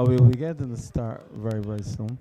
we'll be getting the start very, very soon.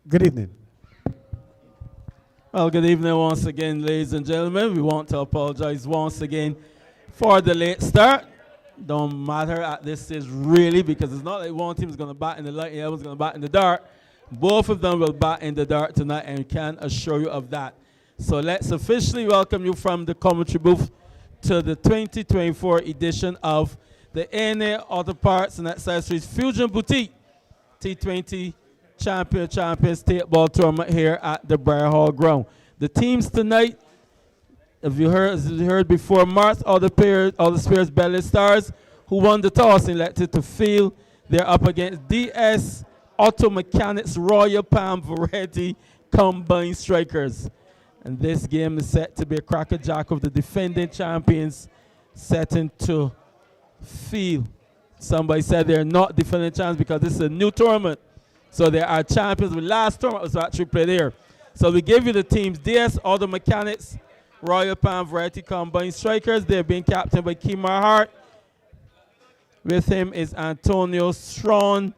Good evening. Well, good evening once again, ladies and gentlemen. We want to apologize once again for the late start. Don't matter at this stage really because it's not like one team is going to bat in the light and the other one's going to bat in the dark. Both of them will bat in the dark tonight and we can assure you of that. So let's officially welcome you from the commentary booth to the 2024 edition of the ANA Auto Parts and Accessories Fusion Boutique T20 Champions Tapeball Tournament here at the Briar Hall Ground. The teams tonight, as you heard before, Mars all the Spears Belair Stars, who won the toss and elected to field. They're up against DS Auto Mechanics Royal Palm Variety Combined Strikers. And this game is set to be a crackerjack of the defending champions setting to field. Somebody said they're not defending champions because this is a new tournament. So there are champions. The last tournament was actually played here. So we give you the teams. DS Auto Mechanics Royal Palm Variety Combined Strikers. They're being captained by Kimar Hart. With him is Antonio Strawn,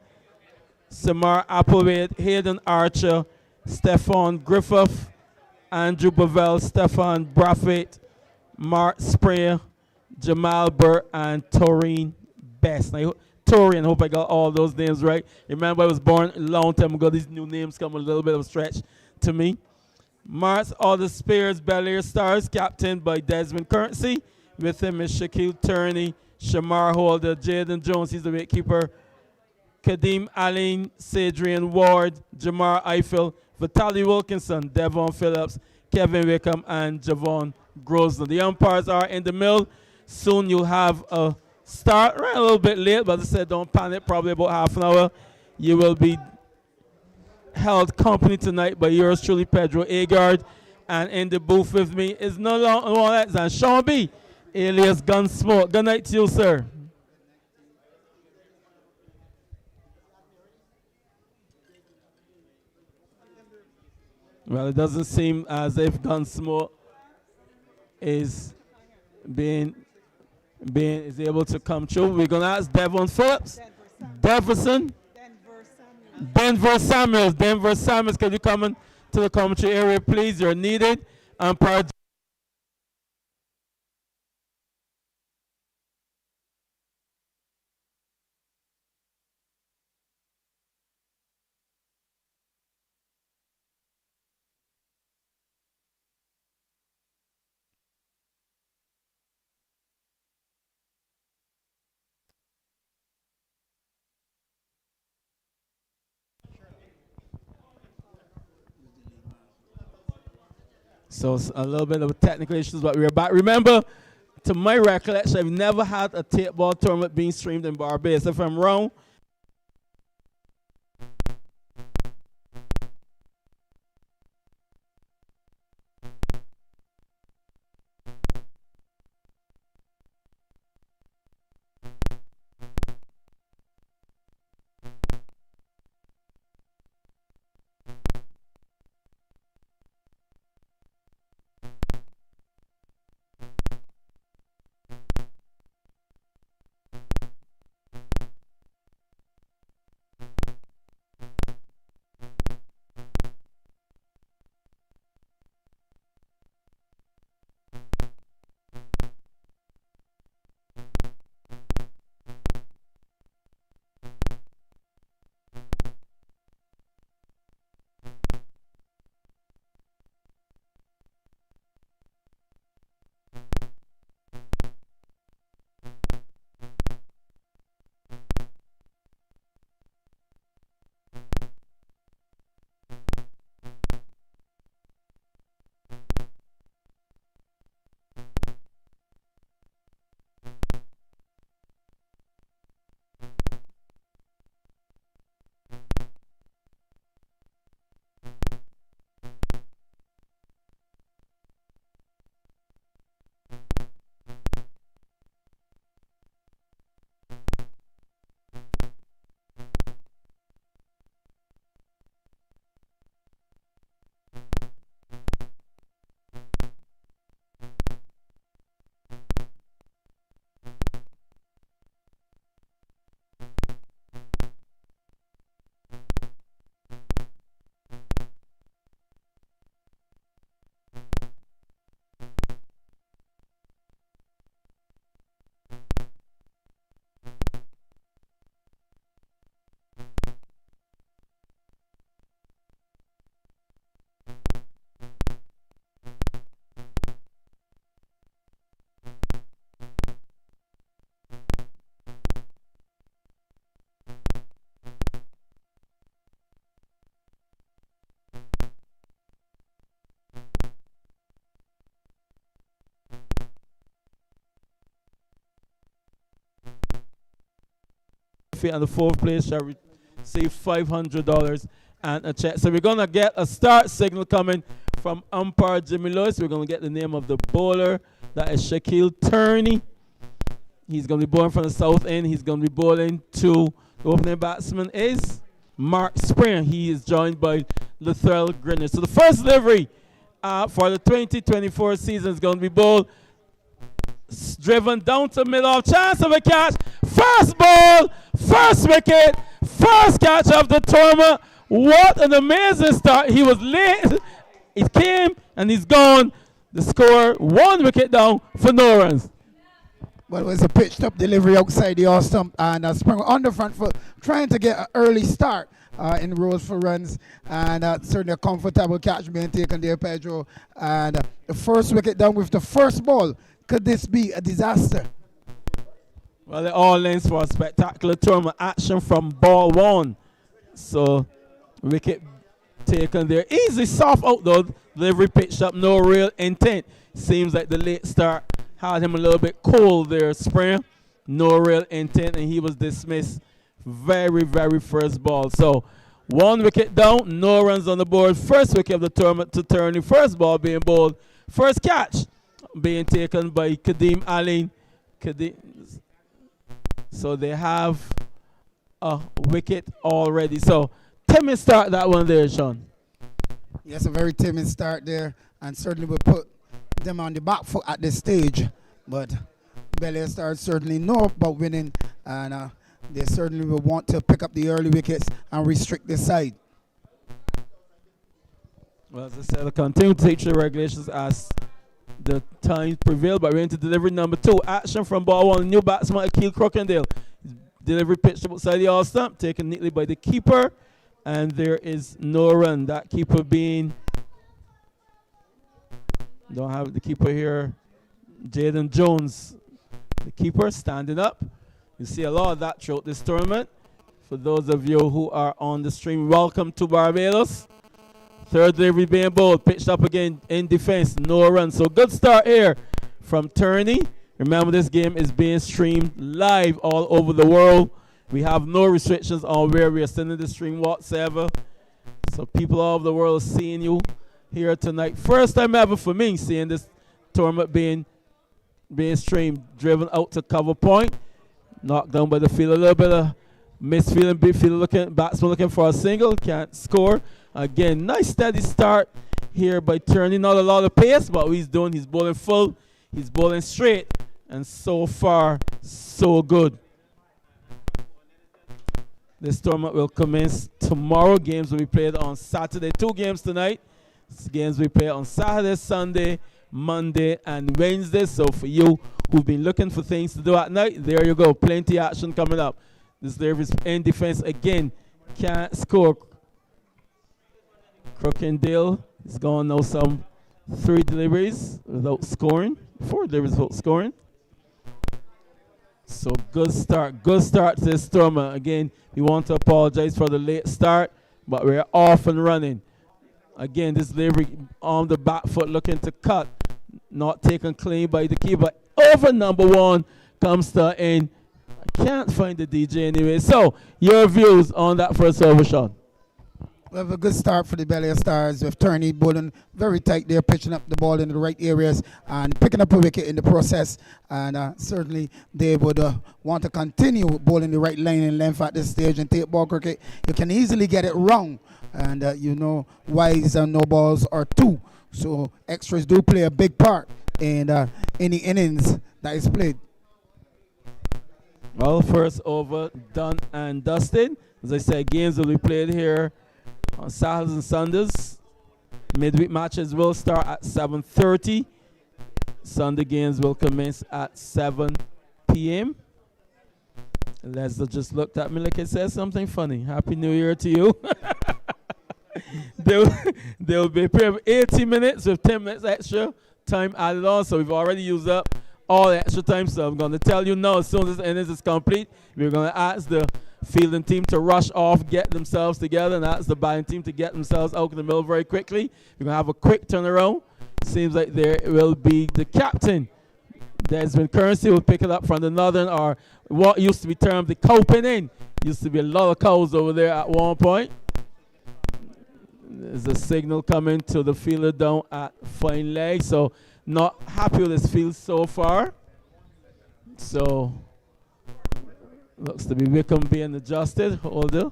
Samar Applewhite, Hayden Archer, Stefan Griffith, Andrew Bavell, Stefan Braffett, Mark Sprayer, Jamal Burt, and Taurine Best. Now, Taurine, I hope I got all those names right. Remember, I was born a long time ago. These new names come a little bit of a stretch to me. Mars all the Spears Belair Stars, captained by Desmond Currency. With him is Shaquille Turney, Shamar Holder, Jaden Jones, he's the wicketkeeper, Kadeem Allen, Sadrian Ward, Jamar Eiffel, Vitaly Wilkinson, Devon Phillips, Kevin Wickham, and Javon Grosner. The umpires are in the middle. Soon you'll have a start. Right a little bit late, but as I said, don't panic, probably about half an hour. You will be held company tonight by yours truly, Pedro Agard. And in the booth with me is no longer than Sean B., alias Gunsmoke. Good night to you, sir. Well, it doesn't seem as if Gunsmoke is is able to come through. We're gonna ask Devon Phillips, Deverson, Denver Samuels. Can you come in to the commentary area, please? You're needed. Umpire. So a little bit of technical issues, but we're back. Remember, to my recollection, I've never had a tapeball tournament being streamed in Barbados. If I'm wrong, trophy, and the fourth place shall receive $500 and a check. So we're going to get a start signal coming from umpire Jimmy Lewis. We're going to get the name of the bowler. That is Shaquille Turney. He's going to be bowling from the south end. He's going to be bowling to the opening batsman is Mark Springer. He is joined by Lethal Grinner. So the first delivery for the 2024 season is going to be bowled. Driven down to middle, chance of a catch. First ball, first wicket, first catch of the tournament. What an amazing start. He was late. He came and he's gone. The score, 1 wicket down for no runs. Well, it was a pitched up delivery outside the off stump, and Springer on the front foot, trying to get an early start in rows for runs, and certainly a comfortable catch being taken there, Pedro. And the first wicket down with the first ball. Could this be a disaster? Well, it all ends for a spectacular tournament action from ball 1. So, wicket taken there. Easy, soft out though. Delivery pitched up, no real intent. Seems like the late start had him a little bit cold there, Springer. No real intent, and he was dismissed. Very, very first ball. So, 1 wicket down, no runs on the board. First wicket of the tournament to Turney. First ball being bowled. First catch being taken by Kadeem Ali. So they have a wicket already. So timid start that one there, Sean. Yes, a very timid start there, and certainly will put them on the back foot at this stage. But Belair Stars certainly know about winning, and they certainly will want to pick up the early wickets and restrict the side. Well, as I said, I'll continue to take the regulations as the time prevail, but we're into delivery number 2. Action from ball 1. New batsman Akil Crockendale. Delivery pitched outside the all stump, taken neatly by the keeper, and there is no run. That keeper being, don't have the keeper here, Jaden Jones. The keeper standing up. You see a lot of that throughout this tournament. For those of you who are on the stream, welcome to Barbados. Third delivery being bowled, pitched up again in defense, no run. So good start here from Turney. Remember, this game is being streamed live all over the world. We have no restrictions on where we are sending the stream whatsoever. So people all over the world are seeing you here tonight. First time ever for me seeing this tournament being streamed. Driven out to cover point. Knocked down by the field. A little bit of misfeeling, big field looking, batsman looking for a single. Can't score. Again, nice steady start here by Turney. Not a lot of pace, but what he's doing, he's bowling full, he's bowling straight, and so far, so good. This tournament will commence tomorrow. Games will be played on Saturday. 2 games tonight. Games will be played on Saturday, Sunday, Monday, and Wednesday. So for you who've been looking for things to do at night, there you go. Plenty of action coming up. This there is in defense again. Can't score. Crockendale is going now some 3 deliveries without scoring. 4 deliveries without scoring. So good start to this tournament. Again, we want to apologize for the late start, but we're off and running. Again, this delivery on the back foot looking to cut. Not taken clean by the keeper. Over number 1 comes to in. I can't find the DJ anyway. So, your views on that first over, Sean? We have a good start for the Belair Stars with Turney bowling very tight there, pitching up the ball in the right areas and picking up a wicket in the process. And certainly they would want to continue bowling the right line and length at this stage. In tapeball cricket, you can easily get it wrong. And you know, wides and no balls are 2. So extras do play a big part in any innings that is played. Well, first over done and dusted. As I said, games will be played here on Saturdays and Sundays. Midweek matches will start at 7:30. Sunday games will commence at 7 p.m. Leslie just looked at me like I said something funny. Happy New Year to you. They'll be playing 80 minutes with 10 minutes extra time added on. So we've already used up all the extra time. So I'm going to tell you now, as soon as this innings is complete, we're going to ask the fielding team to rush off, get themselves together, and ask the batting team to get themselves out in the middle very quickly. We're going to have a quick turnaround. Seems like there will be the captain. Desmond Currency will pick it up from the northern, or what used to be termed the coping in. Used to be a lot of cows over there at one point. There's a signal coming to the fielder down at fine leg. So not happy with this field so far. So looks to be Wickham being adjusted. Holder.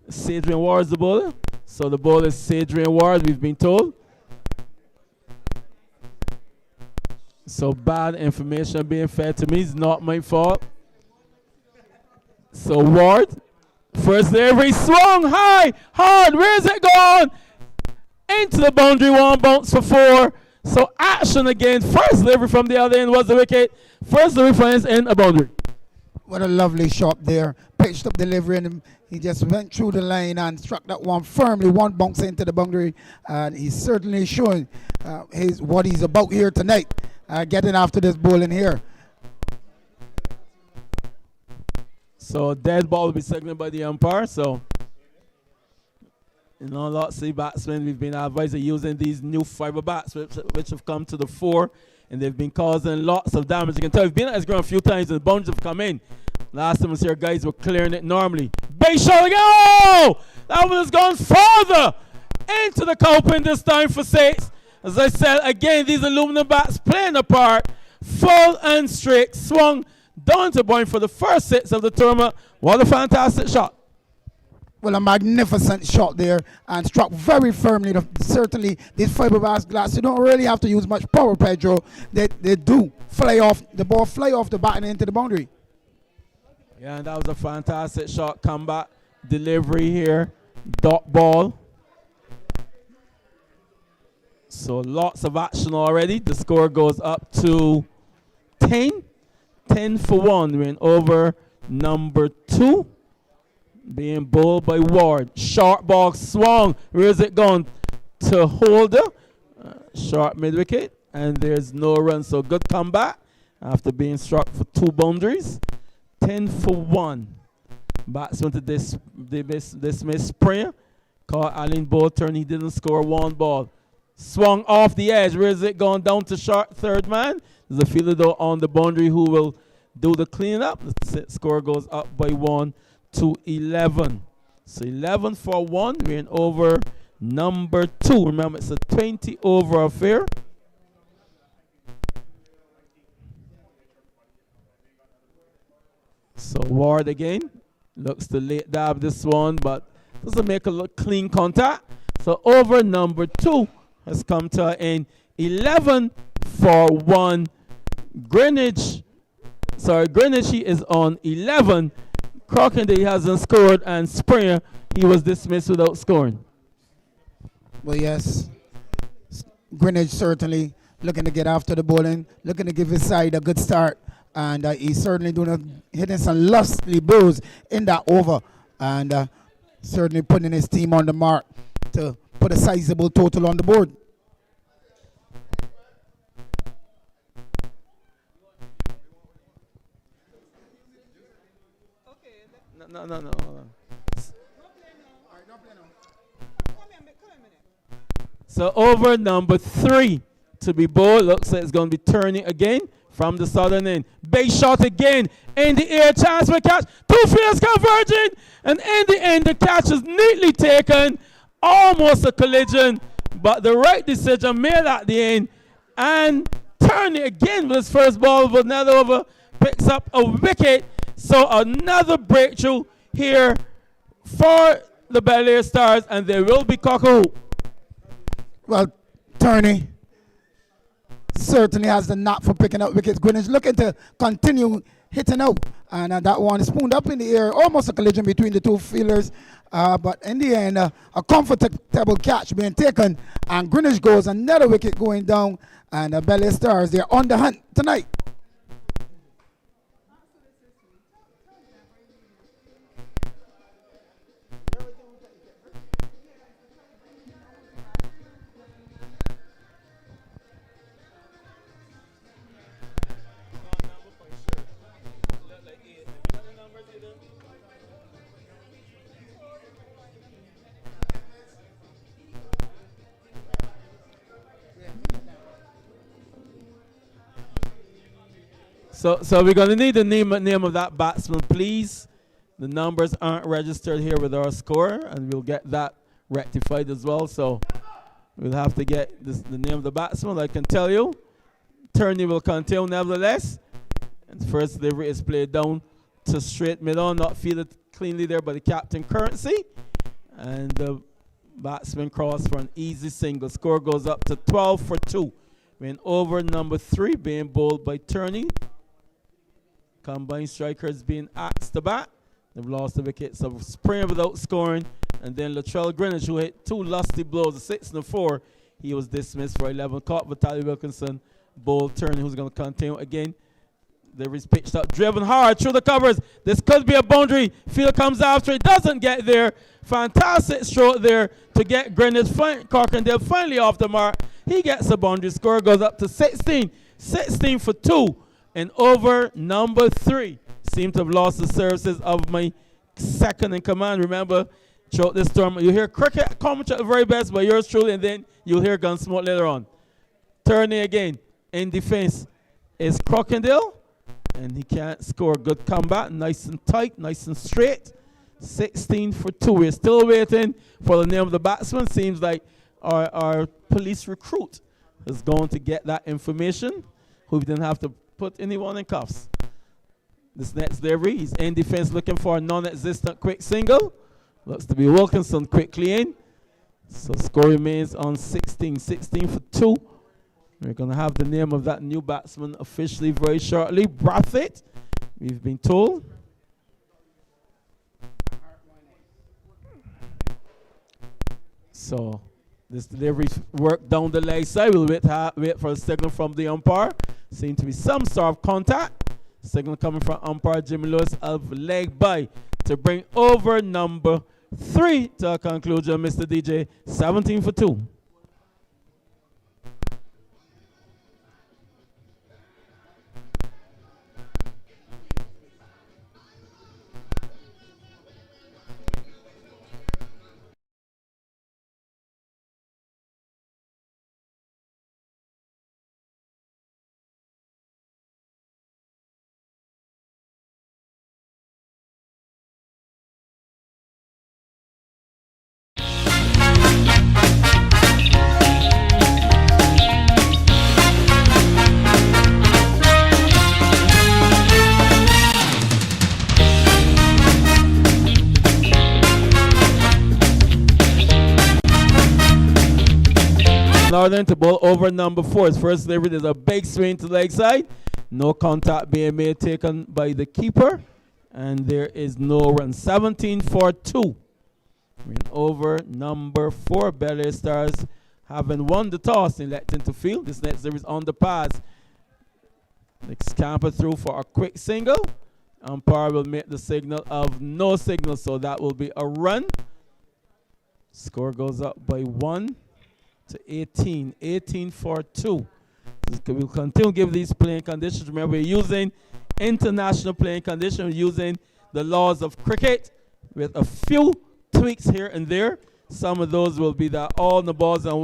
Sadrian Ward is the bowler. So the bowler is Sadrian Ward, we've been told. So bad information being fed to me. It's not my fault. So Ward, first delivery, swung high, hard. Where's it gone? Into the boundary, one bounce for 4. So action again. First delivery from the other end was the wicket. First delivery from his end, a boundary. What a lovely shot there. Pitched up delivery, and he just went through the line and struck that one firmly. One bounce into the boundary, and he's certainly showing what he's about here tonight. Getting after this bowling here. So dead ball will be signaled by the umpire. So lots of batsmen, we've been advised of using these new fiber bats which have come to the fore, and they've been causing lots of damage. You can tell we've been at this ground a few times and the boundaries have come in. Last time was here, guys were clearing it normally. Base shot again. Oh! That one has gone farther into the coping this time for 6. As I said, again, these aluminum bats playing a part. Full and straight. Swung down to point for the first 6 of the tournament. What a fantastic shot. Well, a magnificent shot there, and struck very firmly. Certainly, these fiberglass glass, you don't really have to use much power, Pedro. They do fly off, the ball fly off the bat and into the boundary. Yeah, and that was a fantastic shot. Comeback delivery here. Dot ball. So lots of action already. The score goes up to 10. 10 for 1. We're in over number 2. Being bowled by Ward. Short ball swung. Where is it gone? To Holder. Short mid wicket. And there's no run. So good comeback after being struck for 2 boundaries. 10 for 1. Batsman to dismiss Springer. Caught Allen ball turn. He didn't score 1 ball. Swung off the edge. Where is it gone? Down to short third man. There's a fielder though on the boundary who will do the cleanup. The score goes up by 1 to 11. So 11 for 1. We're in over number 2. Remember, it's a 20 over affair. So Ward again. Looks to late dab this one, but doesn't make a look clean contact. So over number 2 has come to an 11 for 1. Greenwich he is on 11. Crockett hasn't scored, and Springer, he was dismissed without scoring. Well, yes, Greenwich certainly looking to get after the bowling, looking to give his side a good start, and he's certainly hitting some lustly blows in that over, and certainly putting his team on the mark to put a sizable total on the board. No. Hold on. So over number 3 to be bowled. Looks like it's going to be turning again from the southern end. Base shot again. In the air. Chance for catch. 2 fielders converging. And in the end, the catch is neatly taken. Almost a collision. But the right decision made at the end. And turning again with his first ball. But another over. Picks up a wicket. So another breakthrough here for the Belair Stars, and they will be cock-a-hoop. Well, Turney certainly has the knack for picking up wickets. Greenwich looking to continue hitting out, and that one is spooned up in the air, almost a collision between the 2 fielders, but in the end, a comfortable catch being taken, and Greenwich goes another wicket going down, and the Belair Stars, they're on the hunt tonight. So we're going to need the name of that batsman, please. the numbers aren't registered here with our score, and we'll get that rectified as well. So we'll have to get the name of the batsman. I can tell you, Turney will continue nevertheless. And first delivery is played down to straight mid on, not fielded cleanly there by the captain Currency. And the batsman cross for an easy single. Score goes up to 12 for 2. When over number 3 being bowled by Turney. Combined strikers being axed to bat. They've lost the wicket, so Springer without scoring. And then Latrell Greenwich, who hit 2 lusty blows, a 6 and a 4. He was dismissed for 11. Caught Vitaly Wilkinson, bowled Turney, who's going to continue again. There is pitched up, driven hard through the covers. This could be a boundary. Field comes after it, doesn't get there. Fantastic stroke there to get Greenwich Corkindale finally off the mark. He gets a boundary. Score goes up to 16. 16 for 2. And over number 3. Seem to have lost the services of my second in command. Remember, throughout this tournament, you hear cricket commentary at the very best by yours truly, and then you'll hear Gunsmoke later on. Turney again in defense is Corkindale. And he can't score. Good comeback. Nice and tight. Nice and straight. 16 for 2. We're still waiting for the name of the batsman. Seems like our police recruit is going to get that information. Who didn't have to put anyone in cuffs. This next delivery. He's in defense looking for a non-existent quick single. Looks to be Wilkinson quickly in. So score remains on 16. 16 for 2. We're going to have the name of that new batsman officially very shortly. Brathwaite, we've been told. So this delivery work down the leg side. We'll wait for a signal from the umpire. Seems to be some sort of contact. Signal coming from umpire Jimmy Lewis of leg by to bring over number 3 to a conclusion, Mr. DJ. 17 for 2. Northern to bowl over number 4. His first delivery, there's a big swing to the leg side. No contact being made, taken by the keeper. And there is no run. 17 for 2. We're over number 4. Belair Stars having won the toss and electing to field. This next delivery is on the pass. The scamper through for a quick single. Umpire will make the signal of no signal, so that will be a run. Score goes up by 1 to 18. 18 for 2. We'll continue to give these playing conditions. Remember, we're using international playing conditions. We're using the laws of cricket with a few tweaks here and there. Some of those will be that all the balls and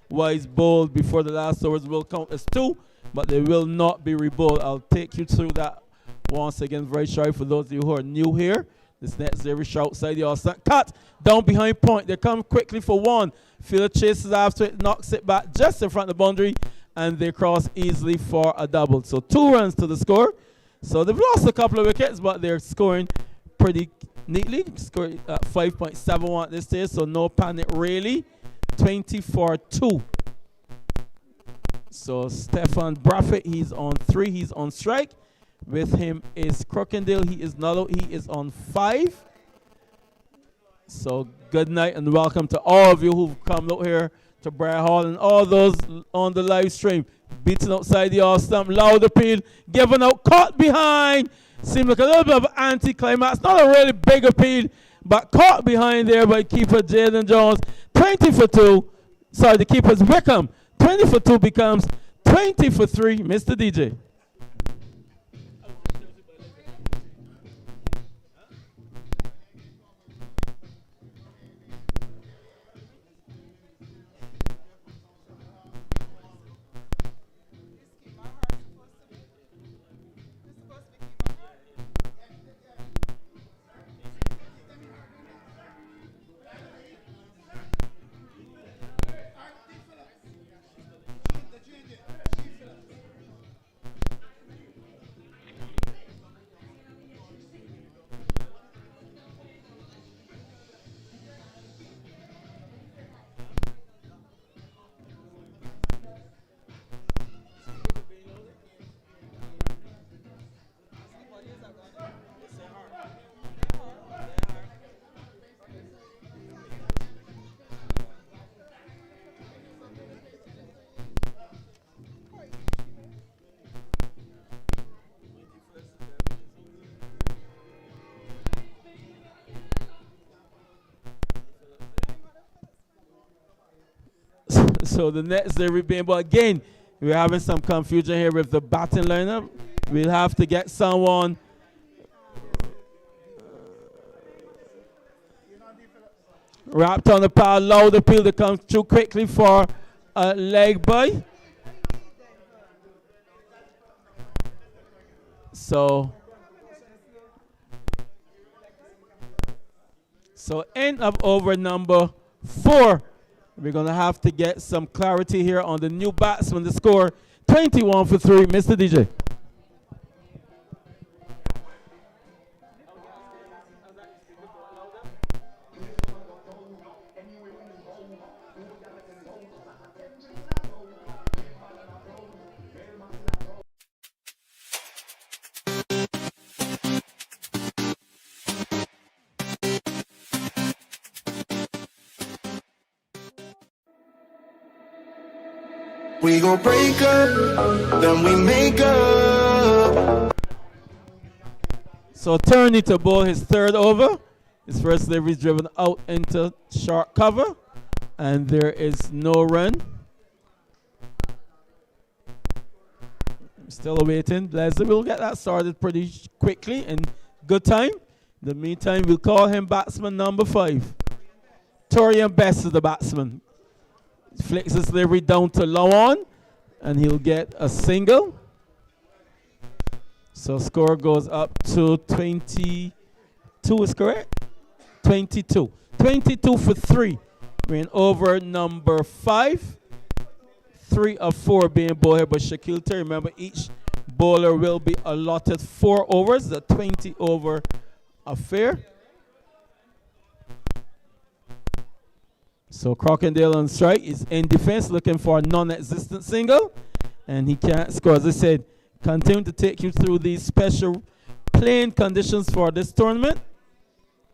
wise bowled before the last overs will count as 2, but they will not be rebowled. I'll take you through that once again very shortly for those of you who are new here. This next delivery outside the all-side. Cut down behind point. They come quickly for 1. Fielder chases after it, knocks it back just in front of the boundary, and they cross easily for a double. So 2 runs to the score. So they've lost a couple of wickets, but they're scoring pretty neatly. Scoring at 5.71 at this stage, so no panic really. 20 for 2. So Stefan Brathwaite, he's on 3. He's on strike. With him is Corkindale. He is not out. He is on 5. So good night and welcome to all of you who've come out here to Briar Hall and all those on the live stream. Beating outside the all stump. Loud appeal. Given out. Caught behind. Seemed like a little bit of anti-climax. Not a really big appeal, but caught behind there by keeper Jaden Jones. 20 for 2. Sorry, the keeper's Wickham. 20 for 2 becomes 20 for 3. Mr. DJ. So the next delivery being ball again. We're having some confusion here with the batting lineup. We'll have to get someone. Wrapped on the power, low the field to come through quickly for a leg by. So end of over number 4. We're going to have to get some clarity here on the new batsman. The score 21 for 3. Mr. DJ. We gon' break up, then we make up. So Turney to bowl his 3rd over. His first delivery is driven out into short cover, and there is no run. I'm still awaiting. Leslie will get that started pretty quickly in good time. In the meantime, we'll call him batsman number 5. Torian Best is the batsman. Flicks his delivery down to low on, and he'll get a single. So score goes up to 22 is correct? 22. 22 for 3. We're in over number 5. 3 of 4 being bowled here by Shaquille Terry. Remember, each bowler will be allotted 4 overs, the 20 over affair. So Crockendale on strike is in defense, looking for a non-existent single, and he can't score. As I said, continue to take you through these special playing conditions for this tournament.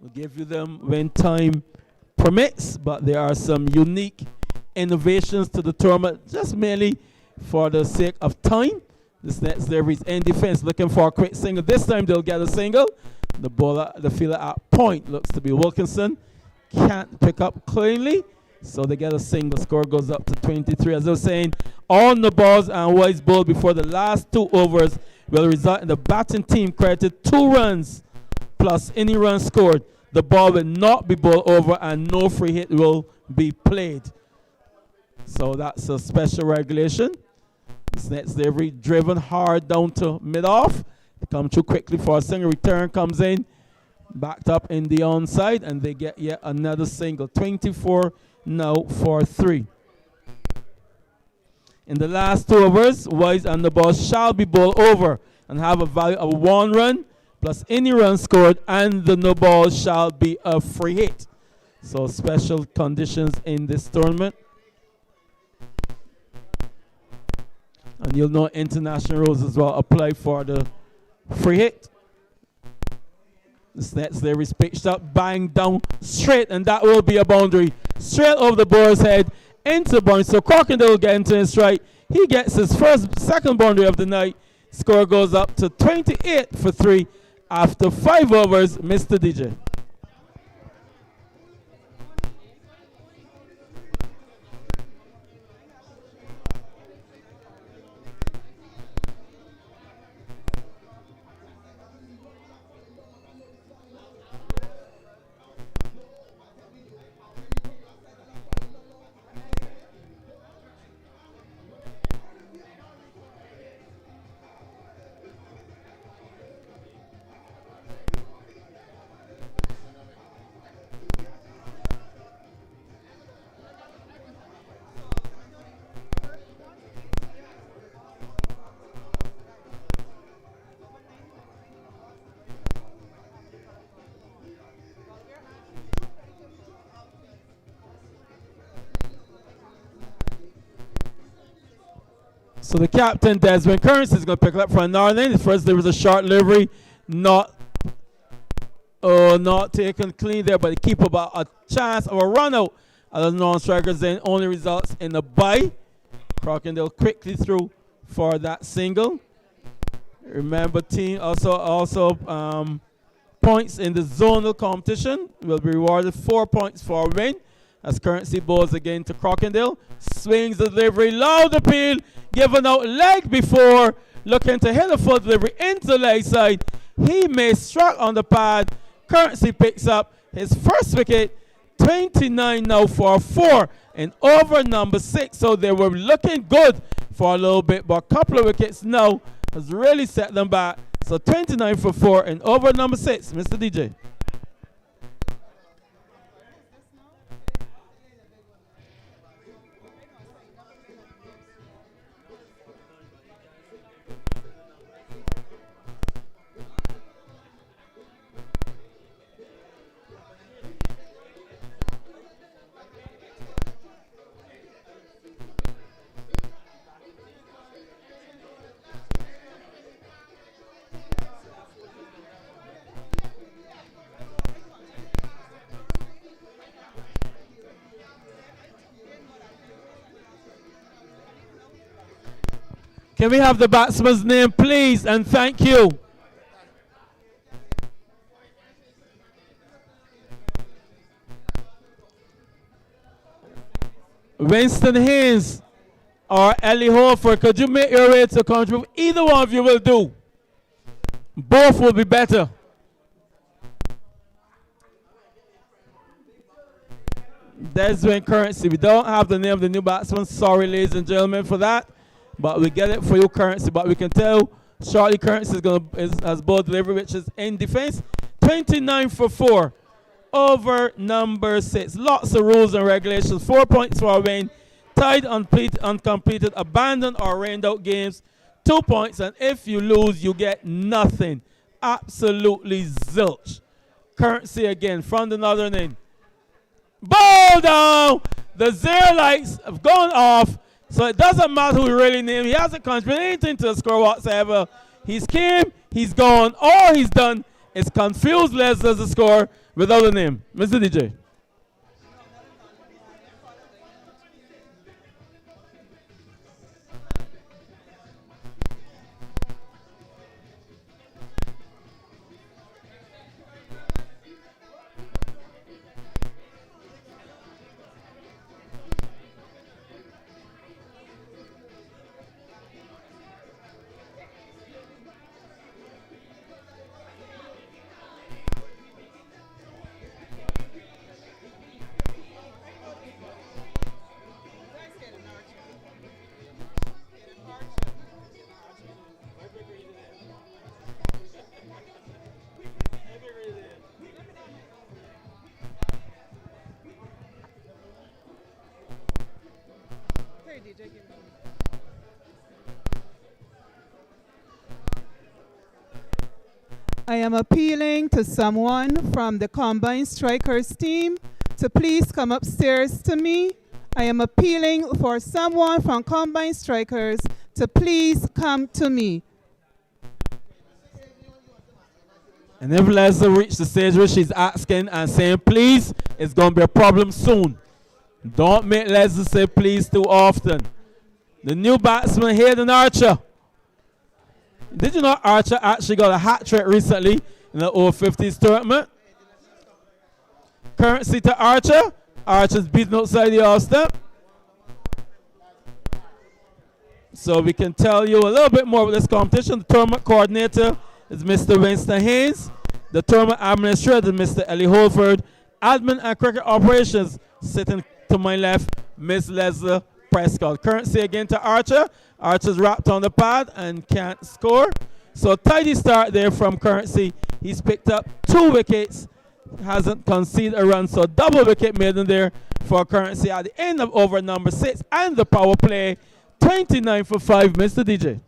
We'll give you them when time permits, but there are some unique innovations to the tournament, just mainly for the sake of time. This next delivery is in defense, looking for a quick single. This time they'll get a single. The bowler, the fielder at point looks to be Wilkinson. Can't pick up cleanly, so they get a single. Score goes up to 23. As I was saying, on the balls and wise ball before the last 2 overs will result in the batting team credited 2 runs plus any run scored. The ball will not be bowled over and no free hit will be played. So that's a special regulation. This next delivery driven hard down to mid-off. Come through quickly for a single. Return comes in. Backed up in the onside, and they get yet another single. 24 now for 3. In the last 2 overs, wise and the ball shall be bowled over and have a value of 1 run plus any run scored, and the no ball shall be a free hit. So special conditions in this tournament. And you'll know international rules as well apply for the free hit. This next there is pitched up, bang down straight, and that will be a boundary. Straight over the bowler's head into the boundary. So Crockendale will get into his strike. He gets his second boundary of the night. Score goes up to 28 for 3 after 5 overs. Mr. DJ. So the captain, Desmond Kearns, is going to pick it up for another inning. First, there was a short delivery, not taken clean there, but the keeper about a chance of a run out of the non-strikers, then only results in a bye. Crockendale quickly through for that single. Remember, team also points in the zonal competition will be rewarded 4 points for a win as Currency bowls again to Crocodile. Swings the delivery, loud appeal, giving out leg before, looking to hit a full delivery into the leg side. He may struck on the pad. Currency picks up his first wicket. 29 now for 4 and over number 6. So they were looking good for a little bit, but a couple of wickets now has really set them back. So 29 for 4 and over number 6, Mr. DJ. Can we have the batsman's name, please, and thank you. Winston Haynes or Ellie Holford, could you make your way to contribute? Either one of you will do. Both will be better. Desmond Currency. We don't have the name of the new batsman. Sorry, ladies and gentlemen, for that. But we get it for you, Currency. But we can tell Charlie Currency has ball delivery, which is in defense. 29 for 4 over number 6. Lots of rules and regulations. 4 points for a win. Tied, uncompleted, abandoned or rained out games. 2 points. And if you lose, you get nothing. Absolutely zilch. Currency again from the northern end. Ball down. The zero lights have gone off. So it doesn't matter who he really named. He hasn't contributed anything to the score whatsoever. He's came, he's gone. All he's done is confuse Les as a score without a name. Mr. DJ. I am appealing to someone from the Combined Strikers team to please come upstairs to me. I am appealing for someone from Combined Strikers to please come to me. And if Leslie reaches the stage where she's asking and saying please, it's going to be a problem soon. Don't make Leslie say please too often. The new batsman, Hayden Archer. Did you know Archer actually got a hat trick recently in the over 50s tournament? Currency to Archer. Archer's beaten outside the all-step. So we can tell you a little bit more about this competition. The tournament coordinator is Mr. Winston Haynes. The tournament administrator is Mr. Ellie Holford. Admin and cricket operations sitting to my left, Miss Leslie Prescott. Currency again to Archer. Archer's wrapped on the pad and can't score. So tidy start there from Currency. He's picked up 2 wickets. Hasn't conceded a run. So double wicket made in there for Currency at the end of over number 6. And the power play. 29 for 5, Mr. DJ.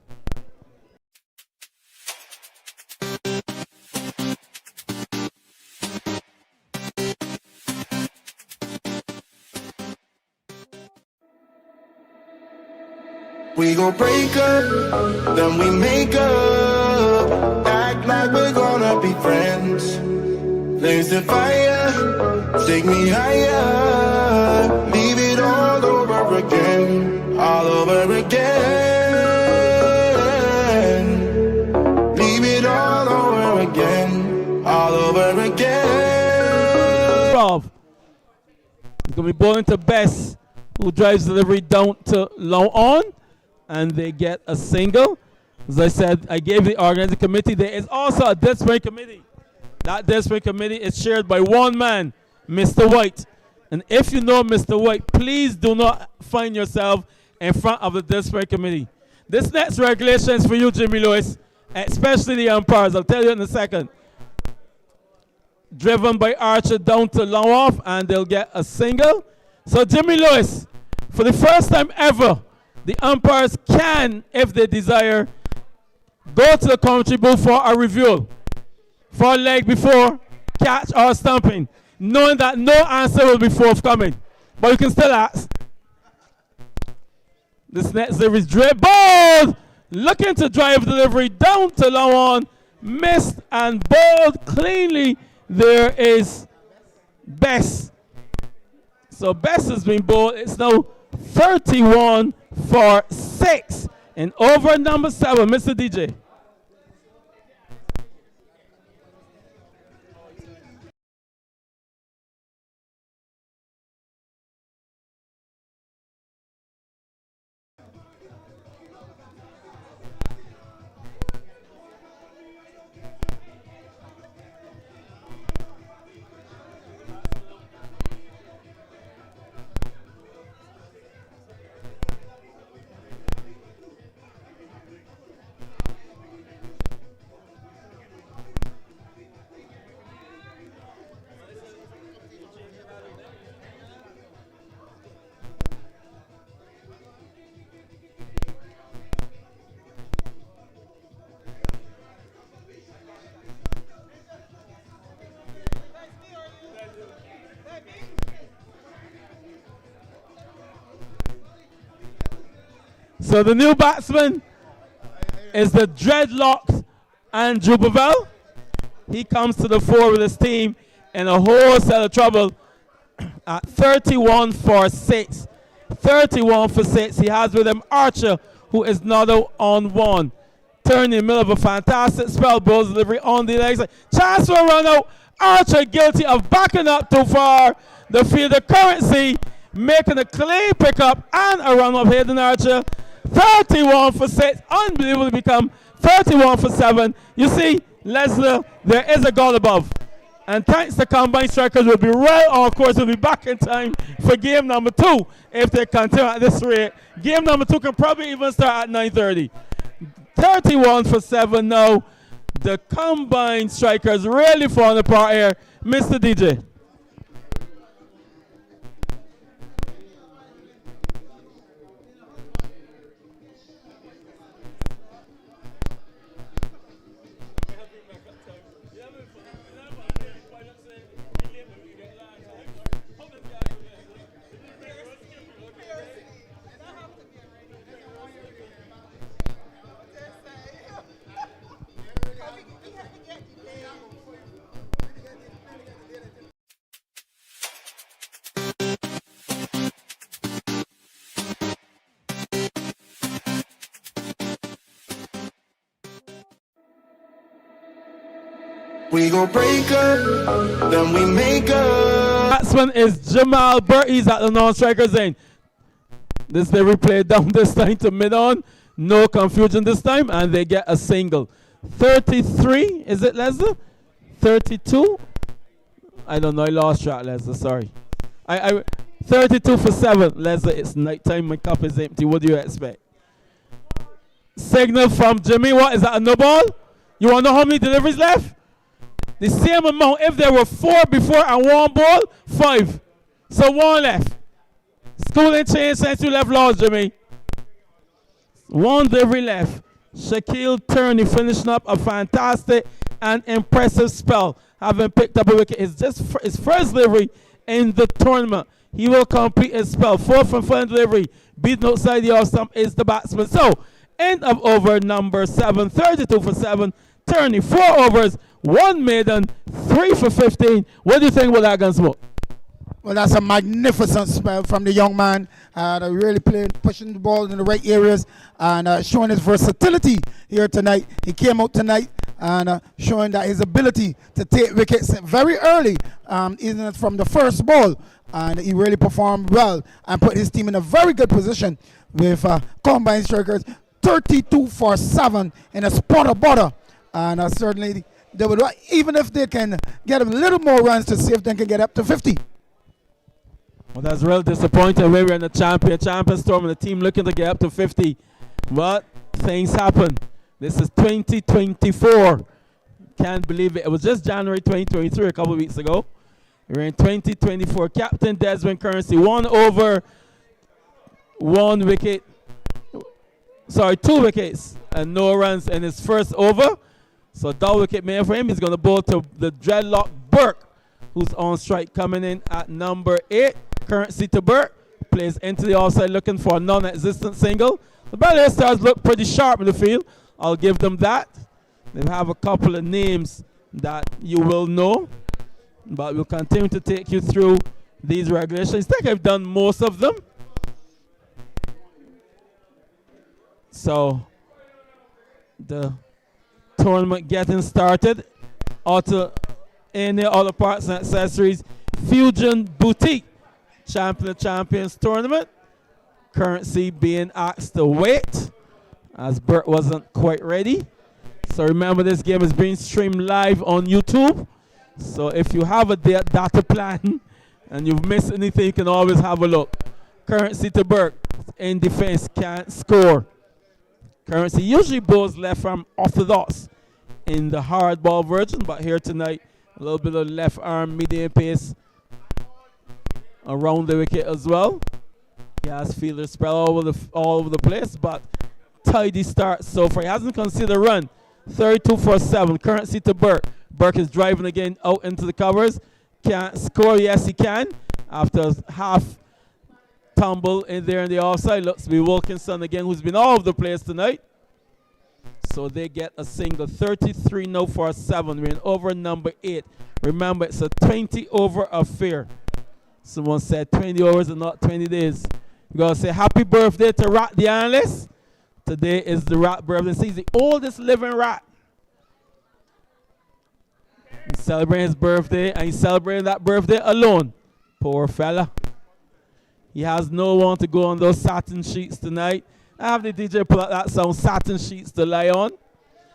We gon' break up, then we make up. Act like we're gonna be friends. Blaze the fire, take me higher. Leave it all over again, all over again. Leave it all over again, all over again. Rob. going to be bowling to Best, who drives delivery down to low on, and they get a single. As I said, I gave the organizing committee. There is also a disciplinary committee. That disciplinary committee is chaired by one man, Mr. White. And if you know Mr. White, please do not find yourself in front of the disciplinary committee. This next regulation is for you, Jimmy Lewis, especially the umpires. I'll tell you in a second. Driven by Archer down to long off, and they'll get a single. So Jimmy Lewis, for the first time ever, the umpires can, if they desire, go to the commentary booth for a review, for a leg before, catch or stumping, knowing that no answer will be forthcoming. But you can still ask. This next series bowled, looking to drive delivery down to long on, missed and bowled cleanly. There is Best. So Best has been bowled. It's now 31 for 6. And over number 7, Mr. DJ. So the new batsman is the dreadlocked Andrew Bevell. He comes to the fore with his team in a whole set of trouble at 31 for 6. 31 for 6. He has with him Archer, who is not out on 1. Turn in the middle of a fantastic spell. Bowls delivery on the legs. Chance for a run out. Archer guilty of backing up too far. The fielder Currency making a clean pickup and a run up here than Archer. 31 for 6, unbelievably become 31 for 7. You see, Leslie, there is a goal above. And thanks to combined strikers, will be right on course. We'll be back in time for game number 2 if they continue at this rate. Game number 2 can probably even start at 9:30. 31 for 7 now. The combined strikers really falling apart here. Mr. DJ. We gon' break up, then we make up. Batsman is Jamal Burt. He's at the non-striker's end. This they replay down this time to mid-on. No confusion this time, and they get a single. 33, is it Leslie? 32? I don't know, I lost track, Leslie, sorry. 32 for 7, Leslie, it's nighttime, my cup is empty. What do you expect? Signal from Jimmy, what, is that a no ball? You want to know how many deliveries left? The same amount. If there were 4 before and 1 ball, 5. So 1 left. School ain't changed since you left Lords, Jimmy. 1 delivery left. Shaquille Turney finishing up a fantastic and impressive spell, having picked up a wicket. It's just his first delivery in the tournament. He will complete his spell. 4th and final delivery. Beaten outside the off stump is the batsman. So, end of over number 7. 32 for 7. Turney, 4 overs. 1 maiden, 3 for 15. What do you think about that, Gunsmoke? Well, that's a magnificent spell from the young man. Really pushing the ball in the right areas and showing his versatility here tonight. He came out tonight and showing that his ability to take wickets very early, even from the first ball. and he really performed well and put his team in a very good position with combined strikers 32 for 7 in a spot of butter. And certainly they would, even if they can get a little more runs to see if they can get up to 50. Well, that's real disappointing. We were in the champion storm, and the team looking to get up to 50. But things happen. This is 2024. Can't believe it. It was just January 2023 a couple of weeks ago. We're in 2024. Captain Desmond Currency, 1 over, 1 wicket. Sorry, 2 wickets and no runs in his first over. So double wicket man for him. He's going to bowl to the dreadlock Burke, who's on strike, coming in at number 8. Currency to Burke. Plays into the offside looking for a non-existent single. The Belair Stars look pretty sharp in the field. I'll give them that. They have a couple of names that you will know. But we'll continue to take you through these regulations. I think I've done most of them. So the tournament getting started. Any other parts and accessories. Fusion Boutique Champion of Champions tournament. Currency being asked to wait as Bert wasn't quite ready. So remember, this game is being streamed live on YouTube. So if you have a data plan and you've missed anything, you can always have a look. Currency to Burke in defense, can't score. Currency usually bowls left arm orthodox in the hard ball version, but here tonight, a little bit of left arm medium pace around the wicket as well. He has fielders spread all over the place, but tidy start so far. He hasn't considered a run. 32 for 7. Currency to Burke. Burke is driving again out into the covers. Can't score. Yes, he can. After half tumble in there in the offside. Looks to be Wilkinson again, who's been all over the place tonight. So they get a single. 33 now for 7. We're in over number 8. Remember, it's a 20 over affair. Someone said 20 overs and not 20 days. We're going to say happy birthday to Rat the Analyst. Today is the Rat birthday. He's the oldest living rat. He's celebrating his birthday, and he's celebrating that birthday alone. Poor fella. He has no one to go on those satin sheets tonight. I have the DJ pull out that song, Satin Sheets to Lie On.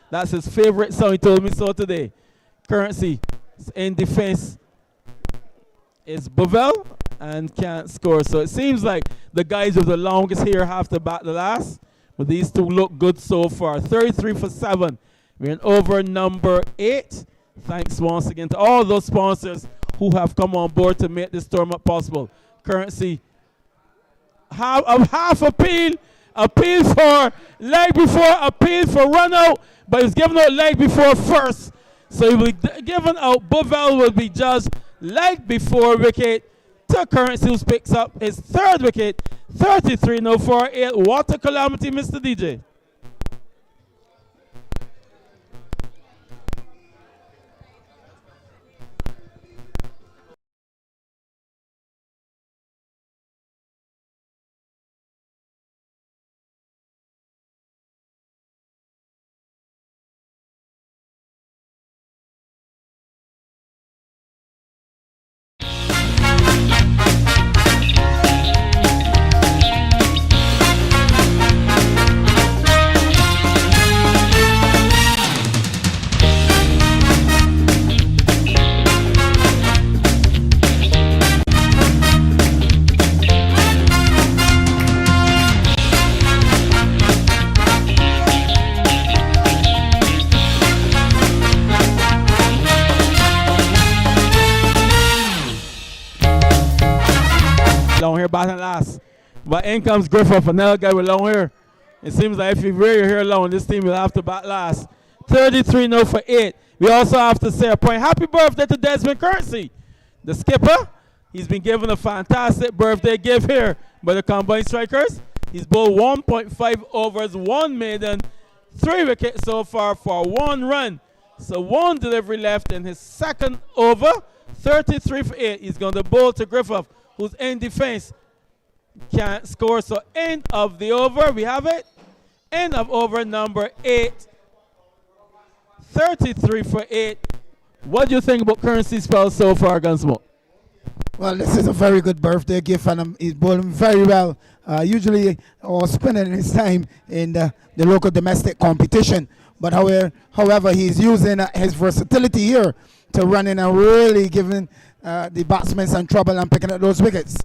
That's his favorite song. He told me so today. Currency in defense is Bovell and can't score. So it seems like the guys with the longest hair have to bat the last. But these two look good so far. 33 for 7. We're in over number 8. Thanks once again to all those sponsors who have come on board to make this tournament possible. Currency, half appeal for leg before, appeal for run out, but he's given out leg before first. So he will be given out. Bovell will be judged leg before wicket to Currency, who picks up his 3rd wicket. 33 now for 8. What a calamity, Mr. DJ. Long hair batting last. But in comes Griffith, another guy with long hair. It seems like if you wear your hair long, this team will have to bat last. 33 now for 8. We also have to say a point. Happy birthday to Desmond Currency, the skipper. He's been given a fantastic birthday gift here by the combined strikers. He's bowled 1.5 overs, 1 maiden, 3 wickets so far for 1 run. So 1 delivery left in his 2nd over. 33 for 8. He's going to bowl to Griffith, who's in defense. Can't score, so end of the over. We have it. End of over number 8. 33 for 8. What do you think about Currency spell so far, Gunsmoke? Well, this is a very good birthday gift, and he's bowling very well. Usually, or spending his time in the local domestic competition. But however, he's using his versatility here to run in and really giving the batsmen some trouble and picking up those wickets.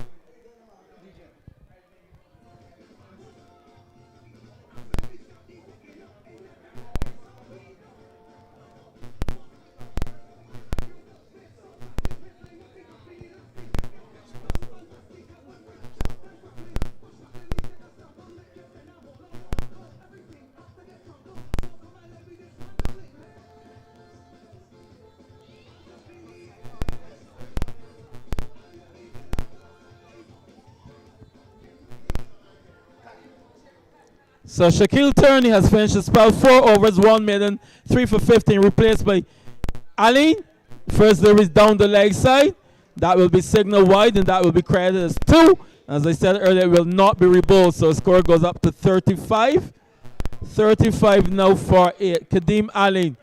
So Shaquille Turney has finished his spell, 4 overs, 1 maiden, 3 for 15, replaced by Ali. First there is down the leg side. That will be signal wide, and that will be credited as 2. As I said earlier, it will not be rebowled, so score goes up to 35. 35 now for 8. Kadeem Ali,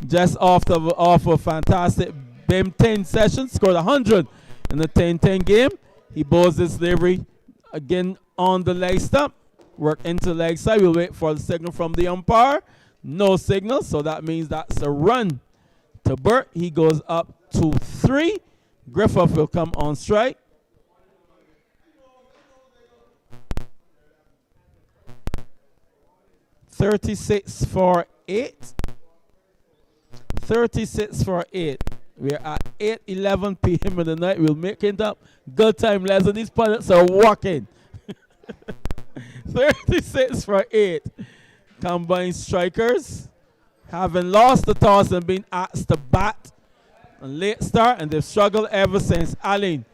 just off a fantastic BIM 10 session, scored 100 in the 10-10 game. He bowls this delivery again on the leg stump. Work into the leg side. We'll wait for the signal from the umpire. No signal, so that means that's a run to Burt. He goes up to 3. Griffith will come on strike. $36 for 8. 36 for 8. We're at 8:11 p.m. in the night. We'll make it up. Good time, lads. These pilots are walking. 36 for 8. Combined strikers having lost the toss and been asked to bat. A late start, and they've struggled ever since. Allen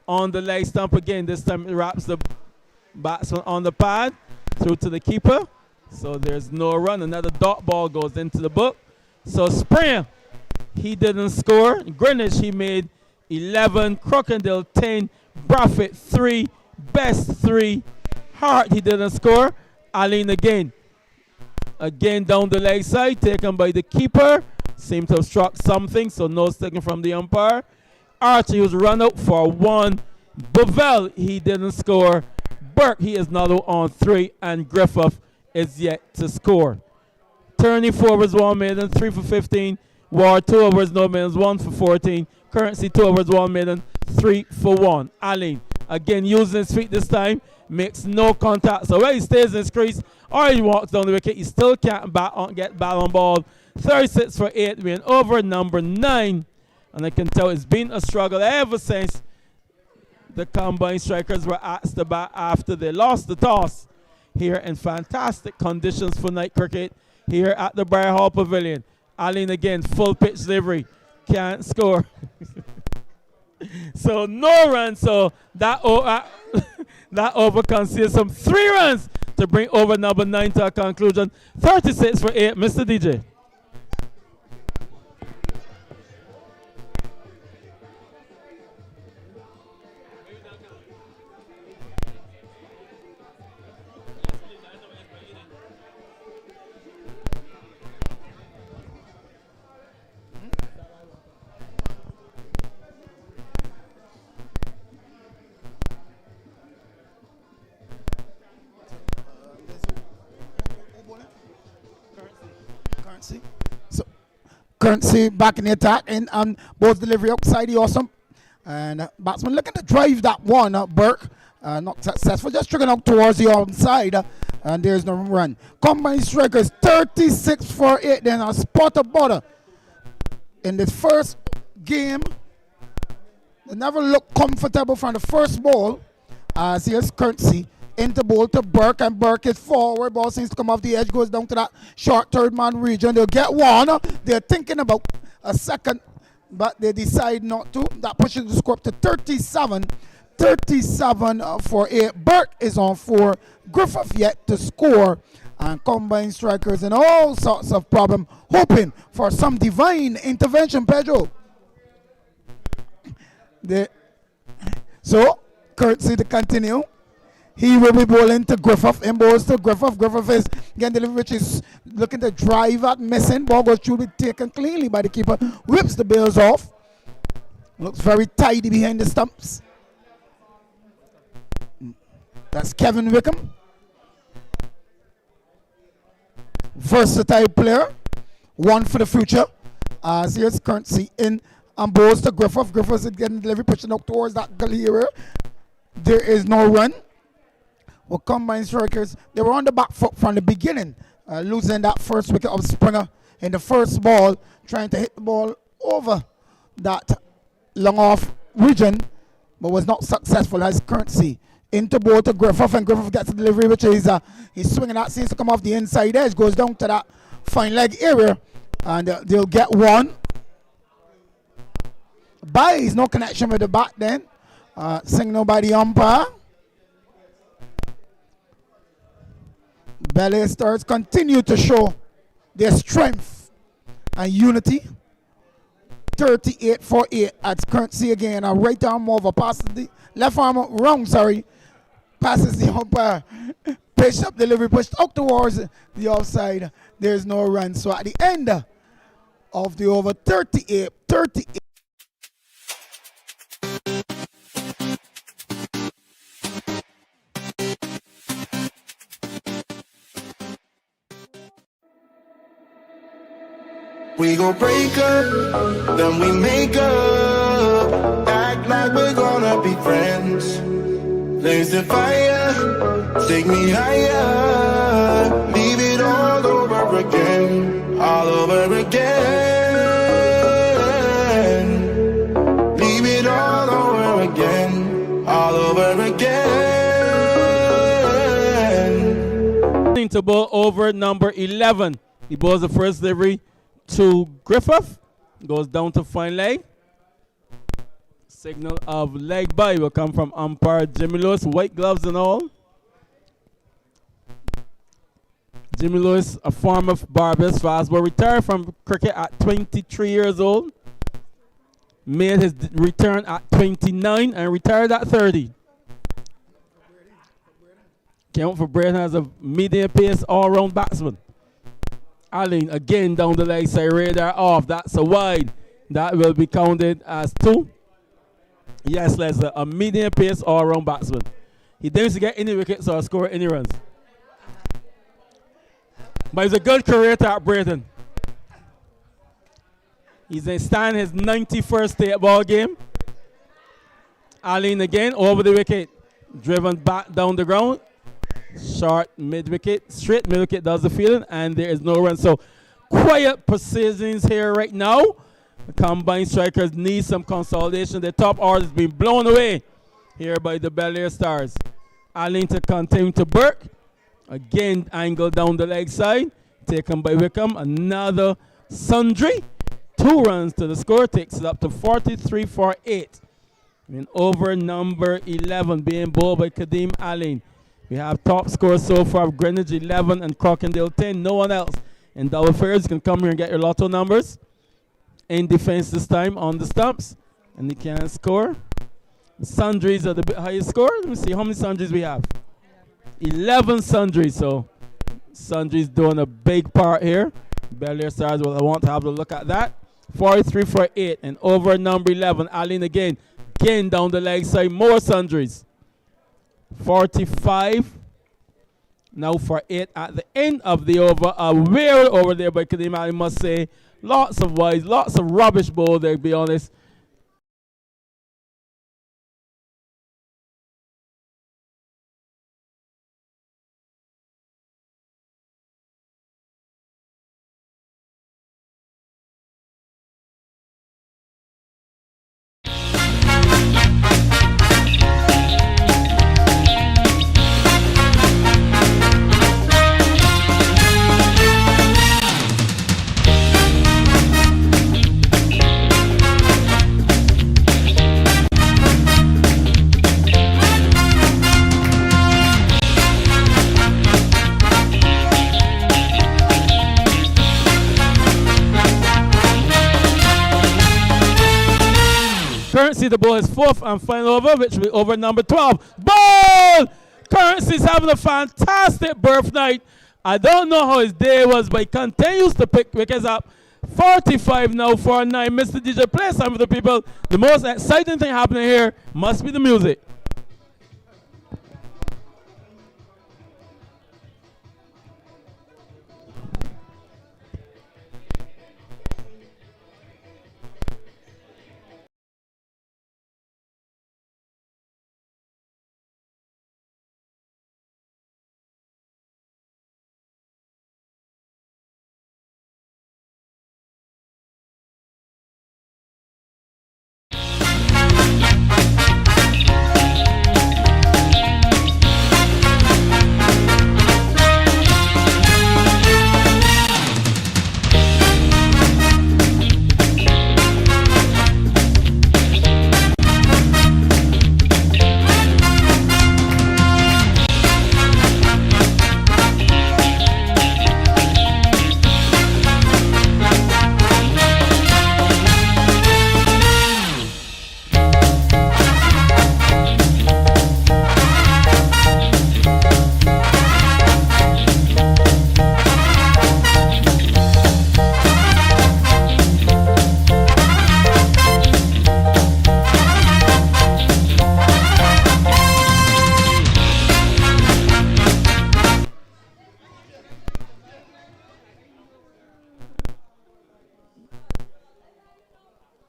on the leg stump again. This time it wraps the batsman on the pad through to the keeper. So there's no run. Another dot ball goes into the book. So Springer, he didn't score. Greenwich, he made 11. Crocodile 10. Braffett 3. Best 3. Hart, he didn't score. Allen again. Again down the leg side, taken by the keeper. Seemed to have struck something, so no sticking from the umpire. Archie was run out for 1. Bovell, he didn't score. Burke, he is not on 3. And Griffith is yet to score. Turney 4 overs, 1 maiden, 3 for 15. Ward 2 overs, no maidens, 1 for 14. Currency 2 overs, 1 maiden, 3 for 1. Allen, again using his feet this time. Makes no contact, so when he stays in his crease or he walks down the wicket, he still can't get bat on ball. 36 for 8, we're in over number 9, and I can tell it's been a struggle ever since the combined strikers were asked to bat after they lost the toss here in fantastic conditions for night cricket here at the Briar Hall Pavilion. Allen again, full pitch delivery, can't score. So no run, so that that over conceals some 3 runs to bring over number 9 to a conclusion. 36 for 8, Mr. DJ. Currency back in the attack, and both delivery outside the awesome. And batsman looking to drive that one. Burke not successful, just triggering out towards the onside, and there's no run. Combined strikers 36 for 8. Then a spot of border in the first game. They never looked comfortable from the first ball. As here's Currency into ball to Burke, and Burke is forward. Ball seems to come off the edge, goes down to that short third man region. They'll get one. They're thinking about a second, but they decide not to. That pushes the score up to 37. 37 for 8. Burke is on 4. Griffith yet to score. And combined strikers and all sorts of problem, hoping for some divine intervention, Pedro. So, Curtsy to continue. He will be bowling to Griffith. And balls to Griffith. Griffith is getting delivery, which is looking to drive at missing. Ball goes through, be taken cleanly by the keeper. Whips the bills off. Looks very tidy behind the stumps. That's Kevin Wickham. Versatile player. One for the future. As here's Currency in and balls to Griffith. Griffith is getting delivery, pushing up towards that gully area. There is no run. Well, combined strikers, they were on the back foot from the beginning, losing that first wicket of Springer in the first ball, trying to hit the ball over that long off region, but was not successful as Currency into ball to Griffith, and Griffith gets the delivery, which is he's swinging that, seems to come off the inside edge, goes down to that fine leg area, and they'll get one. By no connection with the bat then. Signal by the umpire. Belair Stars continue to show their strength and unity. 38 for 8 at Currency again. A right arm over passes the left arm wrong, passes the umpire. Pitch up delivery, pushed out towards the offside. There's no run. So at the end of the over, 38. We gon' break up, then we make up. Act like we're gonna be friends. Blaze the fire, take me higher. Leave it all over again, all over again. Leave it all over again, all over again. To ball over number 11. He bowls the first delivery to Griffith, goes down to fine leg. Signal of leg by will come from umpire Jimmy Lewis, white gloves and all. Jimmy Lewis, a former Barbados fastball, retired from cricket at 23 years old. Made his return at 29 and retired at 30. Came out for Braden as a medium pace all-round batsman. Allen again down the leg side, radar off. That's a wide. That will be counted as 2. Yes, Leslie, a medium pace all-round batsman. He didn't get any wickets or score any runs. But he's a good career at Braden. He's in stand his 91st Tapeball game. Allen again over the wicket. Driven back down the ground. Short mid-wicket, straight mid-wicket does the fielding, and there is no run. So quiet precisions here right now. The combined strikers need some consolidation. The top order is being blown away here by the Belair Stars. Allen to continue to Burke. Again, angle down the leg side. Taken by Wickham. Another sundry. 2 runs to the score. Takes it up to 43 for 8. And over number 11 being bowled by Kadeem Allen. We have top scores so far of Greenwich 11 and Crockendale 10. No one else in double figures. You can come here and get your lotto numbers. In defense this time on the stumps. And you can score. Sundries are the highest score. Let me see how many sundries we have. 11 sundries. So sundries doing a big part here. Belair Stars will want to have a look at that. 43 for 8. And over number 11. Allen again. Again down the leg side. More sundries. 45 now for 8 at the end of the over. A weird over there by Kadeem, I must say. Lots of wides, lots of rubbish ball there, to be honest. Currency, the ball is 4th and final over, which will be over number 12. Ball! Currency's having a fantastic birth night. I don't know how his day was, but he continues to pick wickets up. 45 now for 9. Mr. DJ, play some for the people. The most exciting thing happening here must be the music.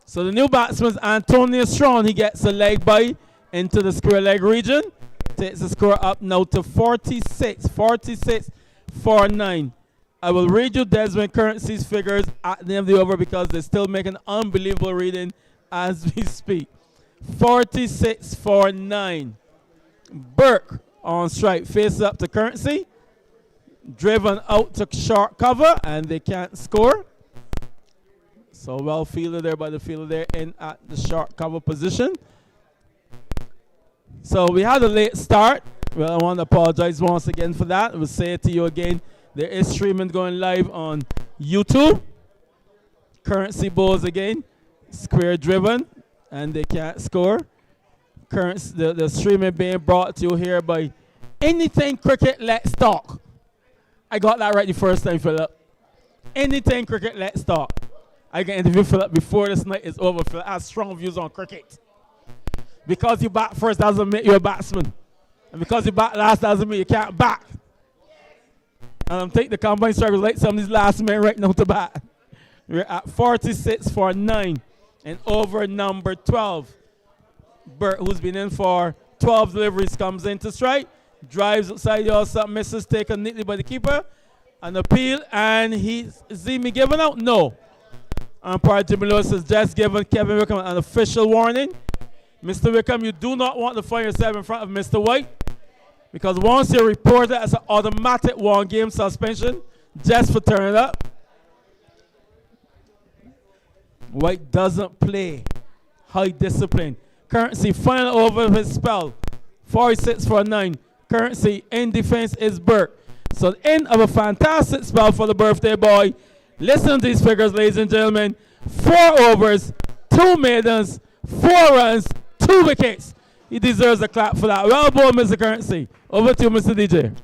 So the new batsman is Antonio Strong. He gets a leg by into the square leg region. Takes the score up now to 46 for 9. I will read you Desmond Currency's figures at the end of the over because they still make an unbelievable reading as we speak. 46 for 9. Burke on strike faces up to Currency. Driven out to short cover and they can't score. So well fielded there by the fielder there in at the short cover position. So we had a late start. Well, I want to apologize once again for that. I will say it to you again. There is streaming going live on YouTube. Currency balls again. Square driven. And they can't score. The streaming being brought to you here by Anything Cricket Let's Talk. I got that right the first time, Philip. Anything Cricket Let's Talk. I can interview Philip before this night is over. Philip has strong views on cricket. Because you bat first doesn't make you a batsman. And because you bat last doesn't mean you can't bat. And I'm taking the combine struggles like some of these last men right now to bat. We're at 46 for 9 and over number 12. Bert, who's been in for 12 deliveries, comes in to strike. Drives outside the all-stop, misses, taken neatly by the keeper. An appeal, and is he given out? No. Umpire Jimmy Lewis has just given Kevin Wickham an official warning. Mr. Wickham, you do not want to find yourself in front of Mr. White because once you're reported as an automatic one-game suspension just for turning up, White doesn't play. High discipline. Currency final over of his spell. 46 for 9. Currency in defense is Burke. So the end of a fantastic spell for the birthday boy. Listen to these figures, ladies and gentlemen. 4 overs, 2 maidens, 4 runs, 2 wickets. He deserves a clap for that. Well done, Mr. Currency. Over to you, Mr. DJ.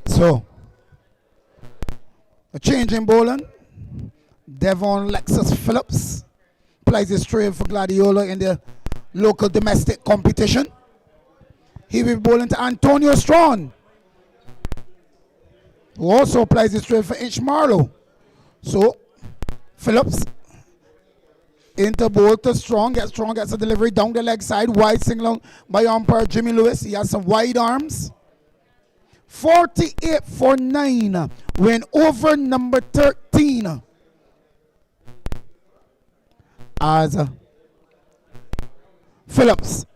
So, a change in bowling. Devon Lexus Phillips plays his trade for Gladiola in the local domestic competition. He will be bowling to Antonio Strong, who also plays his trade for Inch Marlow. So, Phillips into bowl to Strong. Strong gets a delivery down the leg side. Wide signal by umpire Jimmy Lewis. He has some wide arms. 48 for 9. Win over number 13. As Phillips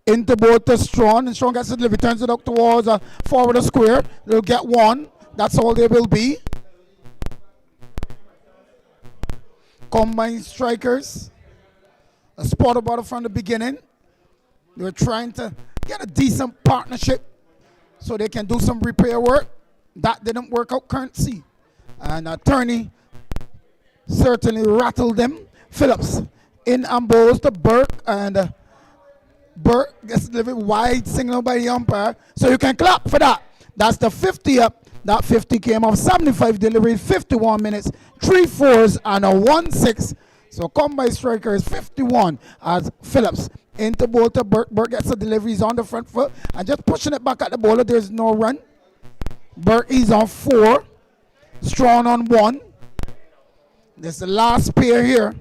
into bowl to Strong. And Strong gets a delivery. Turns it up towards forward of square. They'll get 1. That's all they will be. Combined strikers. A spot about it from the beginning. They were trying to get a decent partnership so they can do some repair work. That didn't work out currency. And attorney certainly rattled them. Phillips in and bowls to Burke, and Burke gets delivered wide signal by the umpire. So you can clap for that. That's the 50 up. That 50 came off 75 deliveries, 51 minutes, 3 fours and a 1-6. So combined striker is 51 as Phillips into bowl to Burke. Burke gets the deliveries on the front foot and just pushing it back at the bowler. There's no run. Burke is on 4. Strong on 1. This is the last pair here.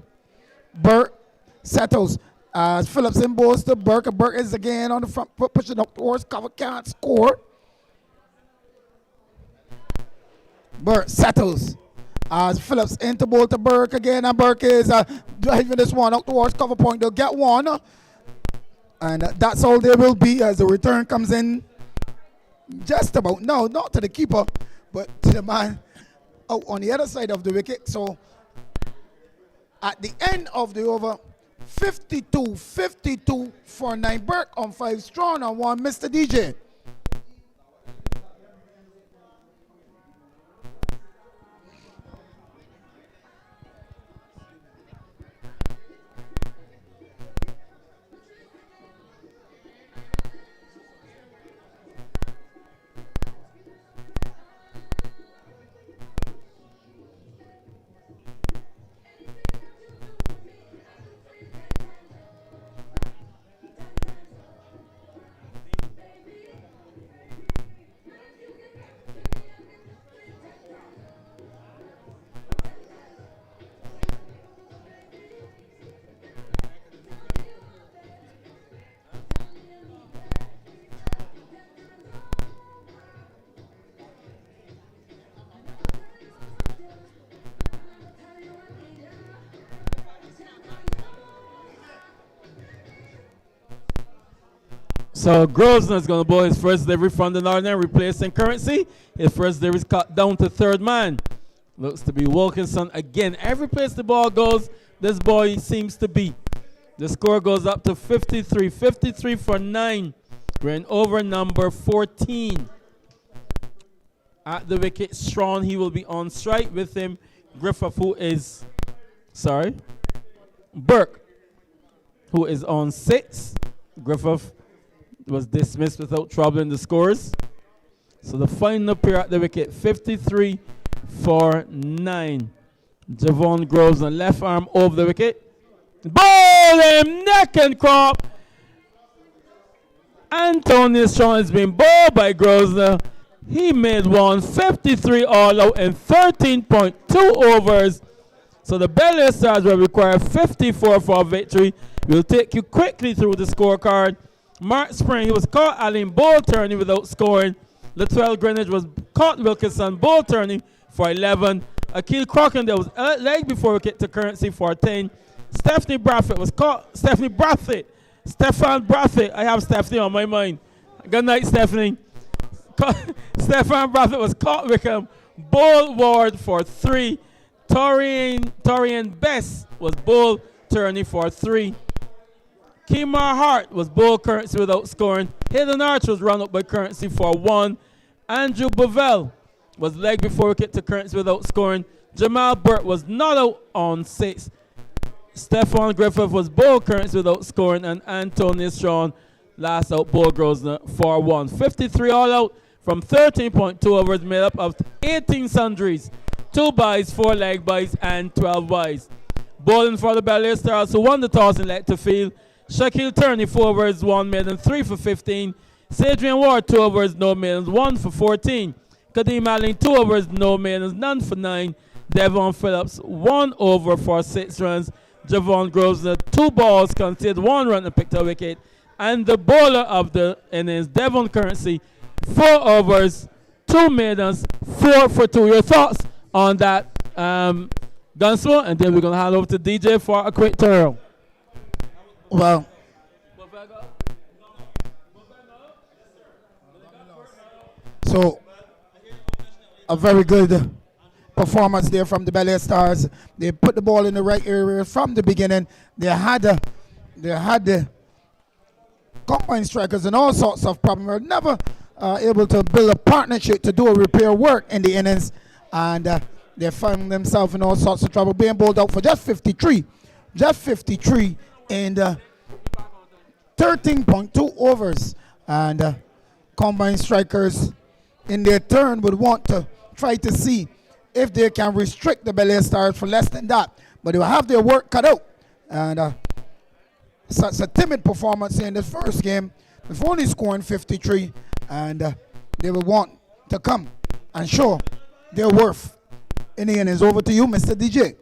Burke settles as Phillips in bowls to Burke. And Burke is again on the front foot, pushing up towards cover, can't score. Burke settles as Phillips into bowl to Burke again, and Burke is driving this one out towards cover point. They'll get 1, and that's all there will be as the return comes in just about, no, not to the keeper, but to the man out on the other side of the wicket. So at the end of the over, 52 for 9. Burke on 5, Strong on 1. Mr. DJ. So Grosvenor is going to bowl his first delivery from the Northern, replacing Currency. His first delivery is cut down to third man. Looks to be Wilkinson again. Every place the ball goes, this boy seems to be. The score goes up to 53. 53 for 9. We're in over number 14. At the wicket, Strong, he will be on strike. With him, Griffith, Burke, who is on 6. Griffith was dismissed without troubling the scores. So the final pair at the wicket, 53 for 9. Javon Groves on left arm over the wicket. Ball him, neck and crop. Anthony Strong has been bowled by Grosvenor. He made 153 all out in 13.2 overs. So the Belair Stars will require 54 for a victory. We'll take you quickly through the scorecard. Mark Spring, he was caught Allen ball turning without scoring. Latrell Greenwich was caught Wilkinson ball turning for 11. Akil Crocken, there was a leg before wicket to Currency for 10. Stephanie Brathwaite was caught. Stefan Brathwaite. I have Stephanie on my mind. Good night, Stephanie. Stefan Brathwaite was caught Wickham. Ball Ward for 3. Torian Best was ball turning for 3. Kemar Hart was ball Currency without scoring. Hayden Arch was run up by Currency for 1. Andrew Bovell was leg before wicket to Currency without scoring. Jamal Burt was not out on 6. Stefan Griffith was ball Currency without scoring. And Anthony Strong last out ball Grosvenor for 1. 53 all out from 13.2 overs made up of 18 sundries, 2 byes, 4 leg byes, and 12 byes. Bowling for the Belair Stars, who won the toss and led to field. Shaquille Turney, 4 overs, 1 maiden, 3 for 15. Sadrian Ward, 2 overs, no maidens, 1 for 14. Kadeem Allen, 2 overs, no maidens, none for 9. Devon Phillips, 1 over for 6 runs. Javon Grosvenor. 2 balls, conceded 1 run and picked a wicket. And the bowler of the innings, Devon Currency, 4 overs, 2 maidens, 4 for 2. Your thoughts on that, Gunsmoke? And then we're going to hand over to DJ for a quick turn. Well, so a very good performance there from the Belair Stars. They put the ball in the right area from the beginning. They had the combine strikers and all sorts of problems. They were never able to build a partnership to do a repair work in the innings, and they found themselves in all sorts of trouble, being bowled out for just 53 in 13.2 overs. And combine strikers in their turn would want to try to see if they can restrict the Belair Stars for less than that, but they will have their work cut out. And such a timid performance in the first game, with only scoring 53, and they will want to come and show their worth in the innings. Over to you, Mr. DJ.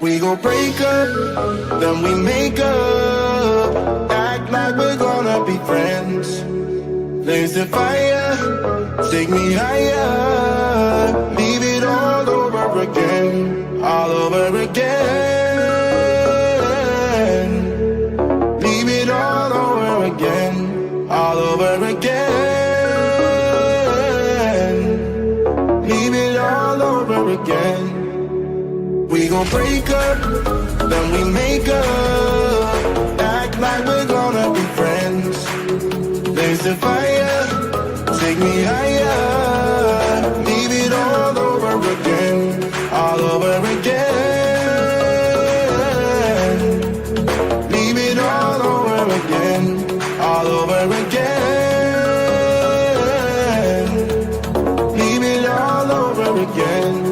We gon' break up, then we make up. Act like we're gonna be friends. Blaze the fire, take me higher. Leave it all over again, all over again. Leave it all over again, all over again. Leave it all over again. We gon' break up, then we make up. Act like we're gonna be friends. Blaze the fire, take me higher. Leave it all over again, all over again. Leave it all over again, all over again. Leave it all over again.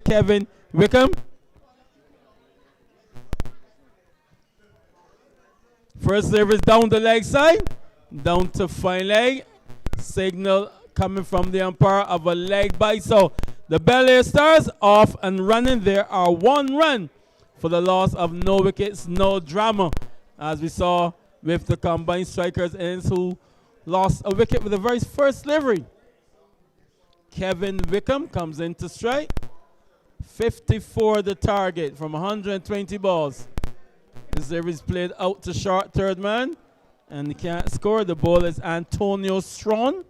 Kevin Wickham. First service down the leg side, down to fine leg. Signal coming from the umpire of a leg bite. So the Belair Stars off and running. There are 1 run for the loss of no wickets, no drama, as we saw with the combined strikers innings who lost a wicket with the very first delivery. Kevin Wickham comes into strike. 54 the target from 120 balls. The series played out to short third man, and he can't score. The ball is Antonio Strawn.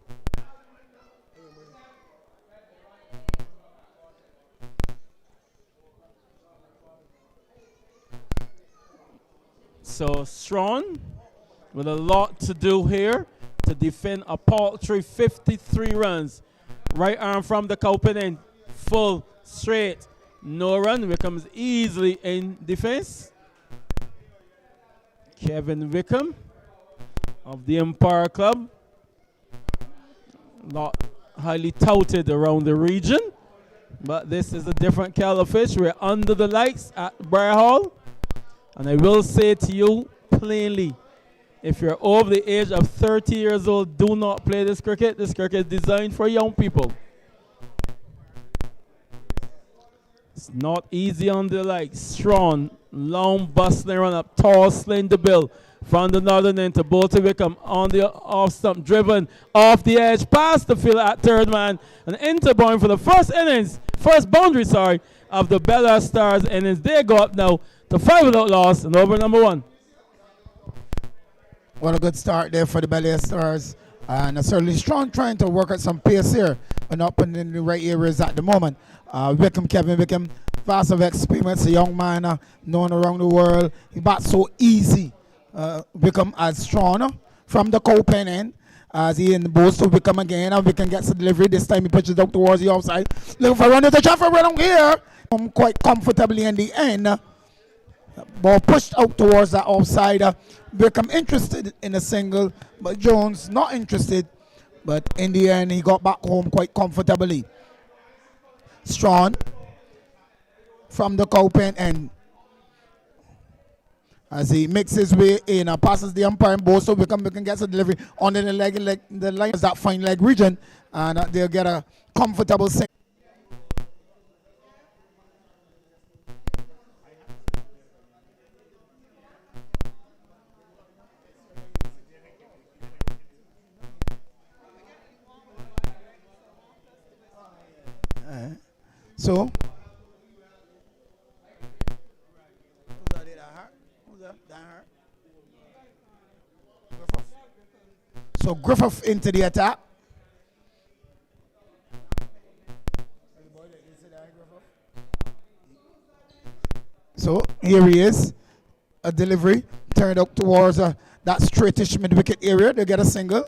So Strawn with a lot to do here to defend a paltry 53 runs. Right arm from the coping end, full, straight, no run. Wickham easily in defense. Kevin Wickham of the Empire Club, not highly touted around the region, but this is a different kettle of fish. We're under the lights at Briar Hall, and I will say to you plainly, if you're over the age of 30 years old, do not play this cricket. This cricket is designed for young people. It's not easy on the legs. Strong, long bustling run up, tall, slender bill from the northern end to Bolton Wickham on the off stump, driven off the edge, past the field at third man, and into point for the first boundary, of the Belair Stars innings. They go up now to 5 without loss and over number 1. What a good start there for the Belair Stars. And certainly Strong trying to work at some pace here, but not putting in the right areas at the moment. Kevin Wickham, vast of experience, a young man known around the world. He bats so easy. Wickham as Strong from the co-pen end. As he in the ball to Wickham again. And Wickham gets the delivery. This time he pitches out towards the outside. Looking for a run into traffic right on here. Quite comfortably in the end. Ball pushed out towards the outside. Wickham interested in a single, but Jones not interested. But in the end, he got back home quite comfortably. Strong from the cowpen end. As he makes his way in, passes the umpire and ball, so Wickham gets a delivery under the leg, the line is that fine leg region, and they'll get a comfortable single. So, Griffith into the attack. So here he is, a delivery turned up towards that straightish mid wicket area. They get a single.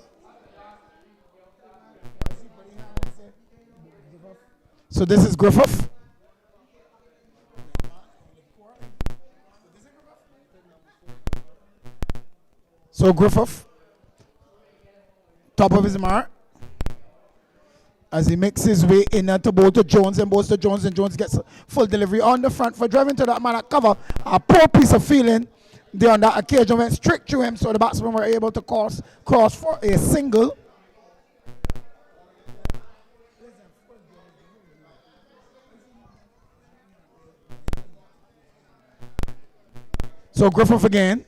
So this is Griffith. So Griffith, top of his mark, as he makes his way in to both to Jones and both to Jones, and Jones gets a full delivery on the front for driving to that man at cover. A poor piece of feeling there on that occasion, went straight through him, so the batsmen were able to cross for a single. So Griffith again,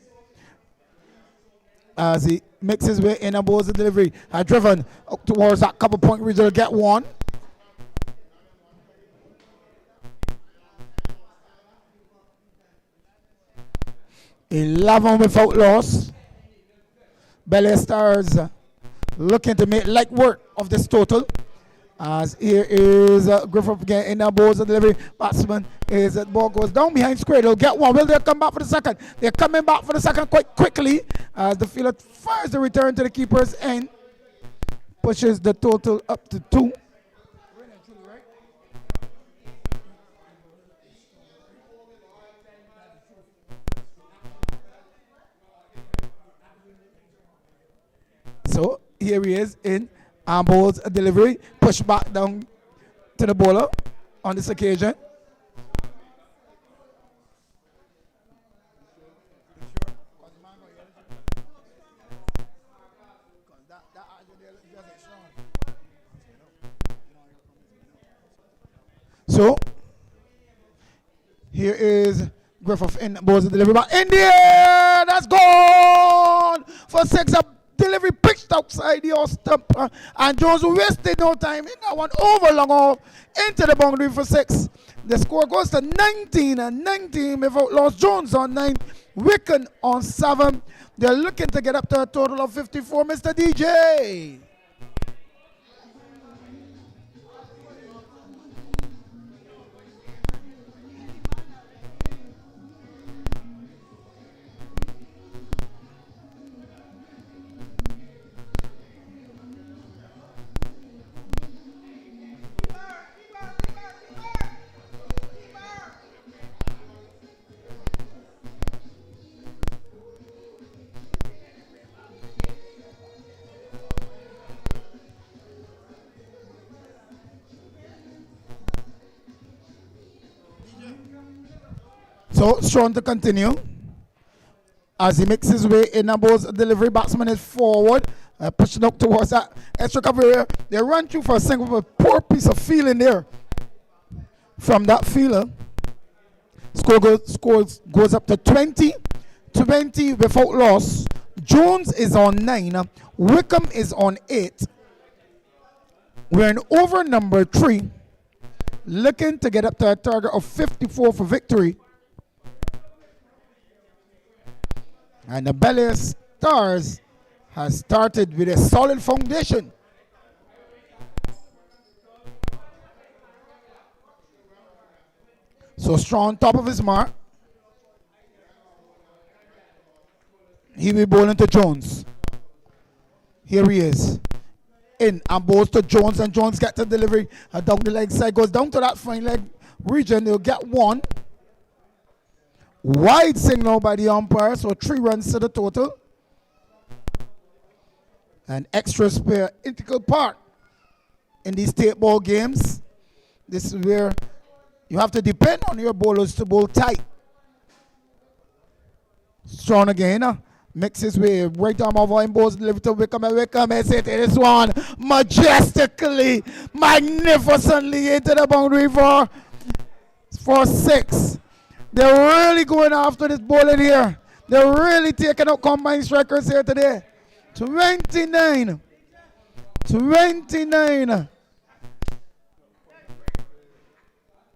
as he makes his way in and bowls the delivery, driven up towards that cover point region to get one. (11) without loss. Belair Stars looking to make light work of this total. As here is Griffith again in the bowls the delivery. Batsman is the ball goes down behind square. They'll get one. Will they come back for the second? They're coming back for the second quite quickly as the fielder fires the return to the keeper's end. Pushes the total up to 2. So here he is in bowls a delivery, push back down to the bowler on this occasion. Here is Griffith in balls the delivery back in the air. That's gone for 6. A delivery pitched outside the off stump, and Jones wasted no time in that one over long off into the boundary for 6. The score goes to 19 and 19 without loss. Jones on 9, Wickham on 7. They're looking to get up to a total of 54. Mr. DJ. So Strong to continue as he makes his way in. Balls delivery. Batsman is forward, pushing up towards that extra cover area. They run through for a single with a poor piece of feeling there from that fielder. Score goes up to 20 without loss. Jones is on 9. Wickham is on 8. We're in over number 3, looking to get up to a target of 54 for victory. And the Belair Stars has started with a solid foundation. So Strong top of his mark. He will be bowling to Jones. Here he is. In and bowls to Jones, and Jones gets the delivery down the leg side. Goes down to that fine leg region. They'll get 1. Wide signal by the umpire, so 3 runs to the total. An extra spare integral part in these tape ball games. This is where you have to depend on your bowlers to bowl tight. Strong again. Makes his way right arm over in balls delivered to Wickham, and Wickham is hit this one majestically, magnificently into the boundary for 6. They're really going after this bowling here. They're really taking out combined strikers here today. 29.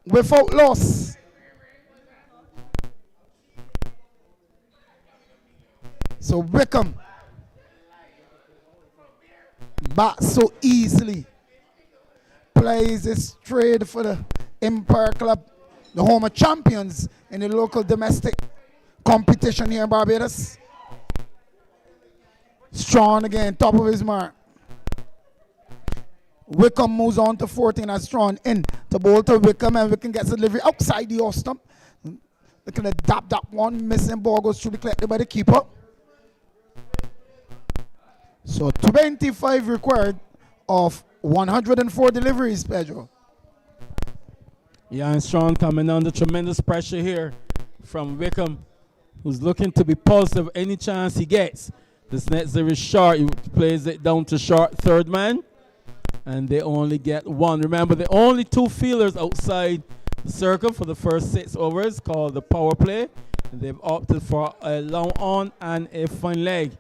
Without loss. So Wickham bats so easily. Plays his trade for the Empire Club, the home of champions in the local domestic competition here in Barbados. Strong again, top of his mark. Wickham moves on to 14 as Strong in to bowl to Wickham, and Wickham gets a delivery outside the off stump. Looking at that one, missing ball goes through the collected by the keeper. So 25 required of 104 deliveries, Pedro. Yeah, and Strong coming under tremendous pressure here from Wickham, who's looking to be positive any chance he gets. This net zero is short. He plays it down to short third man, and they only get 1. Remember, the only 2 fielders outside the circle for the first 6 overs, called the power play. And they've opted for a long on and a fine leg.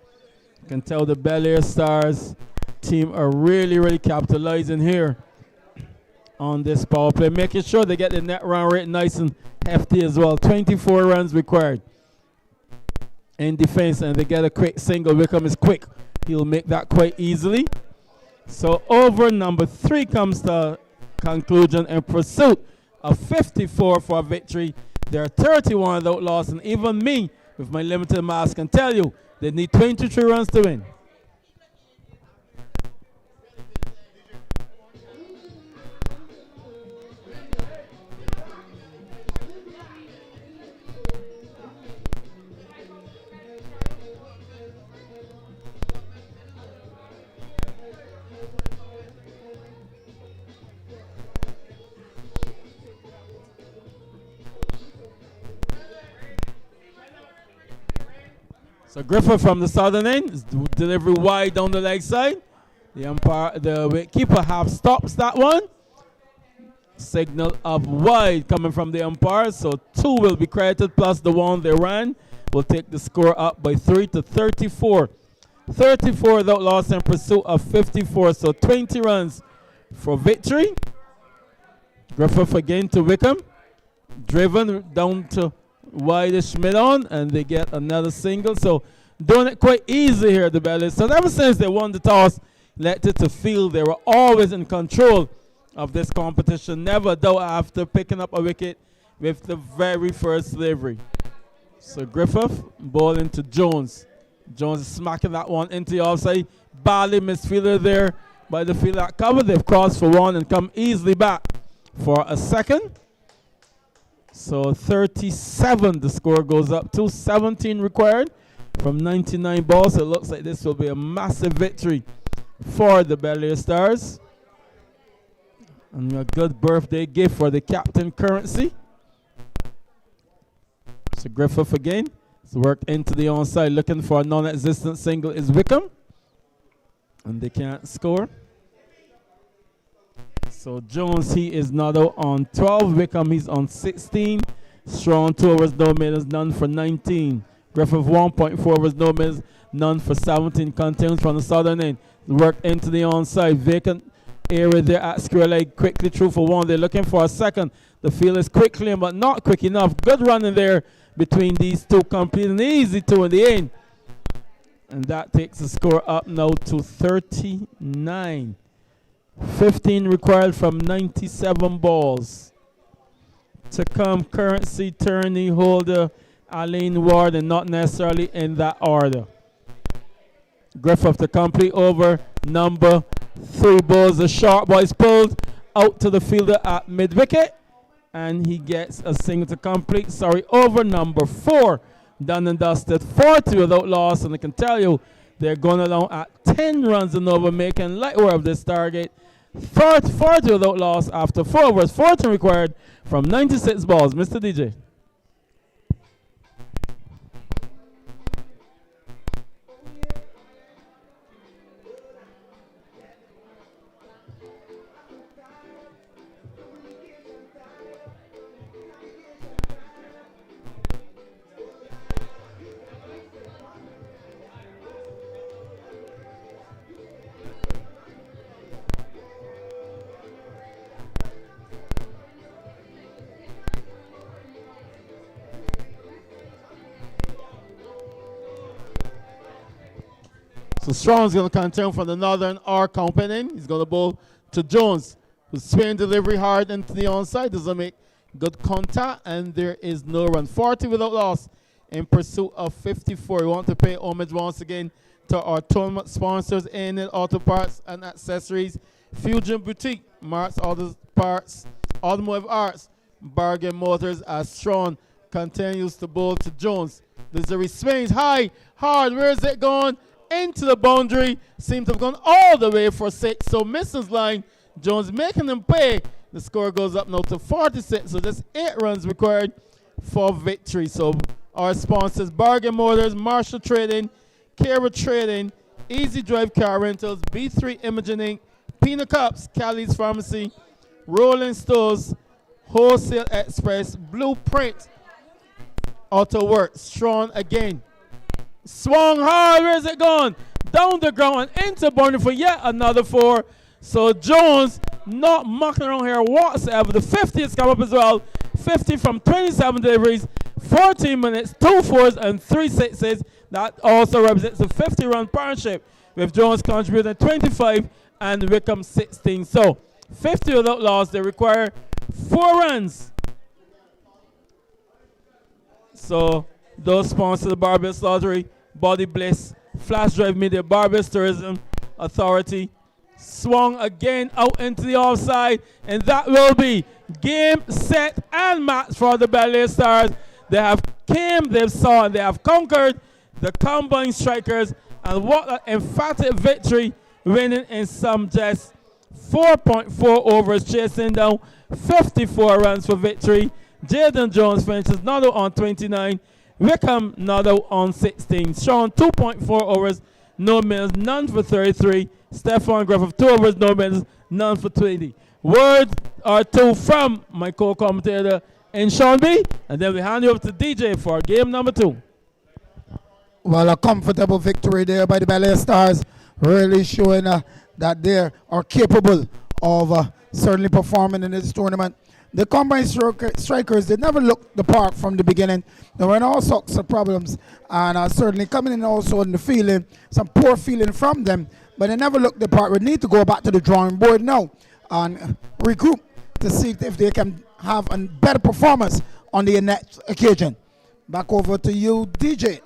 You can tell the Belair Stars team are really capitalizing here on this power play, making sure they get the net run rate nice and hefty as well. 24 runs required in defense, and they get a quick single. Wickham is quick. He'll make that quite easily. So over number 3 comes to conclusion in pursuit of 54 for a victory. There are 31 without loss, and even me, with my limited mass, can tell you they need 23 runs to win. So Griffith from the southern end is delivery wide down the leg side. The umpire, the keeper half stops that one. Signal of wide coming from the umpire, so 2 will be credited plus the 1 they ran. Will take the score up by 3 to 34. 34 without loss in pursuit of 54, so 20 runs for victory. Griffith again to Wickham. Driven down to wideish mid-on, and they get another single. So doing it quite easy here, the Belair. So ever since they won the toss, elected to field, they were always in control of this competition. Never doubt after picking up a wicket with the very first delivery. So Griffith bowling to Jones. Jones is smacking that one into the offside. Badly misfielder there by the fielder at cover. They've crossed for 1 and come easily back for a second. So 37 the score goes up to 17 required from 99 balls. So it looks like this will be a massive victory for the Belair Stars. And a good birthday gift for the captain currency. So Griffith again. It's worked into the onside, looking for a non-existent single is Wickham. And they can't score. So Jones, he is not out on 12. Wickham, he's on 16. Strong 2 overs, no middles, none for 19. Griffith 1.4 overs, no middles, none for 17. Continues from the southern end. Worked into the onside. Vacant area there at square leg. Quickly through for 1. They're looking for a second. The field is quickly, but not quick enough. Good running there between these two. Complete an easy 2 in the end. And that takes the score up now to 39. 15 required from 97 balls. To come, currency, Turney, Holder, Aline Ward, and not necessarily in that order. Griffith to complete over number 3 balls. The short ball is pulled out to the fielder at mid-wicket. And he gets a single to complete. Over number 4. Done and dusted. 40 without loss. And I can tell you, they're going along at 10 runs and over, making light work of this target. 40 without loss after 4 overs. 14 required from 96 balls. Mr. DJ. So Strong's going to continue from the northern arc opening. He's going to bowl to Jones, who's swinging delivery hard into the onside. Doesn't make good contact, and there is no run. 40 without loss in pursuit of 54. We want to pay homage once again to our tournament sponsors, A&L Auto Parts and Accessories, Fusion Boutique, Marks Auto Parts, Automotive Arts, Bargain Motors, as Strong continues to bowl to Jones. Delivery swings high, hard. Where is it going? Into the boundary. Seems to have gone all the way for 6. So misses line. Jones making them pay. The score goes up now to 46. So just 8 runs required for victory. So our sponsors: Bargain Motors, Marshall Trading, Kara Trading, Easy Drive Car Rentals, B3 Imaging Inc., Pina Cups, Cali's Pharmacy, Rolling Stores, Wholesale Express, Blueprint Auto Works. Strong again. Swung hard. Where is it going? Down the ground and into boundary for yet another 4. So Jones not mucking around here whatsoever. The 50 has come up as well. 50 from 27 deliveries, 14 minutes, 2 4s and 3 6s. That also represents a 50-run partnership with Jones contributing 25 and Wickham 16. So 50 without loss. They require 4 runs. So those sponsors: the Barbados Lottery, Body Bliss, Flash Drive Media, Barbados Tourism Authority. Swung again out into the offside, and that will be game, set, and match for the Belair Stars. They have came, they've saw, and they have conquered the combined strikers. And what an emphatic victory, winning in some just 4.4 overs, chasing down 54 runs for victory. Jaden Jones finishes not out on 29. Wickham not out on 16. Sean 2.4 overs, no middles, none for 33. Stefan Griffith 2 overs, no middles, none for 20. word or two from my co-commentator in Sean B, and then we hand you over to DJ for game number 2. Well, a comfortable victory there by the Belair Stars, really showing that they are capable of certainly performing in this tournament. The combined strikers, they never looked the part from the beginning. There were all sorts of problems, and certainly coming in also in the feeling, some poor feeling from them, but they never looked the part. We need to go back to the drawing board now and regroup to see if they can have a better performance on the next occasion. Back over to you, DJ.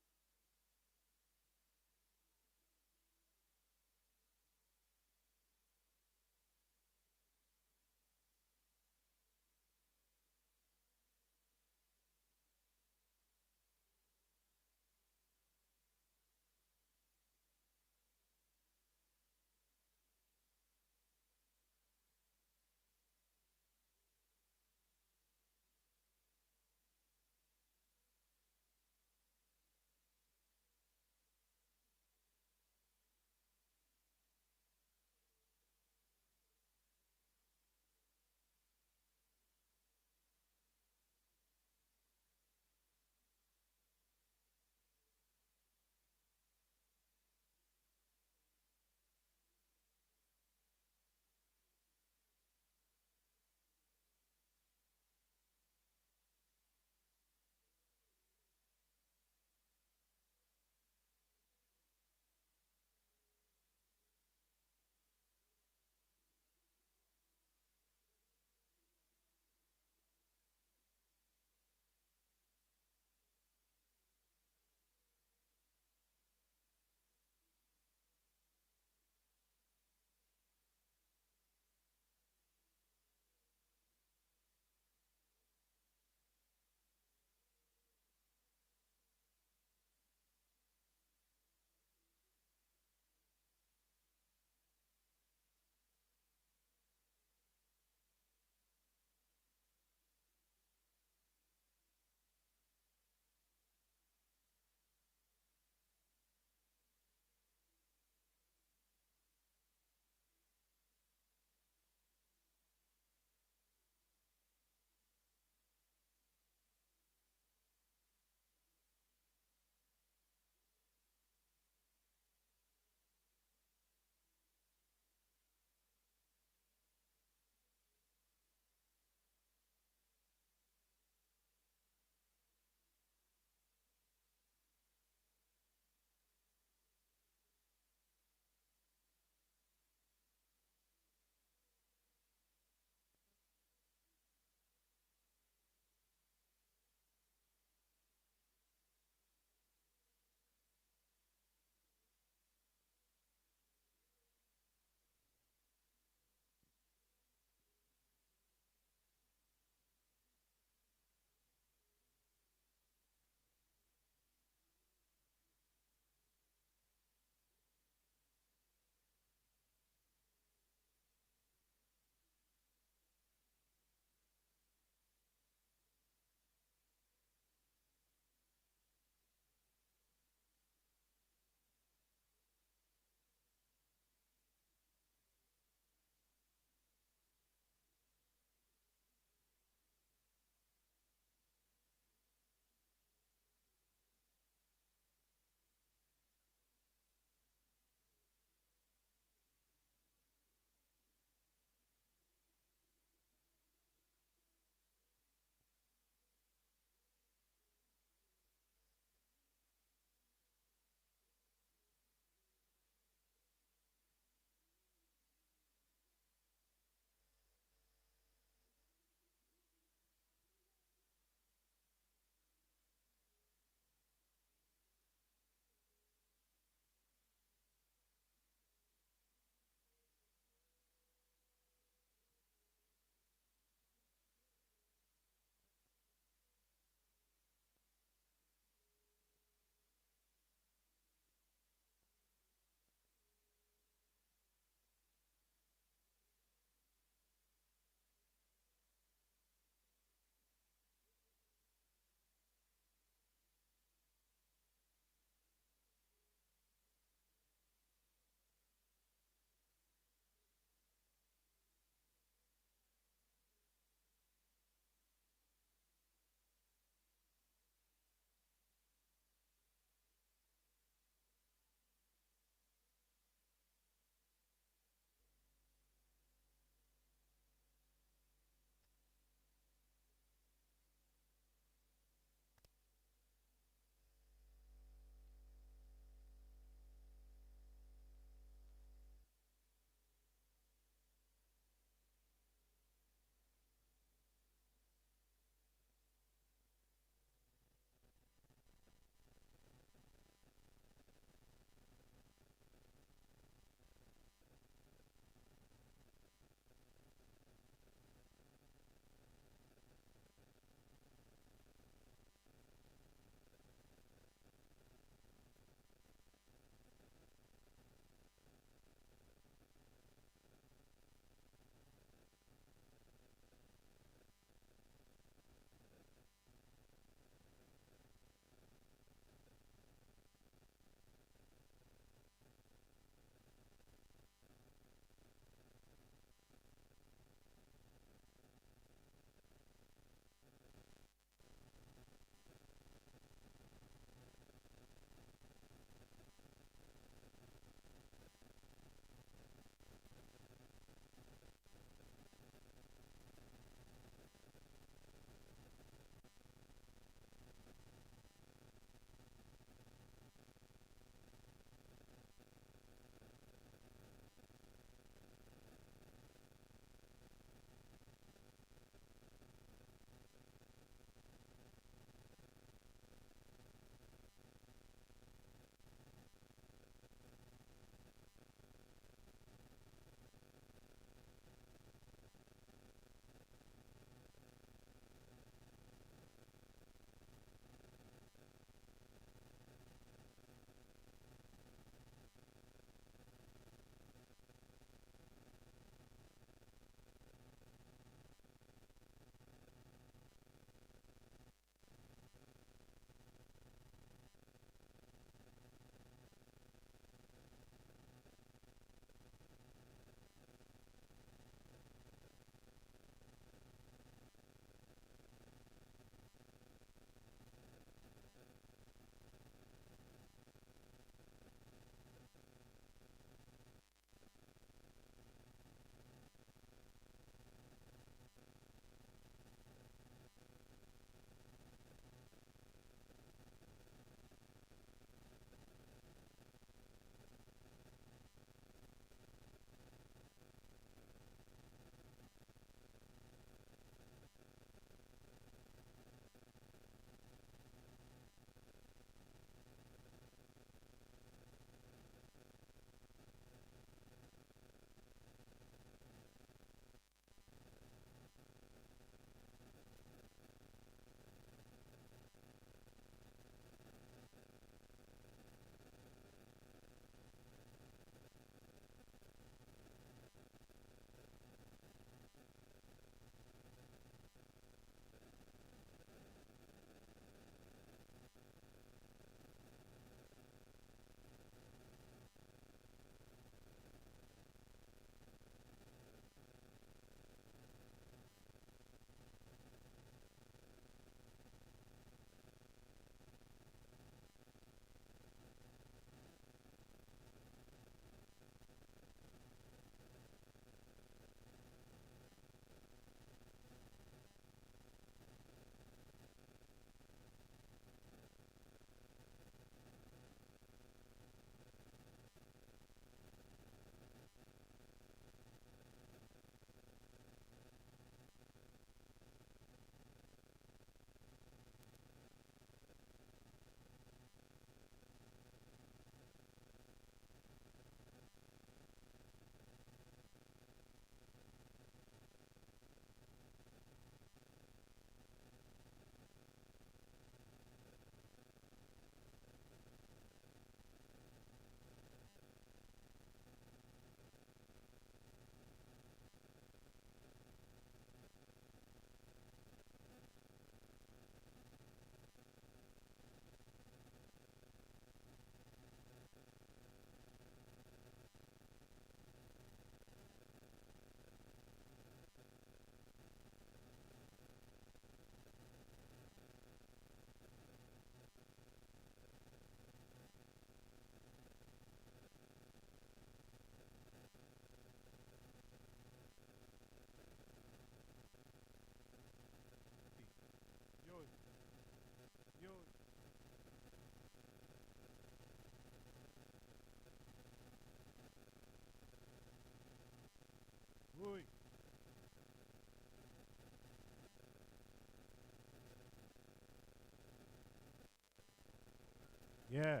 Yeah.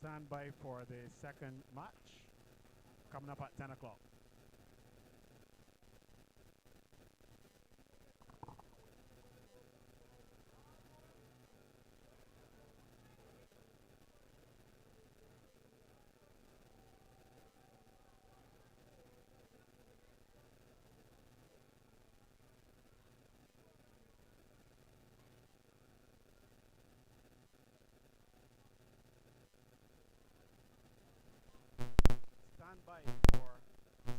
Stand by for the second match coming up at 10 o'clock. Stand by for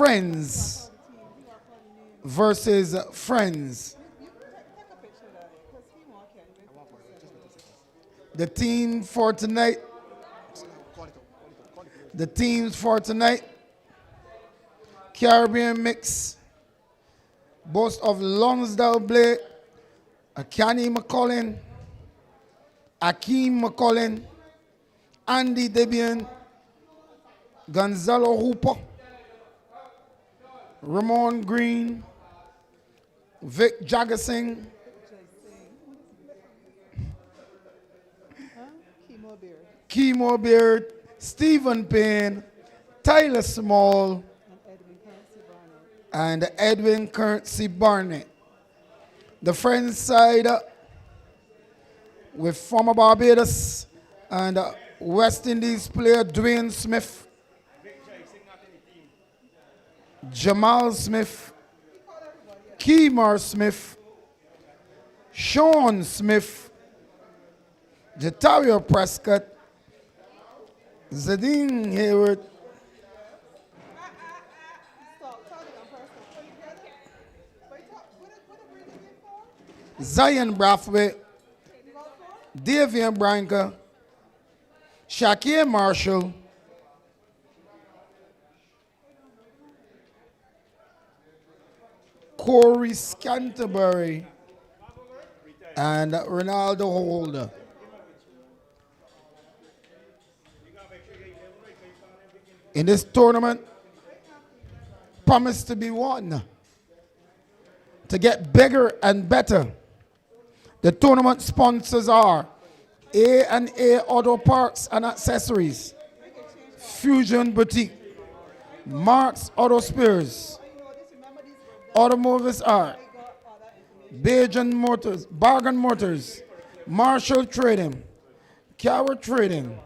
Friends versus Friends. The team for tonight. The teams for tonight. Caribbean Mix. Boast of Lonsdale Blake, Kenny McCullin, Akeem McCullin, Andy Debian, Gonzalo Hooper, Ramon Green, Vic Jaggersing, Kemo Beard, Stephen Payne, Tyler Small, and Edwin Currency Barnett. The Friends side with former Barbados and West Indies player Dwayne Smith, Jamal Smith, Kemar Smith, Sean Smith, Jatario Prescott, Zadine Hayward, Zion Brathwaite, Davian Branca, Shakir Marshall, Corey Scanterbury, and Ronaldo Holder. In this tournament, promised to be won. To get bigger and better. The tournament sponsors are A&A Auto Parts and Accessories, Fusion Boutique, Marks Auto Spares, Automobiles Art, Bargain Motors, Marshall Trading, Carroll Trading,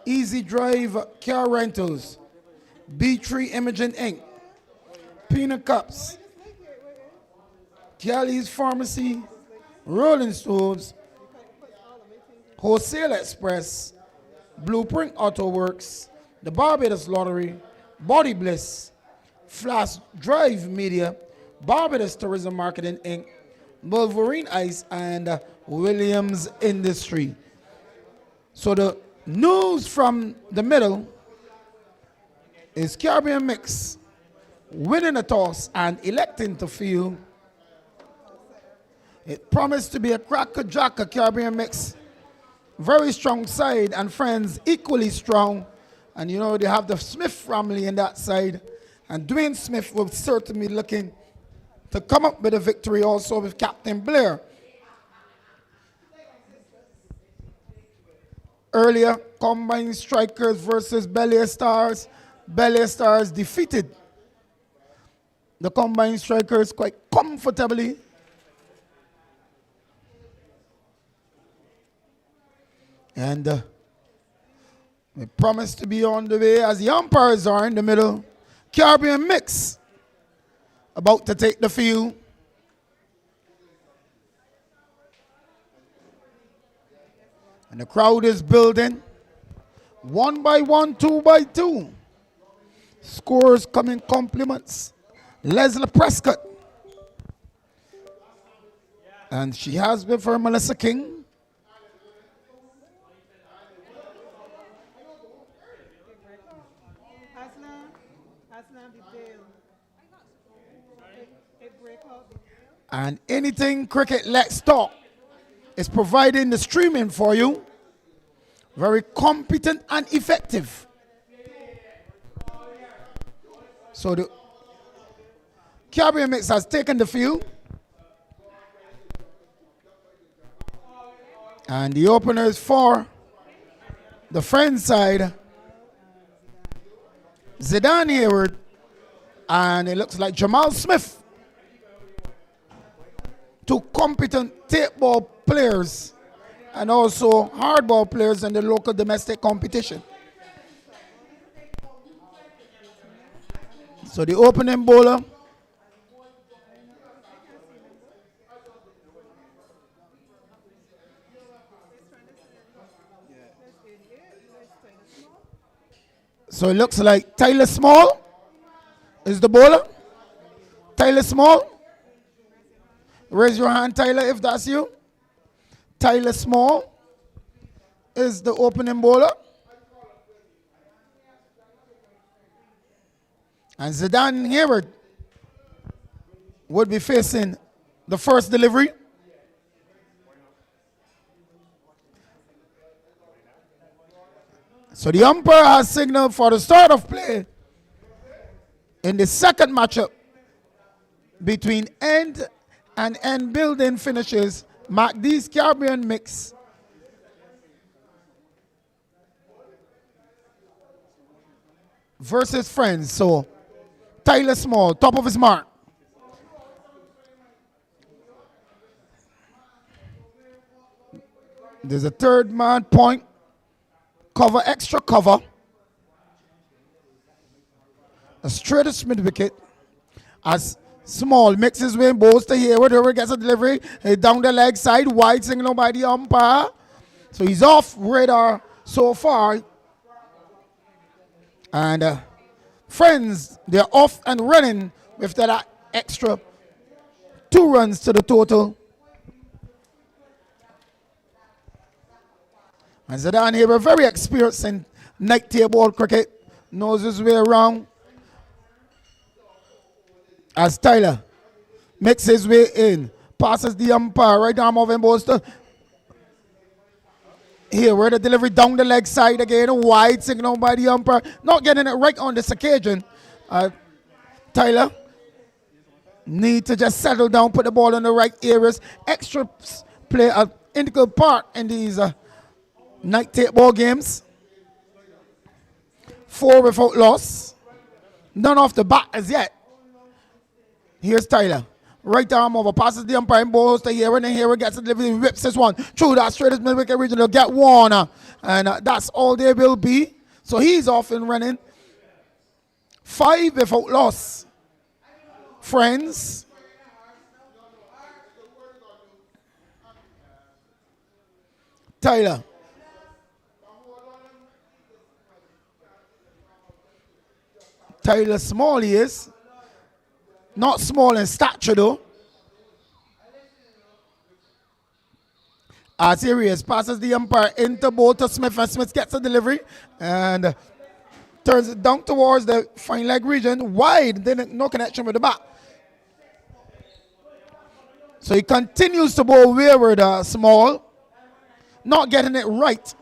Easy Drive Car Rentals, B3 Imaging Inc., Peanut Cups, Kelly's Pharmacy, Rolling Stones, Wholesale Express, Blueprint Auto Works, the Barbados Lottery, Body Bliss, Flash Drive Media, Barbados Tourism Marketing Inc., Wolverine Ice, and Williams Industry. So the news from the middle is Caribbean Mix winning a toss and electing to field. It promised to be a cracker-jacker Caribbean Mix. Very strong side, and Friends equally strong. And you know, they have the Smith family in that side. And Dwayne Smith will certainly be looking to come up with a victory also with Captain Blair. Earlier, combined strikers versus Belair Stars. Belair Stars defeated the combined strikers quite comfortably. And we promise to be on the way as the umpires are in the middle. Caribbean Mix about to take the field. And the crowd is building. 1 by 1, 2 by 2. Scores coming compliments. Leslie Prescott. And she has with her Melissa King. And Anything Cricket Let's Talk is providing the streaming for you. Very competent and effective. So the Caribbean Mix has taken the field. And the openers for the Friends side, Zidane Hayward, and it looks like Jamal Smith. Two competent tape ball players and also hardball players in the local domestic competition. So the opening bowler, so it looks like Tyler Small is the bowler. Tyler Small. Raise your hand, Tyler, if that's you. Tyler Small is the opening bowler. And Zidane Hayward would be facing the first delivery. So the umpire has signaled for the start of play in the second matchup between End and End Building Finishes, MacD's Caribbean Mix versus Friends. So Tyler Small, top of his mark. There's a third man point. Cover, extra cover. A straightest mid wicket. As Small makes his way, bowls to Hayward. Hayward gets a delivery down the leg side. Wide signal by the umpire. So he's off radar so far. And Friends, they're off and running with that extra 2 runs to the total. And Zidane Hayward, very experienced in night table cricket, knows his way around. As Tyler makes his way in, passes the umpire, right arm of him, goes to Hayward, the delivery down the leg side again, a wide signal by the umpire, not getting it right on this occasion. Tyler need to just settle down, put the ball in the right areas. Extra play an integral part in these night table games. 4 without loss. None off the bat as yet. Here's Tyler. Right arm over, passes the umpire and balls to Hayward, and Hayward gets the delivery, whips this one through that straightest mid wicket region. They'll get Warner, and that's all they will be. So he's off and running. 5 without loss. Friends. Tyler. Tyler Small he is. Not small in stature though. As here he is, passes the umpire into bowl to Smith, and Smith gets a delivery and turns it down towards the fine leg region. Wide, no connection with the bat. So he continues to bowl wayward, Small. Not getting it right.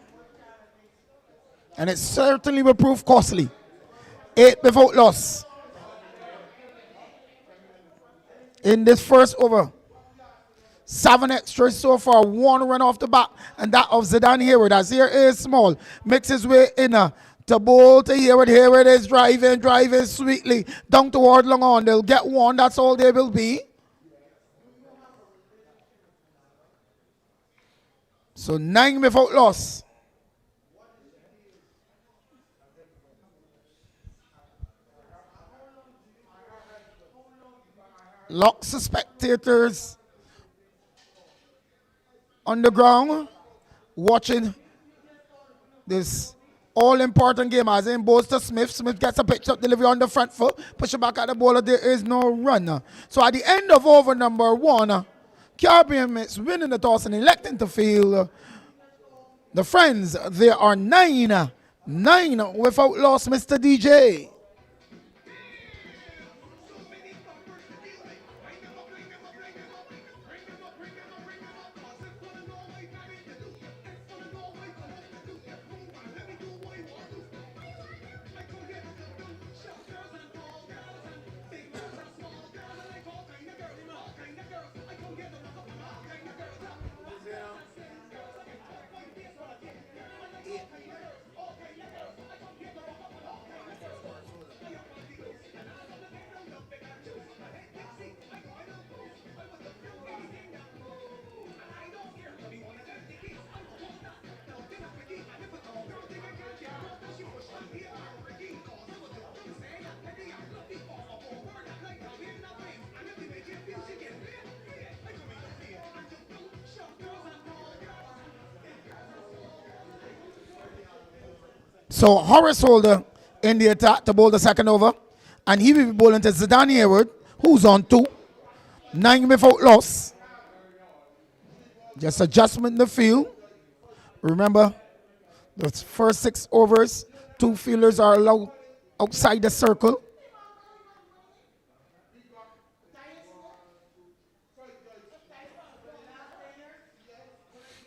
And it certainly will prove costly. 8 without loss in this first over. 7 extras so far, 1 run off the bat, and that of Zidane Hayward. As here is Small, makes his way in to bowl to Hayward. Hayward is driving sweetly down toward long on. They'll get 1, that's all they will be. So 9 without loss. Lots of spectators on the ground watching this all-important game. As in bowls to Smith. Smith gets a pitch up delivery on the front foot. Push it back at the bowler. There is no run. So at the end of over number 1, Caribbean Mix winning the toss and electing to field. The Friends, there are 9 without loss, Mr. DJ. So Horace Holder in the attack to bowl the second over. And he will be bowling to Zidane Hayward, who's on 2. 9 without loss. Just adjustment in the field. Remember, the first 6 overs, 2 fielders are allowed outside the circle.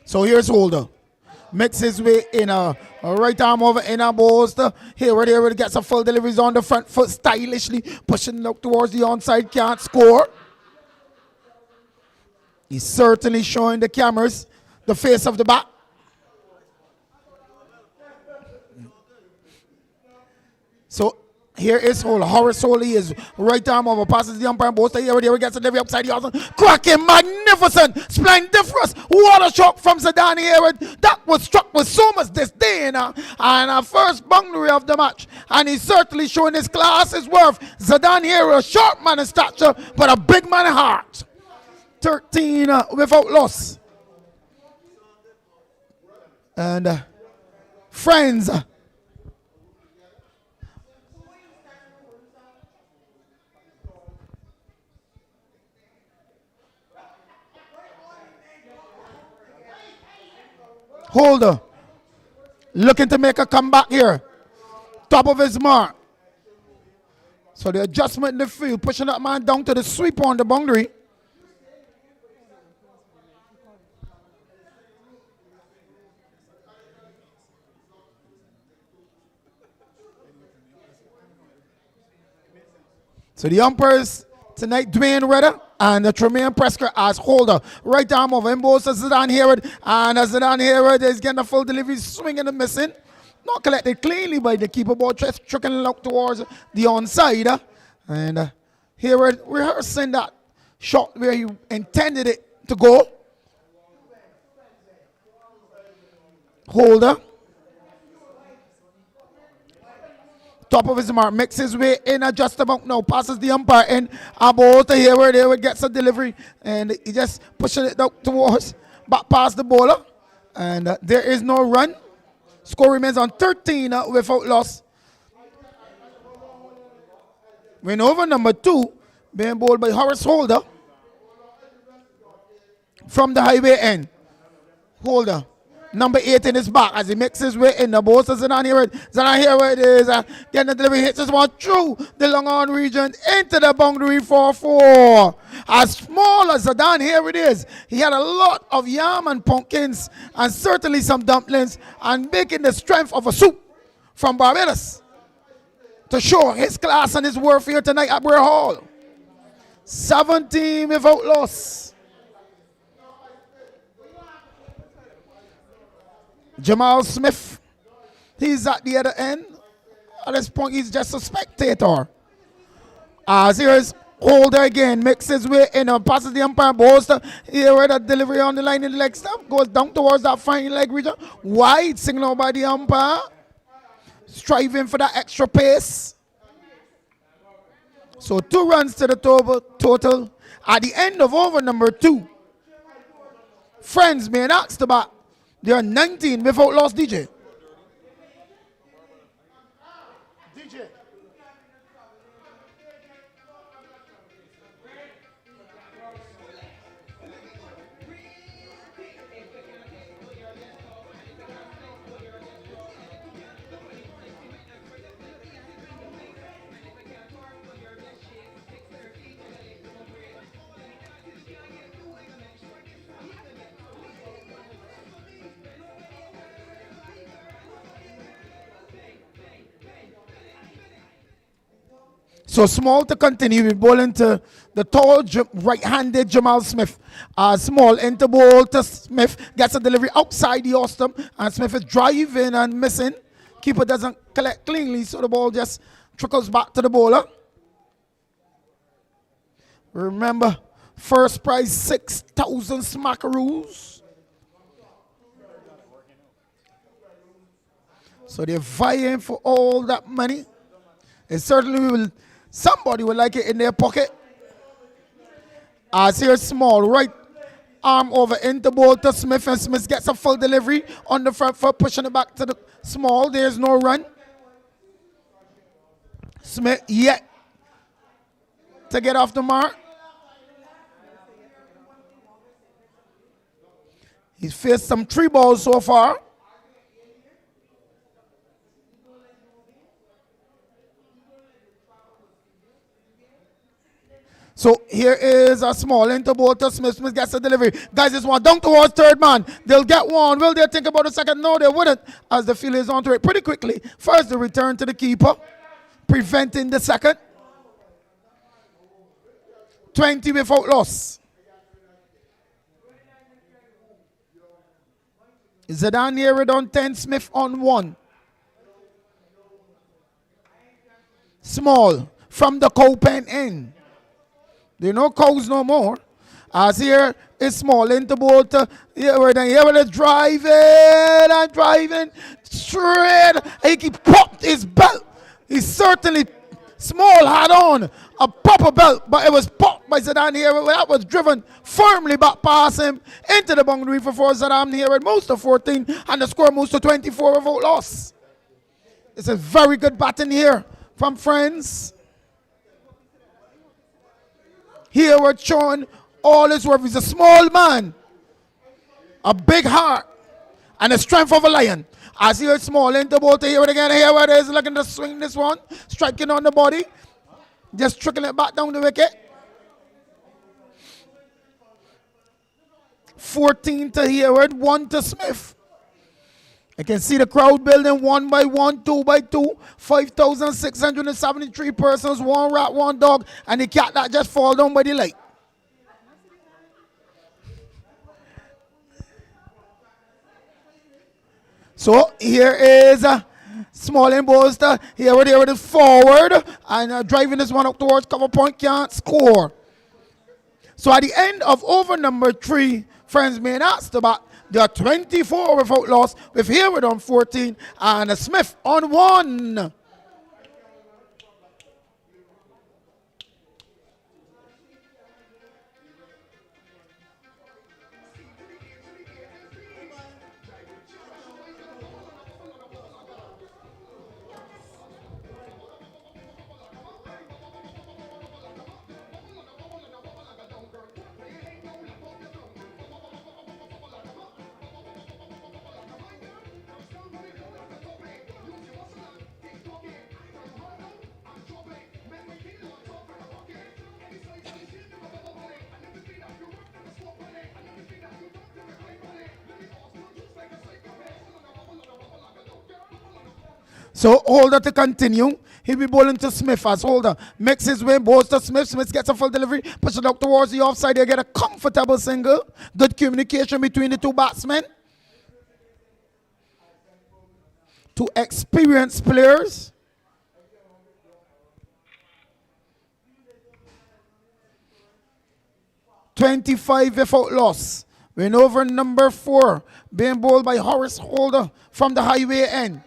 So here's Holder. Makes his way in a right arm over in a bolster. Hayward gets a full deliveries on the front foot, stylishly pushing it up towards the onside, can't score. He's certainly showing the cameras the face of the bat. So here is Holder. Horace Holder is right arm over, passes the umpire, bolster. Hayward gets a delivery upside the other. Cracking, magnificent, splendiferous. What a shot from Zidane Hayward. That was struck with so much disdain. And a first boundary of the match. And he's certainly showing his class, his worth. Zidane Hayward, a short man in stature, but a big man in heart. 13 without loss. And friends. Holder looking to make a comeback here. Top of his mark. So the adjustment in the field, pushing that man down to the sweep on the boundary. So the umpires tonight, Dwayne Redder and Tremaine Presker as Holder. Right arm over him, both Zidane Hayward. And Zidane Hayward is getting a full delivery, swinging and missing. Not collected cleanly by the keeper, ball just trickling out towards the onside. And Hayward rehearsing that shot where he intended it to go. Holder. Top of his mark, makes his way in, just about now, passes the umpire in, about to Hayward. Hayward gets a delivery, and he just pushing it out towards, back past the bowler. And there is no run. Score remains on 13 without loss. Win over number 2, being bowled by Horace Holder from the highway end. Holder. Number 8 in his back as he makes his way in. The ball to Zidane Hayward. Zidane Hayward is getting the delivery. Hits this one through the long on region into the boundary for 4. As small as Zidane Hayward is, he had a lot of yam and pumpkins and certainly some dumplings and making the strength of a soup from Barbados to show his class and his worth here tonight at Brewer Hall. 17 without loss. Jamal Smith, he's at the other end. At this point, he's just a spectator. As here's Holder again, makes his way in, passes the umpire, balls here with a delivery on the line in the leg stump, goes down towards that fine leg region. Wide signal by the umpire, striving for that extra pace. So 2 runs to the total at the end of over number 2. Friends being asked about. They are 19 without loss, DJ. So Small to continue with bowling to the tall right-handed Jamal Smith. Small into ball to Smith, gets a delivery outside the off stump, and Smith is driving and missing. Keeper doesn't collect cleanly, so the ball just trickles back to the bowler. Remember, first prize 6,000 smackaroos. So they're vying for all that money. And certainly somebody will like it in their pocket. As here's Small, right arm over into ball to Smith, and Smith gets a full delivery on the front foot, pushing it back to the Small. There's no run. Smith yet to get off the mark. He's faced some 3 balls so far. So here is a small interval to Smith. Smith gets the delivery. Guys, this one down towards third man. They'll get one. Will they think about the second? No, they wouldn't, as the field is onto it pretty quickly. First, the return to the keeper, preventing the second. 20 without loss. Zidane here on 10, Smith on 1. Small from the cow pen in. There are no cows no more. As here is small into both. Here is driving and driving straight. He popped his belt. He certainly small had on a proper belt, but it was popped by Zidane here. That was driven firmly back past him into the boundary for Zidane here. It moves to 14 and the score moves to 24 without loss. It's a very good batting here from friends. Here we're showing all his worth. He's a small man, a big heart, and the strength of a lion. As here small into both here again. Here it is, looking to swing this one, striking on the body, just trickling it back down the wicket. 14 to Hayward, 1 to Smith. I can see the crowd building 1 by 1, 2 by 2, 5,673 persons, 1 rat, 1 dog, and the cat that just fall down by the light. So here is small in Bolster. Here it is forward and driving this one up towards cover point, can't score. So at the end of over number 3, friends may ask about there are 24 without loss, with Hayward on 14 and Smith on 1. So Holder to continue. He'll be bowling to Smith as Holder makes his way, bowls to Smith. Smith gets a full delivery, pushes it up towards the offside. They get a comfortable single. Good communication between the two batsmen. 2 experienced players. .25 without loss. We're in over number 4, being bowled by Horace Holder from the highway end.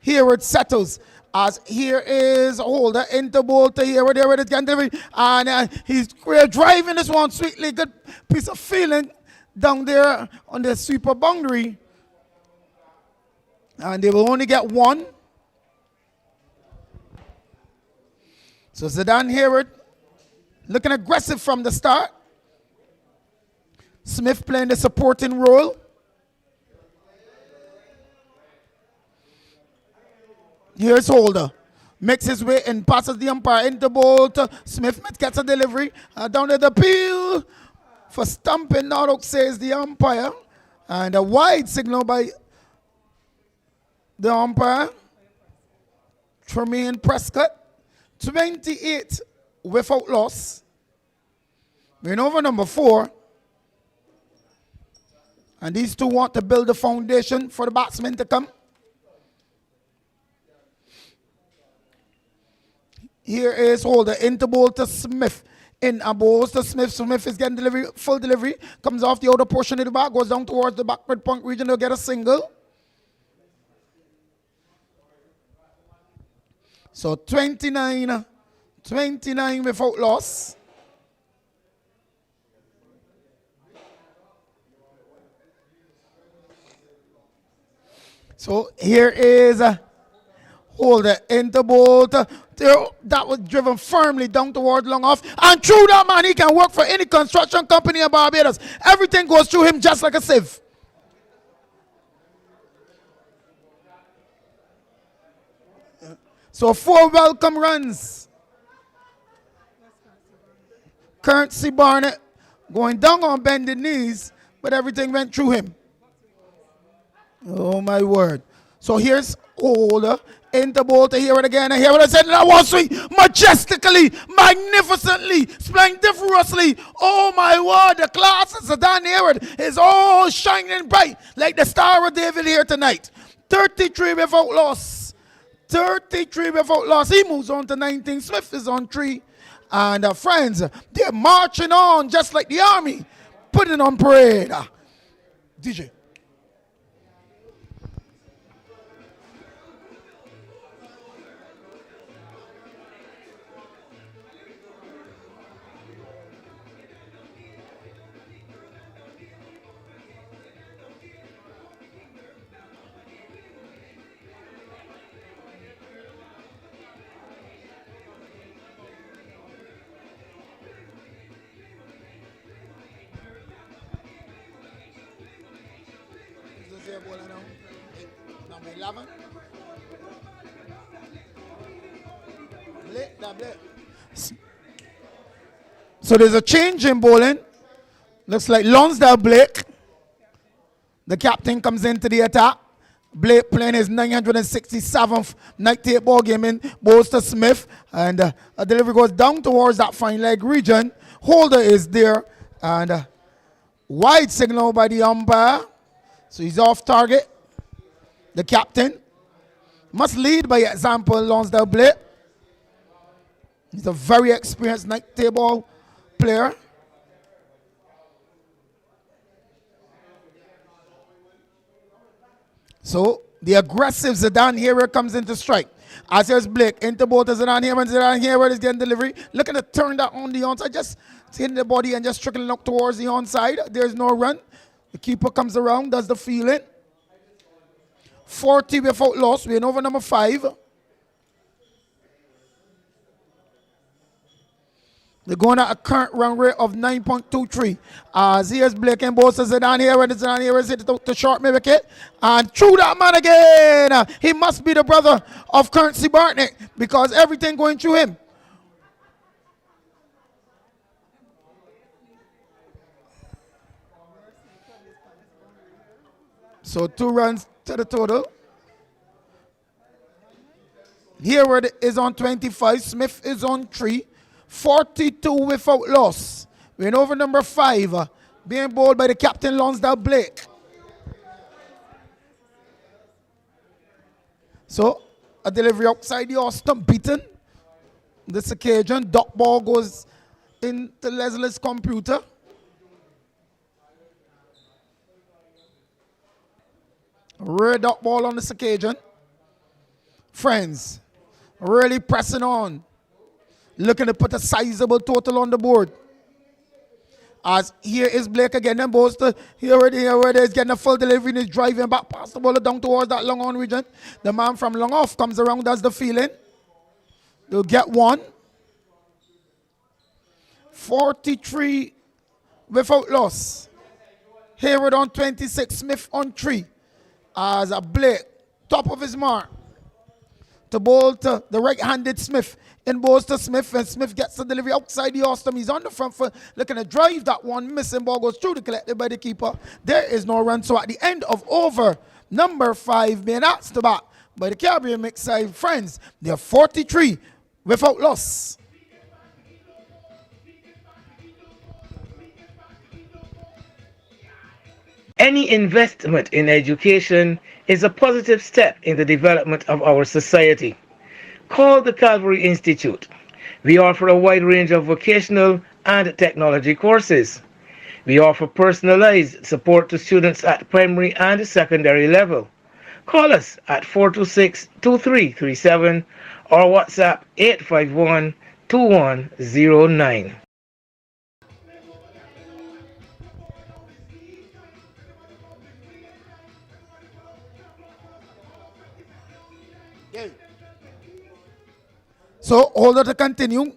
Hayward settles as here is Holder into bowl to Hayward. Hayward is getting delivery and he's driving this one sweetly. Good piece of feeling down there on the sweeper boundary. And they will only get 1. So Zidane Hayward looking aggressive from the start. Smith playing the supporting role. Here's Holder. Makes his way and passes the umpire into bowl to Smith. Gets a delivery. Down at the peel for stumping. Norfolk says the umpire. And a wide signal by the umpire. Tremaine Prescott. 28 without loss. We're in over number 4. And these two want to build the foundation for the batsmen to come. Here is Holder into bowl to Smith. In a bowl to Smith. Smith is getting delivery, full delivery. Comes off the outer portion of the bat. Goes down towards the backward point region. They'll get a single. So 29 without loss. So here is Holder into bowl to That was driven firmly down toward long off. And through that, man, he can work for any construction company in Barbados. Everything goes through him just like a sieve. So 4 welcome runs. Currency Barnett going down on bended knees, but everything went through him. Oh my word. So here's Holder into ball to hear it again. And hear what I said. And that was sweet, majestically, magnificently, splendiferously. Oh my word, the class of Zidane Hayward is all shining bright like the Star of David here tonight. 33 without loss. 33 without loss. He moves on to 19. Smith is on 3. And friends, they're marching on just like the army, putting on parade. DJ. Number 11. So there's a change in bowling. Looks like Lonsdale Blake, the captain, comes into the attack. Blake playing his 967th night tape ball game in, bowls to Smith, and a delivery goes down towards that fine leg region. Holder is there, and wide signal by the umpire. So he's off target. The captain must lead by example. Lonsdale Blake. He's a very experienced night table player. So the aggressive Zidane Hayward comes into strike. As here's Blake into both of Zidane Hayward. Zidane Hayward is getting delivery. Looking to turn that on the onside. Just hitting the body and just trickling up towards the onside. There's no run. The keeper comes around, does the feeling. 40 without loss. We're in over number 5. They're going at a current run rate of 9.23. As here's Blake and both says Zidane here, and Zidane here is hit to short wicket. And through that man again. He must be the brother of Currency Barnett because everything going through him. So 2 runs to the total. Hayward is on 25. Smith is on 3. 42 without loss. We're in over number 5. Being bowled by the captain Lonsdale Blake. So a delivery outside the Austin beaten. This occasion, dot ball goes into Leslie's computer. Red dot ball on this occasion. Friends, really pressing on. Looking to put a sizable total on the board. As here is Blake again. Then goes to here it is getting a full delivery and is driving back past the ball down towards that long on region. The man from long off comes around, does the feeling. They'll get 1. 43 without loss. Hayward on 26. Smith on 3. As a Blake, top of his mark, to bowl to the right-handed Smith. In bowls to Smith, and Smith gets the delivery outside the Austin. He's on the front foot, looking to drive that one. Missing ball goes through the collected by the keeper. There is no run. So at the end of over number 5, being asked to bat by the Caribbean mixed side friends, they're 43 without loss. Any investment in education is a positive step in the development of our society. Call the Calvary Institute. We offer a wide range of vocational and technology courses. We offer personalized support to students at primary and secondary level. Call us at 426-2337 or WhatsApp 851-2109. So holder to continue.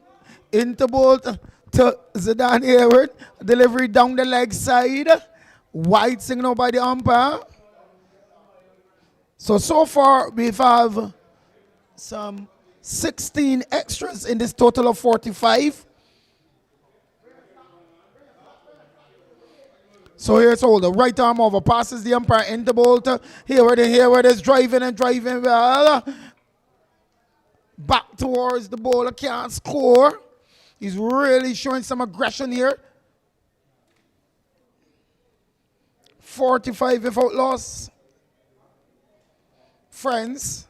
Into ball to Zidane Hayward. Delivery down the leg side. Wide signal by the umpire. So far we've have some 16 extras in this total of 45. So here's Holder. Right arm over. Passes the umpire into ball to Hayward. And Hayward is driving and driving well. Back towards the bowler. Can't score. He's really showing some aggression here. 45 without loss. Friends.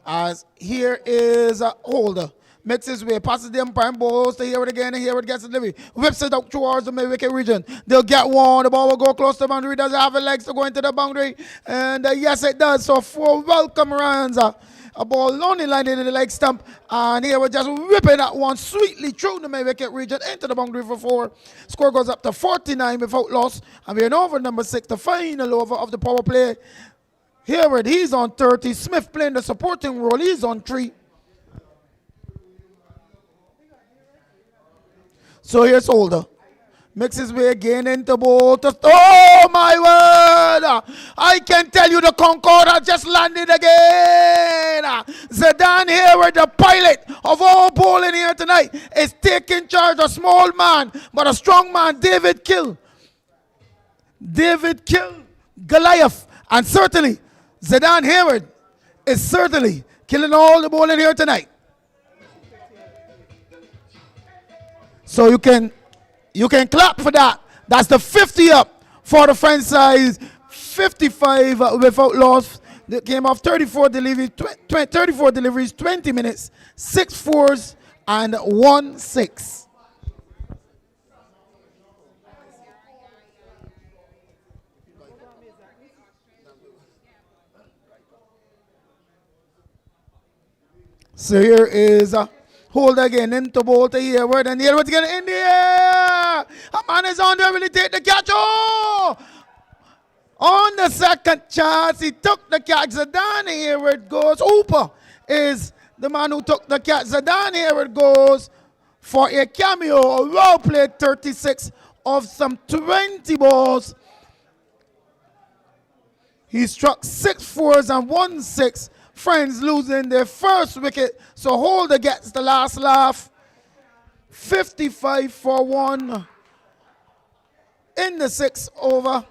As here is a Holder. Makes his way, passes the umpire and balls to Hayward again, and Hayward gets the delivery. Whips it up towards the mid-wicket region. They'll get one. The ball will go close to the boundary. Does it have the legs to go into the boundary? And yes, it does. So 4 welcome runs. A ball only landed in the leg stump. And Hayward just whipping that one sweetly through the mid-wicket region into the boundary for 4. Score goes up to 49 without loss. And we're in over number 6, the final over of the power play. Hayward, he's on 30. Smith playing the supporting role. He's on 3. So here's Holder. Makes his way again into ball. Oh my word! I can tell you the Concorde has just landed again. Zidane Hayward, the pilot of all bowling here tonight, is taking charge. A small man, but a strong man, David killed Goliath. And certainly, Zidane Hayward is certainly killing all the bowling here tonight. So you can clap for that. That's the 50 up for the French side. 55 without loss. They came off 34 deliveries, 20 minutes, 6 fours, and 1 6. So here is Holder again into ball to Hayward, and Hayward's getting in the air. A man is on there. Will he take the catch? Oh! On the second chance, he took the catch. Zidane Hayward goes. Hooper is the man who took the catch. Zidane Hayward goes for a cameo. A well played 36 of some 20 balls. He struck 6 fours and 1 6. Friends losing their first wicket, so Holder gets the last laugh. 55 for 1 in the 6th over.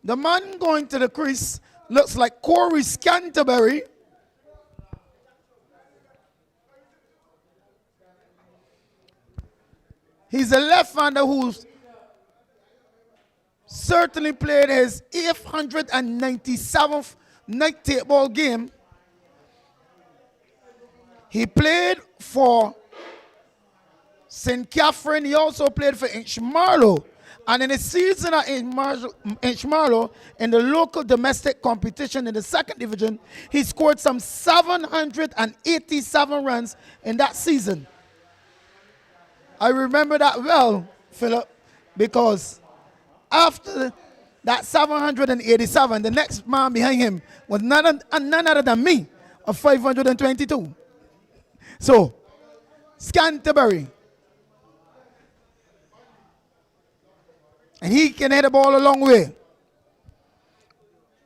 The man going to the crease looks like Corey Scanterbury. He's a left-hander who's certainly played his 897th night tapeball game. He played for St. Catherine. He also played for Inchmarlow. And in his season at Inchmarlow, in the local domestic competition in the 2nd division, he scored some 787 runs in that season. I remember that well, Philip, because after that 787, the next man behind him was none other than me, of 522. So, Scanterbury. And he can hit the ball a long way.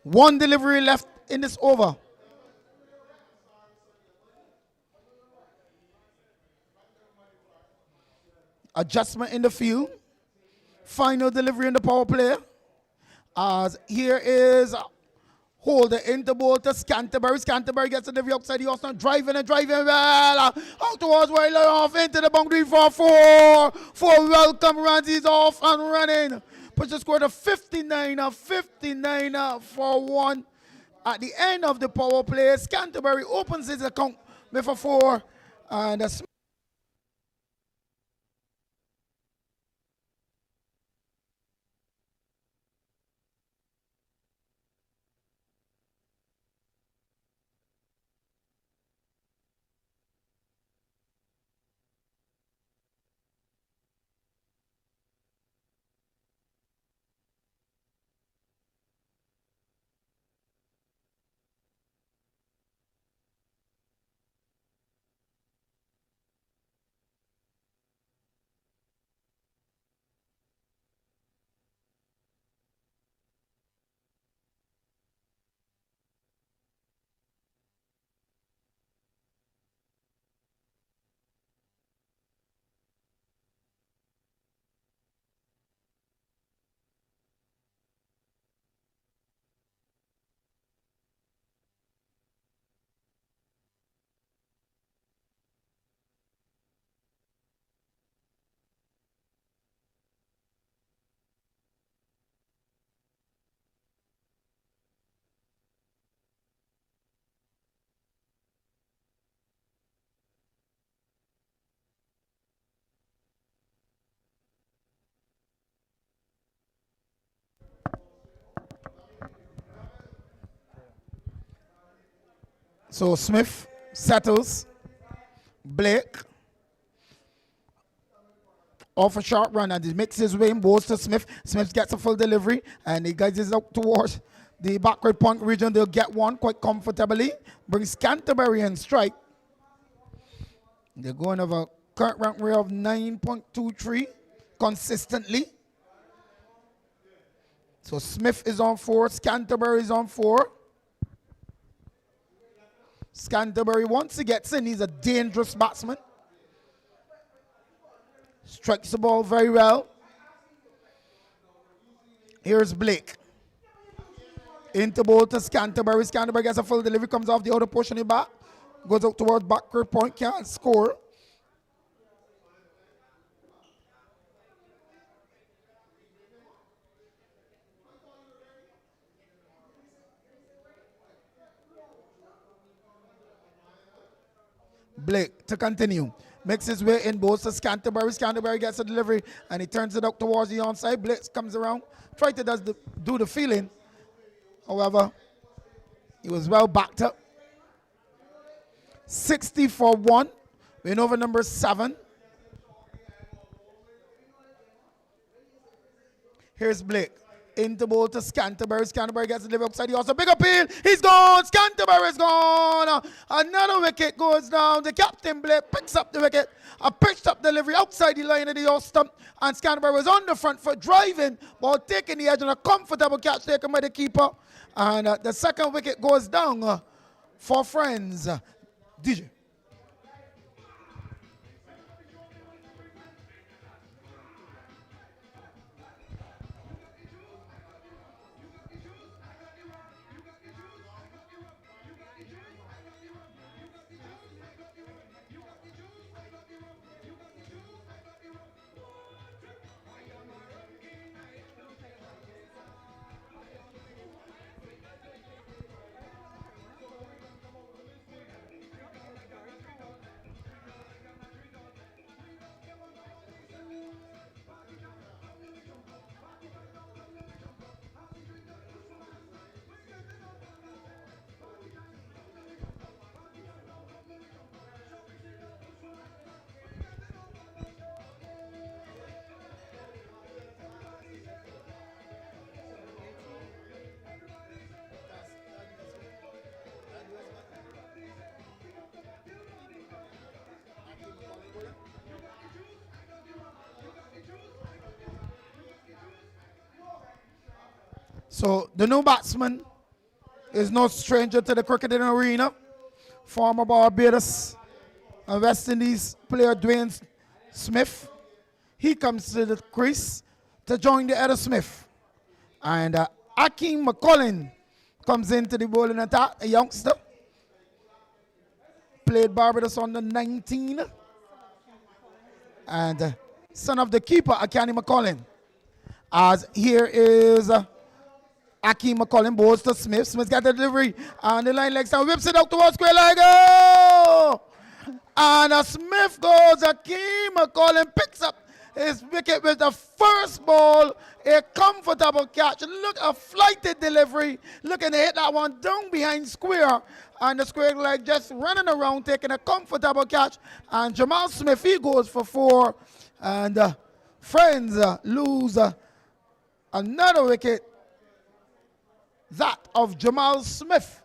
1 delivery left in this over. Adjustment in the field. Final delivery in the power play. As here is Holder into ball to Scanterbury. Scanterbury gets the delivery outside the Austin, driving and driving well. Out towards Wilder, off into the boundary for 4. 4 welcome runs. He's off and running. Puts the score to 59 for 1. At the end of the power play, Scanterbury opens his account with a 4. And the So Smith settles. Blake off a short run and he makes his way in balls to Smith. Smith gets a full delivery and he guides it out towards the backward point region. They'll get one quite comfortably. Brings Canterbury in strike. They're going of a current rank rate of 9.23 consistently. So Smith is on 4, Canterbury is on 4. Canterbury, once he gets in, he's a dangerous batsman. Strikes the ball very well. Here's Blake. Into ball to Canterbury. Canterbury gets a full delivery, comes off the outer portion of the bat. Goes out towards backward point, can't score. Blake to continue. Makes his way in balls to Canterbury. Canterbury gets a delivery and he turns it out towards the onside. Blake comes around, tries to do the feeling. However, he was well backed up. 60 for 1. Win over number 7. Here's Blake. Into ball to Canterbury. Canterbury gets the delivery upside. He also big appeal. He's gone. Canterbury's gone. Another wicket goes down. The captain Blake picks up the wicket. A pitched up delivery outside the line of the off stump. And Canterbury was on the front foot driving, ball taking the edge and a comfortable catch taken by the keeper. And the second wicket goes down for friends. DJ. So the new batsman is no stranger to the cricketing arena. Former Barbados and West Indies player Dwayne Smith. He comes to the crease to join the other Smith. And Akeem McCullin comes into the bowling attack, a youngster. Played Barbados under 19. And son of the keeper, Akeem McCullin. As here is Akeem McCullin bowls to Smith. Smith got the delivery and the line legs down, whips it out towards square leg. Oh! And Smith goes. Akeem McCullin picks up his wicket with the first ball. A comfortable catch. Look, a flighted delivery. Looking to hit that one down behind square. And the square leg just running around, taking a comfortable catch. And Jamal Smith, he goes for 4. And friends lose another wicket. That of Jamal Smith.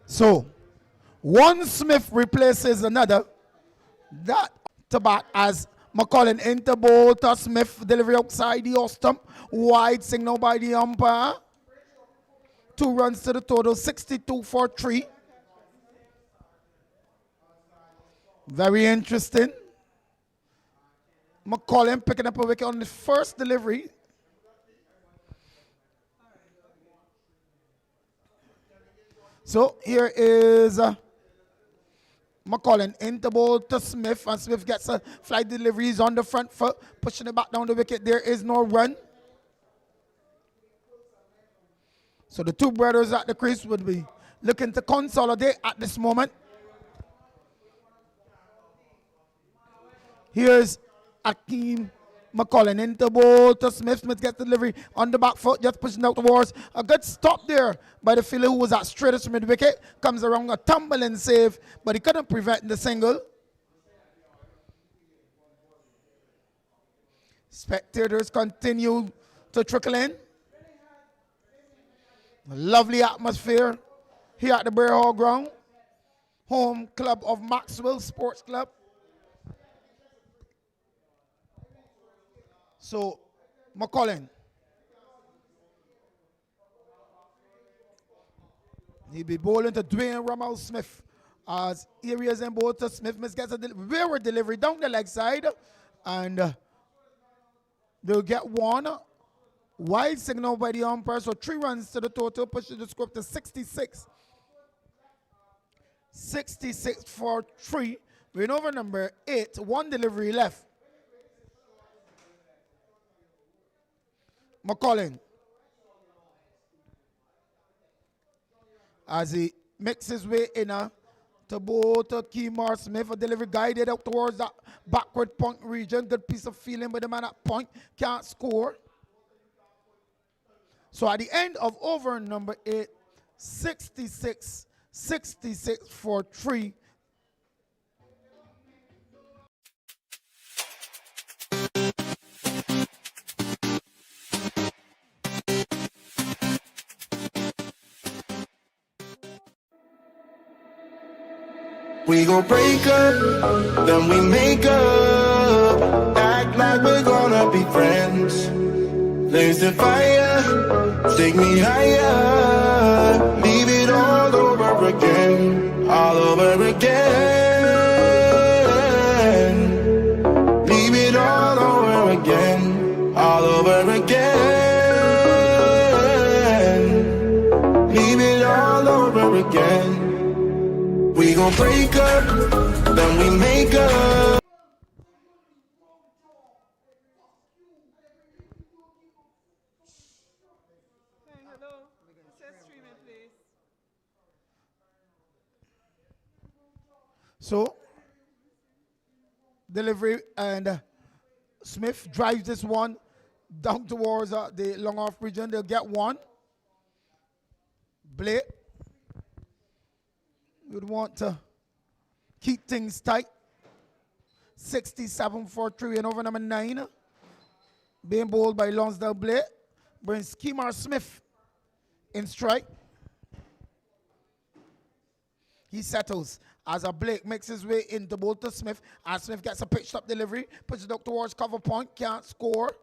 So, one Smith replaces another. That to back as McCullin into ball to Smith, delivery outside the off stump. Wide signal by the umpire. 2 runs to the total, 62 for 3. Very interesting. McCollum picking up a wicket on the first delivery. So here is McCollum into ball to Smith, and Smith gets a fly delivery. He's on the front foot, pushing it back down the wicket. There is no run. So the two brothers at the crease would be looking to consolidate at this moment. Here's Akeem McCollum into ball to Smith. Smith gets the delivery on the back foot, just pushing out towards a good stop there by the fielder who was at straightest mid wicket. Comes around a tumbling save, but he couldn't prevent the single. Spectators continue to trickle in. A lovely atmosphere here at the Bear Hall Ground, home club of Maxwell Sports Club. So, McCollum. He'll be bowling to Dwayne Rummel Smith. As areas in bowl to Smith. Smith gets a rearward delivery down the leg side. And they'll get one. Wide signal by the umpire. So 3 runs to the total. Pushes the score to 66. 66 for 3. We're in over number 8. 1 delivery left. McCollum, as he makes his way in to bowl to Kemar Smith, a delivery guided out towards that backward point region. Good piece of feeling by the man at point, can't score. So at the end of over number 8, 66 for 3. We gon' break up, then we make up. Act like we're gonna be friends. Blaze the fire, take me higher. Leave it all over again, all over again. Leave it all over again, all over again. Leave it all over again. We gon' break up, then we make up. Hey, hello. Set streaming, please. So, delivery, and Smith drives this one down towards the long off region. They'll get one. Blake would want to keep things tight. 67 for 3 and over number 9. Being bowled by Lonsdale Blake. Brings Kemar Smith in strike. He settles as a Blake makes his way into bowl to Smith. And Smith gets a pitched up delivery. Pushes it up towards cover point. Can't score.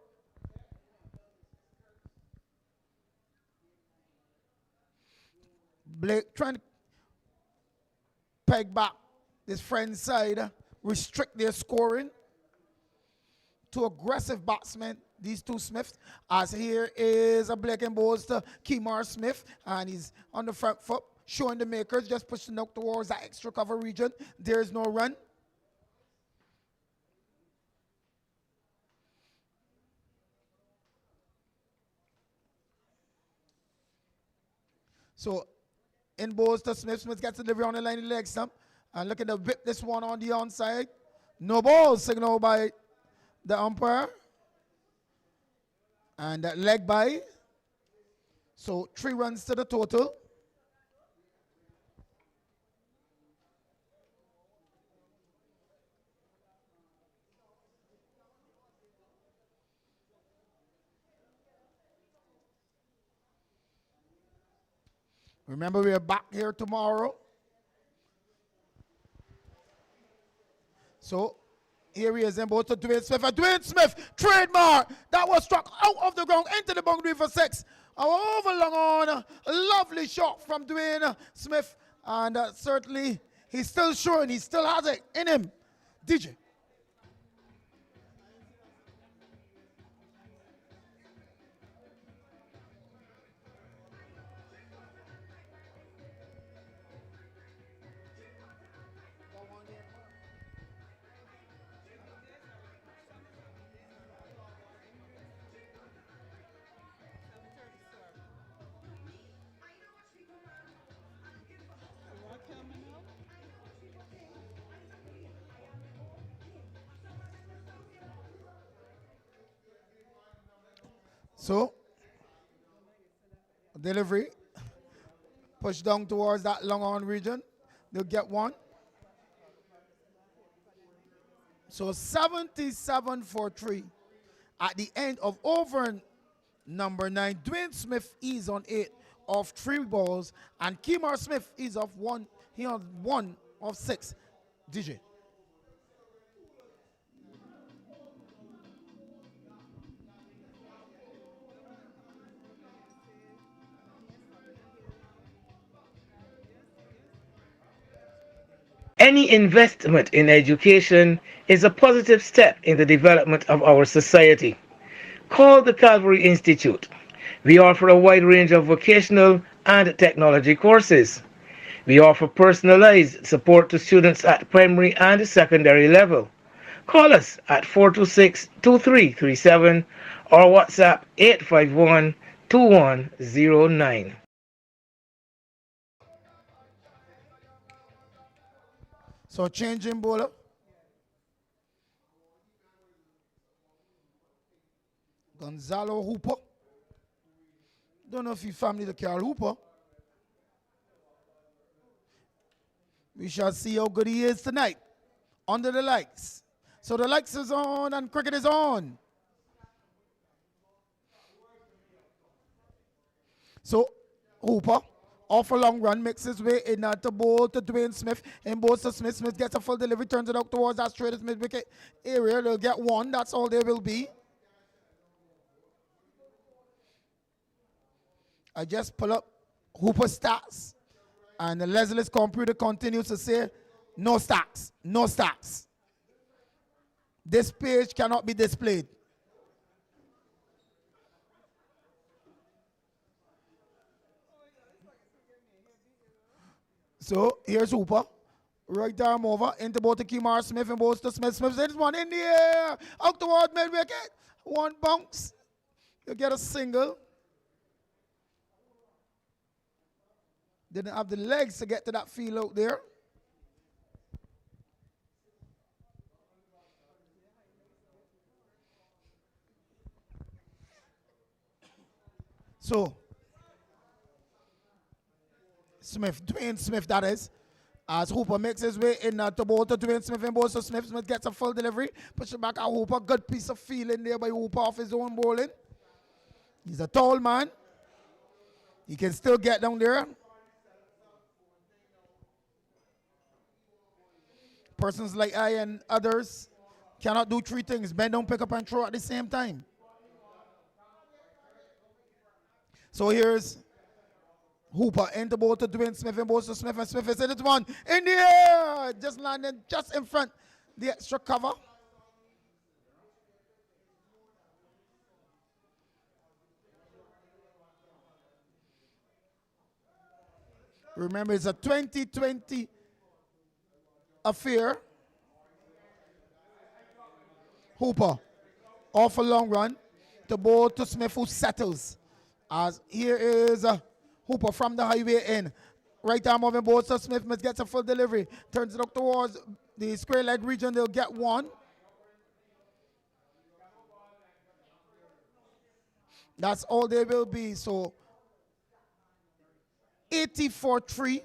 Blake trying to peg back his friend's side, restrict their scoring. 2 aggressive batsmen, these 2 Smiths. As here is a Blake and bowls to Kemar Smith, and he's on the front foot, showing the makers, just pushing out towards that extra cover region. There's no run. So in bowls to Smith. Smith gets the delivery on the line of the leg stump. And looking to whip this one on the onside. No ball signal by the umpire. And that leg by. So 3 runs to the total. Remember, we are back here tomorrow. So, here he is in both to Dwayne Smith. And Dwayne Smith, trademark, that was struck out of the ground into the boundary for 6. Overlong on, a lovely shot from Dwayne Smith. And certainly, he's still showing, he still has it in him. DJ. So, delivery. Push down towards that long on region. They'll get one. So 77 for 3. At the end of over number 9, Dwayne Smith is on 8 of 3 balls, and Kemar Smith is of 1. He on 1 of 6. DJ. Any investment in education is a positive step in the development of our society. Call the Calvary Institute. We offer a wide range of vocational and technology courses. We offer personalized support to students at primary and secondary level. Call us at 426-2337 or WhatsApp 851-2109. So changing bowler. Gonzalo Hooper. Don't know if you family to Carl Hooper. We shall see how good he is tonight. Under the lights. So the lights is on and cricket is on. So Hooper off a long run, makes his way in to bowl to Dwayne Smith. In bowls to Smith. Smith gets a full delivery, turns it out towards that straight mid wicket area. They'll get one. That's all there will be. I just pull up Hooper stats, and the Leslie's computer continues to say no stats, no stats. This page cannot be displayed. So here's Hooper. Right arm over into both to Kemar Smith and both to Smith. Smith says one in the air. Out toward mid wicket. One bounce. You get a single. Didn't have the legs to get to that field out there. So Smith, Dwayne Smith, that is. As Hooper makes his way in to bowl to Dwayne Smith and bowls to Smith. Smith gets a full delivery. Push it back at Hooper. Good piece of feeling there by Hooper off his own bowling. He's a tall man. He can still get down there. Persons like I and others cannot do 3 things. Bend down, pick up, and throw at the same time. So here's Hooper into bowl to Dwayne Smith and bowls to Smith, and Smith is in it one in the air, just landing just in front the extra cover. Remember, it's a 2020 affair. Hooper off a long run to bowl to Smith, who settles. As here is Hooper from the highway in. Right arm moving ball to Smith. Smith gets a full delivery. Turns it up towards the square leg region. They'll get one. That's all they will be. So 80-3.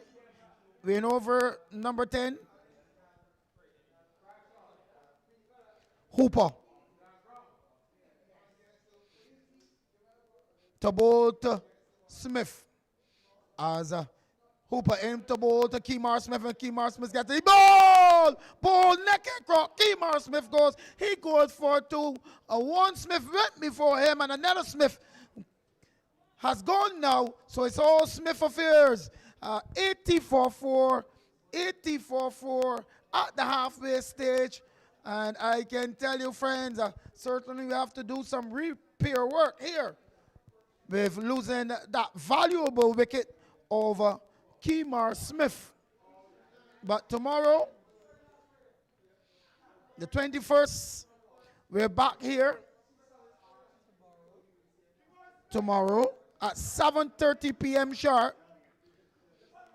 Win over number 10. Hooper. To bowl to Smith. As Hooper aimed to bowl to Kemar Smith, and Kemar Smith gets the ball! Ball neck across. Kemar Smith goes. He goes for 2. One Smith went before him, and another Smith has gone now. So it's all Smith affairs. 80-4, 80-4 at the halfway stage. And I can tell you, friends, certainly we have to do some repair work here with losing that valuable wicket over Kemar Smith. But tomorrow, the 21st, we're back here. Tomorrow at 7:30 p.m. sharp.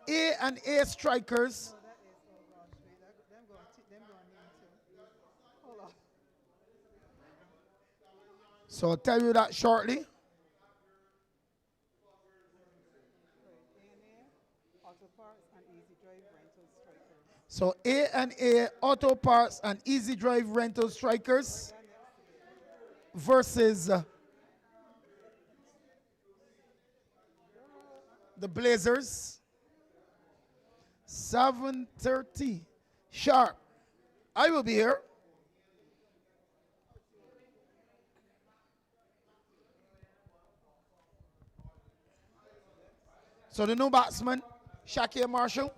A and A strikers. So I'll tell you that shortly. So A&A Auto Parts and Easy Drive Rental Strikers versus the Blazers. 7:30 sharp. I will be here. So the new batsman, Shakir Marshall.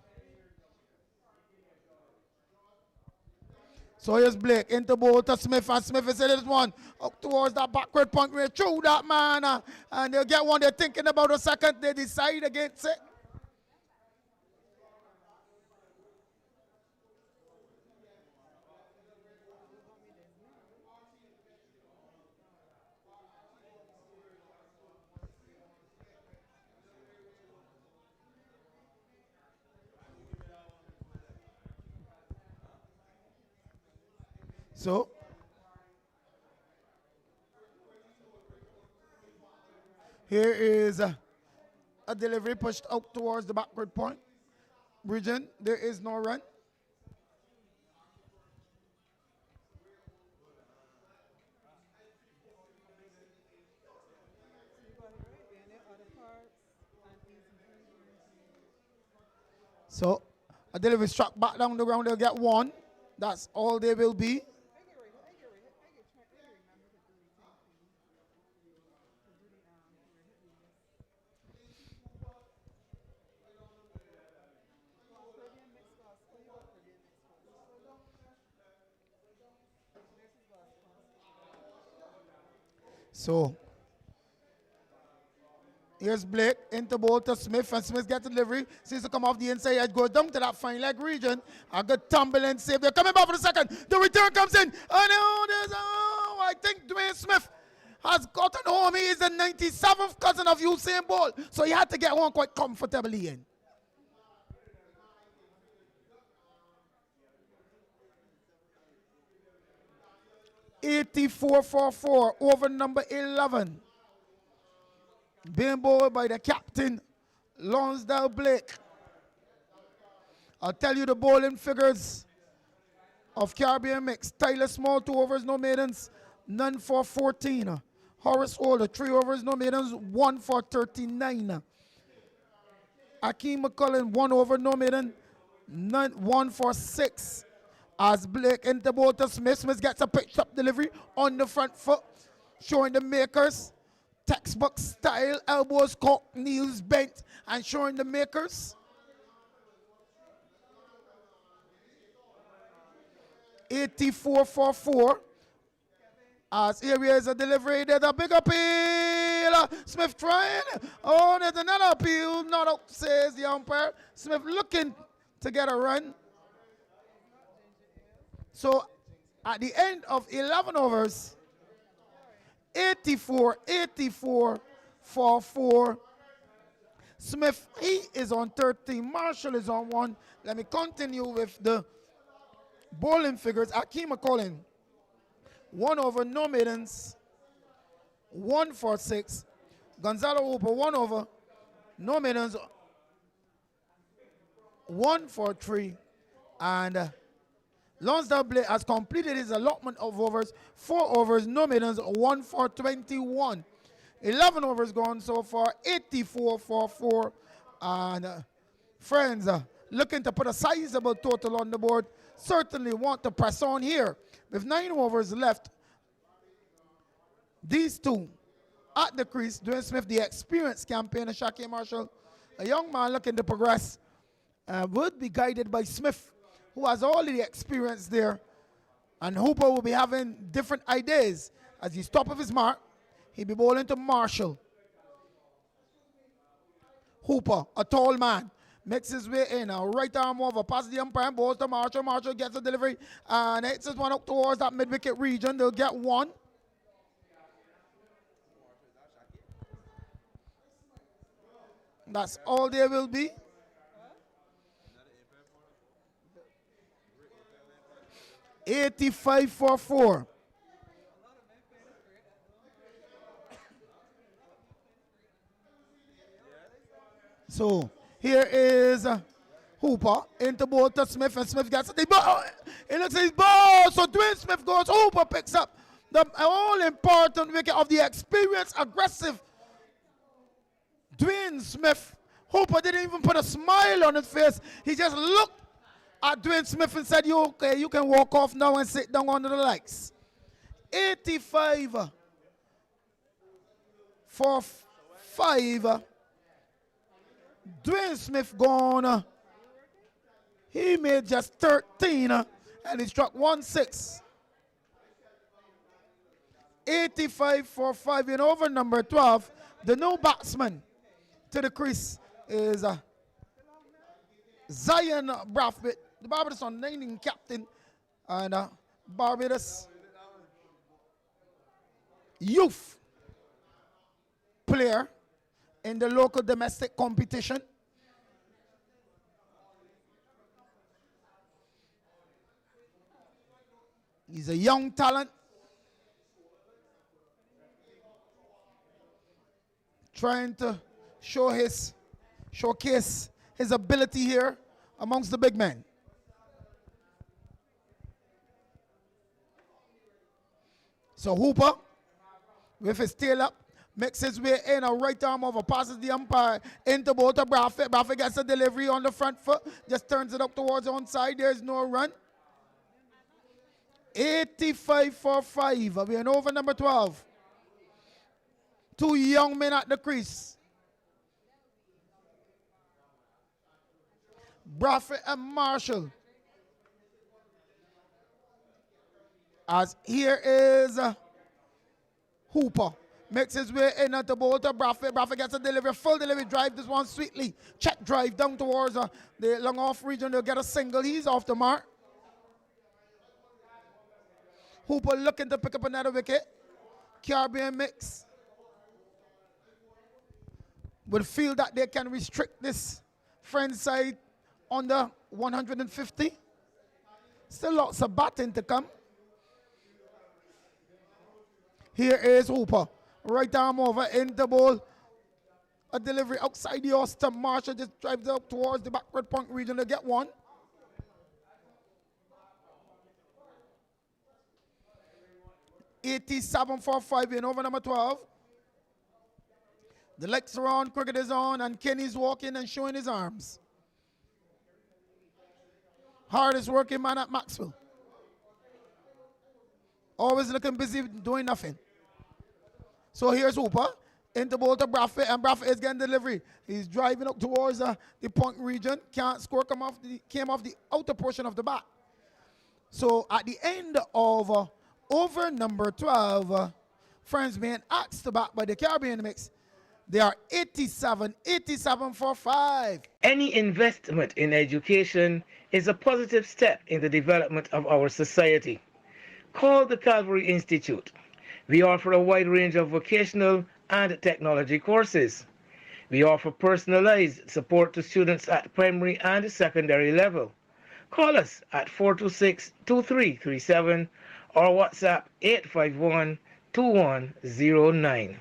So here's Blake into ball to Smith, and Smith is in this one up towards that backward point. Right through that man, and they'll get one. They're thinking about a second. They decide against it. So here is a delivery pushed out towards the backward point region. There is no run. So a delivery struck back down the ground. They'll get one. That's all they will be. So here's Blake into ball to Smith, and Smith gets delivery. Seems to come off the inside edge, goes down to that fine leg region. A good tumble and save. They're coming back for the second. The return comes in. I think Dwayne Smith has gotten home. He is the 97th cousin of Usain Bolt, so he had to get one quite comfortably in. $84 for 4 over number 11. Being bowled by the captain, Lonsdale Blake. I'll tell you the bowling figures of Caribbean Mix. Tyler Small, 2 overs, no maidens, none for 14. Horace Holder, 3 overs, no maidens, 1 for 39. Akeem McCullen, 1 over, no maiden, none, 1 for 6. As Blake into ball to Smith. Smith gets a pitched up delivery on the front foot, showing the makers. Textbook style, elbows cocked, knees bent, and showing the makers. $84 for 4. As here is a delivery, there's a big appeal. Smith trying. Oh, there's another appeal. Not out, says the umpire. Smith looking to get a run. So at the end of 11 overs, 84 for 4. Smith, he is on 13. Marshall is on 1. Let me continue with the bowling figures. Akeem McCullen, 1 over, no maidens, 1 for 6. Gonzalo Hooper, 1 over, no maidens, 1 for 3. And Lonsdale Blake has completed his allotment of overs. 4 overs, no maidens, 1 for 21. 11 overs gone so far, 84 for 4. And friends, looking to put a sizable total on the board, certainly want to press on here. With 9 overs left, these two at the crease, Dwayne Smith, the experienced campaigner, Shakir Marshall, a young man looking to progress, would be guided by Smith, who has all the experience there. And Hooper will be having different ideas. As he's top of his mark, he'll be bowling to Marshall. Hooper, a tall man, makes his way in. A right arm over, past the umpire, balls to Marshall. Marshall gets a delivery and hits this one up towards that mid-wicket region. They'll get 1. That's all there will be. $85 for 4. So here is Hooper into ball to Smith, and Smith gets the ball. It looks his ball. So Dwayne Smith goes. Hooper picks up the all important wicket of the experienced, aggressive Dwayne Smith. Hooper didn't even put a smile on his face. He just looked at Dwayne Smith and said, "You okay? You can walk off now and sit down under the lights." 85 for 5. Dwayne Smith gone. He made just 13 and he struck 1-6. 85 for 5 in over number 12. The new batsman to the crease is Zion Brathwaite, the Barbados on-19 captain, and Barbados youth player in the local domestic competition. He's a young talent, trying to showcase his ability here amongst the big men. So Hooper, with his tail up, makes his way in, a right arm over, passes the umpire into ball to Brathwaite. Brathwaite gets a delivery on the front foot, just turns it up towards the onside. There's no run. 85 for 5. We're in over number 12. Two young men at the crease. Brathwaite and Marshall. As here is Hooper. Makes his way in at the ball to Brathwaite. Brathwaite gets a delivery, full delivery drive. This one sweetly. Check drive down towards the long off region. They'll get a single. He's off the mark. Hooper looking to pick up another wicket. Caribbean mix will feel that they can restrict this friend side under 150. Still lots of batting to come. Here is Hooper. Right arm over into ball. A delivery outside the Austin. Marshall just drives up towards the backward point region to get one. $87 for 5 in over number 12. The legs are on, cricket is on, and Kenny's walking and showing his arms. Hardest working man at Maxwell. Always looking busy doing nothing. So here's Hooper into ball to Brathwaite, and Brathwaite is getting delivery. He's driving up towards the point region. Can't score, came off the outer portion of the bat. So at the end of over number 12, friends being asked to bat by the Caribbean mix. They are 87 for 5. Any investment in education is a positive step in the development of our society. Call the Calvary Institute. We offer a wide range of vocational and technology courses. We offer personalized support to students at primary and secondary level. Call us at 426-2337 or WhatsApp 851-2109.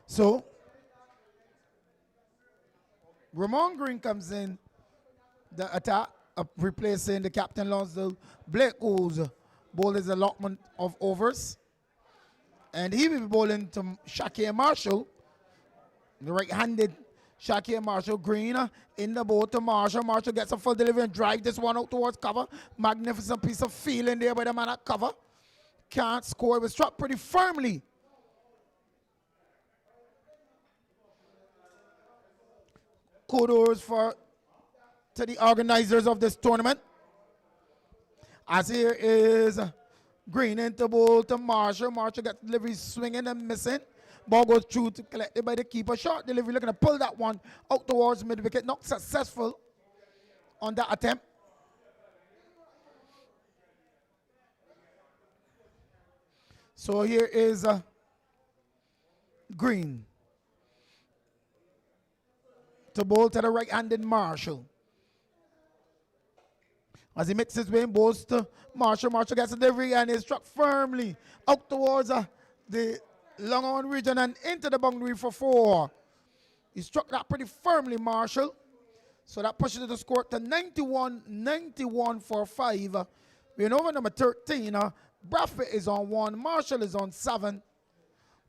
So Ramon Green comes in the attack, replacing the captain Lonsdale. Blake who's bowled his allotment of overs. And he will be bowling to Shakir Marshall, the right-handed Shakir Marshall. Green in the bowl to Marshall. Marshall gets a full delivery and drive this one out towards cover. Magnificent piece of feeling there by the man at cover. Can't score. It was struck pretty firmly. Kudos to the organizers of this tournament. As here is Green into ball to Marshall. Marshall gets delivery swinging and missing. Ball goes through to collected by the keeper. Short delivery looking to pull that one out towards mid-wicket. Not successful on that attempt. So here is Green to bowl to the right-handed Marshall. As he makes his way in bowls to Marshall. Marshall gets a delivery and is struck firmly out towards the long on region and into the boundary for 4. He struck that pretty firmly, Marshall. So that pushes the score to 91 for 5. We're in over number 13. Braffett is on 1. Marshall is on 7.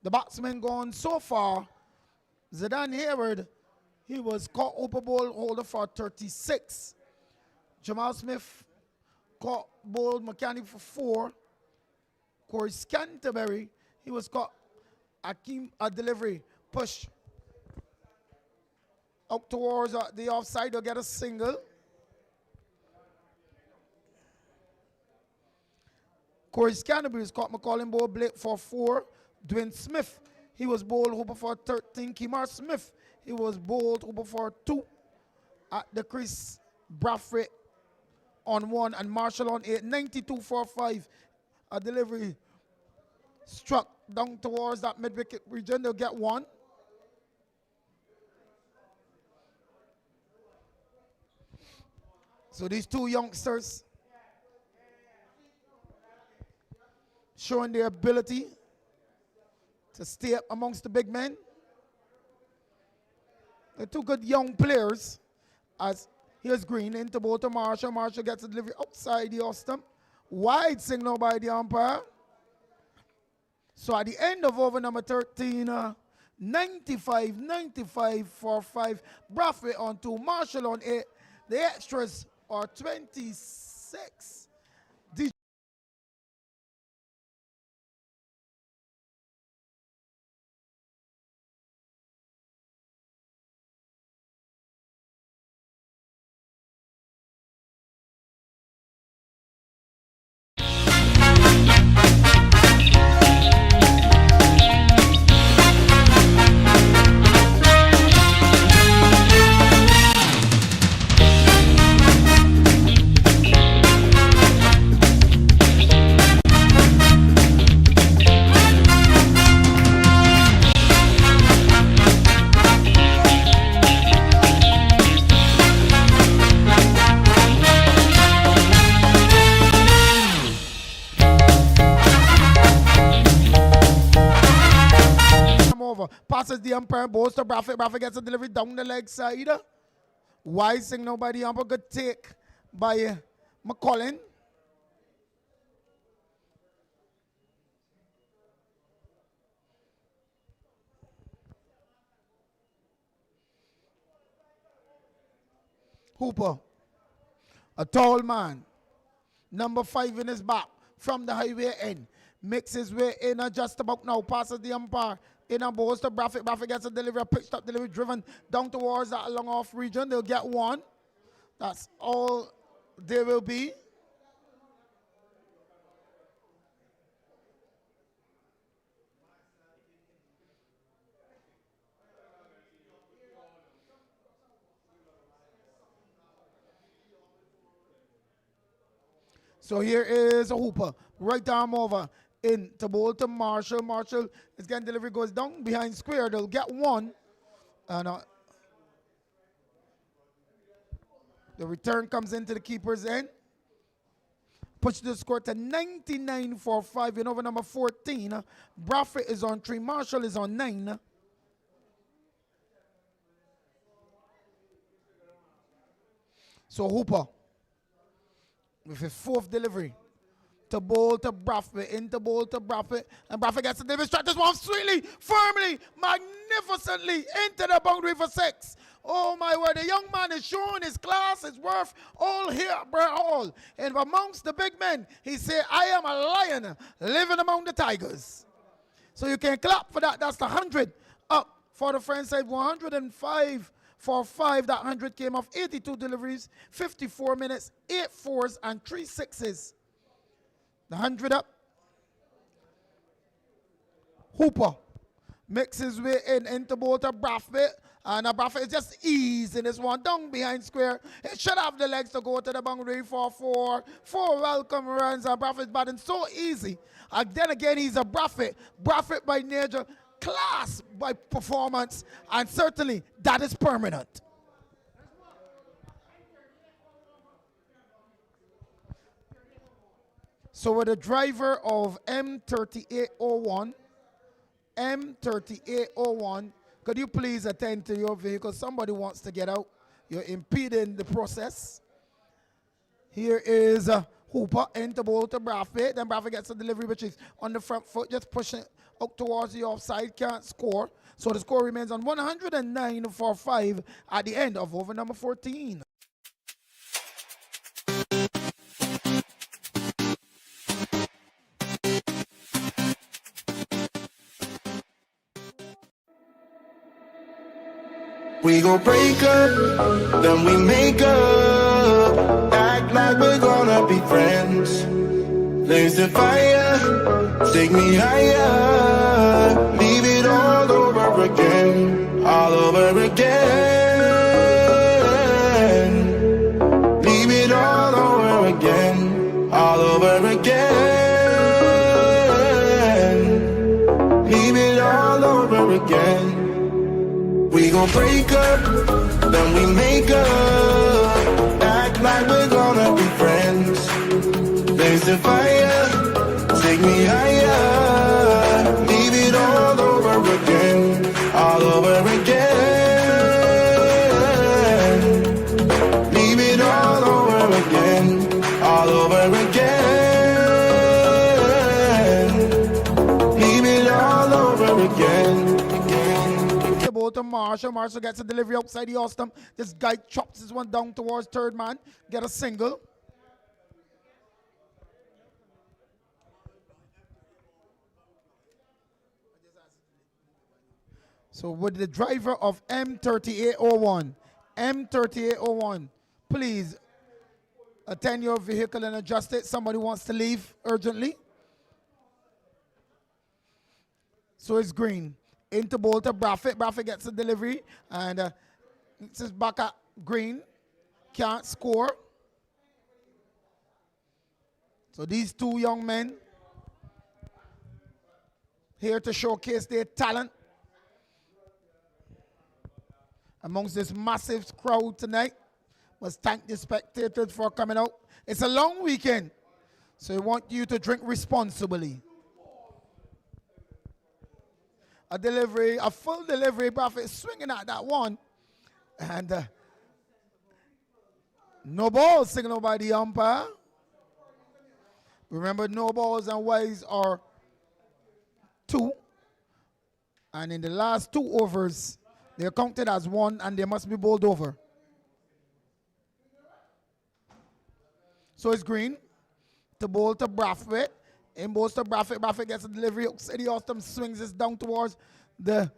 The batsman gone so far. Zidane Hayward, he was caught upper ball holder for 36. Jamal Smith caught ball mechanic for 4. Corey Canterbury, he was caught Akeem a delivery push out towards the offside. They'll get a single. Corey Canterbury is caught McCollum ball Blake for 4. Dwayne Smith, he was bowled over for 13. Kemar Smith, he was bowled over for 2. At the crease, Braffett on 1 and Marshall on 8. 92 for 5. A delivery struck down towards that mid-wicket region. They'll get 1. So these two youngsters showing their ability to stay up amongst the big men. They're two good young players. As here's Green into bowl to Marshall. Marshall gets a delivery outside the off stump. Wide signal by the umpire. So at the end of over number 13, 95 for 5. Braffett on 2, Marshall on 8. The extras are 26. Passes the umpire, bowls to Braffett. Braffett gets a delivery down the leg side. Wide signal by the umpire. Good take by McCollum. Hooper, a tall man, number 5 in his back from the highway end. Makes his way in just about now. Passes the umpire. In a bowls to Braffett. Braffett gets a delivery, a pitched up delivery driven down towards that long off region. They'll get 1. That's all they will be. So here is a Hooper. Right arm over. In to bowl to Marshall. Marshall is getting delivery, goes down behind square. They'll get 1. And the return comes into the keeper's end. Push the score to 99 for 5. In over number 14. Braffett is on 3. Marshall is on 9. So Hooper with his 4th delivery. To bowl to Braffett, into bowl to Braffett, and Braffett gets the delivery, strike this one sweetly, firmly, magnificently into the boundary for 6. Oh my word, the young man is showing his class, his worth, all here, all. And amongst the big men, he said, I am a lion living among the tigers. So you can clap for that. That's the 100 up for the French side, 105 for 5. That 100 came off 82 deliveries, 54 minutes, 8 4s, and 3 6s. The 100 up. Hooper makes his way in into bowl to Braffett. And Bradford is just easing this one down behind square. It should have the legs to go to the boundary for four. Four welcome runs. And Bradford's batting so easy. And then again, he's a Bradford. Bradford by nature, class by performance. And certainly, that is permanent. So with the driver of M3801, M3801, could you please attend to your vehicle? Somebody wants to get out. You're impeding the process. Here is Hooper into ball to Bradford. Then Bradford gets a delivery which is on the front foot, just pushing out towards the offside, can't score. So the score remains on 109 for 5 at the end of over number 14. We gon' break up, then we make up. Act like we're gonna be friends. Blaze the fire, take me higher. Leave it all over again, all over again. Leave it all over again, all over again. Leave it all over again. We gon' break up, then we make up. Act like we're gonna be friends. Blaze the fire, take me higher. Leave it all over again, all over again. Leave it all over again, all over again. Leave it all over again. Ball to Marshall. Marshall gets a delivery outside the off stump. This guy chops this one down towards third man. Get a single. So with the driver of M3801, please attend your vehicle and adjust it. Somebody wants to leave urgently. So it's green. Into ball to Bradford. Bradford gets a delivery. And it's just back at green. Can't score. So these two young men here to showcase their talent amongst this massive crowd tonight. Must thank the spectators for coming out. It's a long weekend, so we want you to drink responsibly. A delivery, a full delivery. Bradford swinging at that one. And no ball signaled by the umpire. Remember, no balls and wides are 2. And in the last 2 overs, they're counted as 1 and they must be bowled over. So it's green. To bowl to Bradford. In bowls to Bradford. Bradford gets a delivery. City Austin swings this down towards the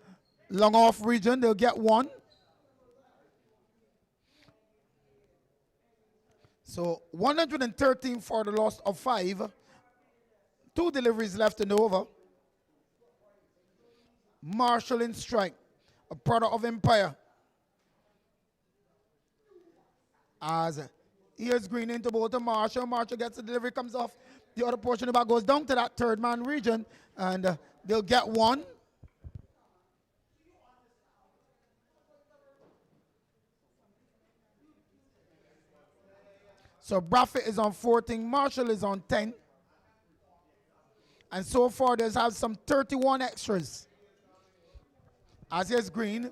long off region. They'll get 1. So 113 for the loss of 5. 2 deliveries left in the over. Marshall in strike. A product of Empire. As here's green into bowl to Marshall. Marshall gets the delivery, comes off. The other portion of the bat goes down to that third man region, and they'll get 1. So Bradford is on 14, Marshall is on 10. And so far, there's have some 31 extras. As here's green,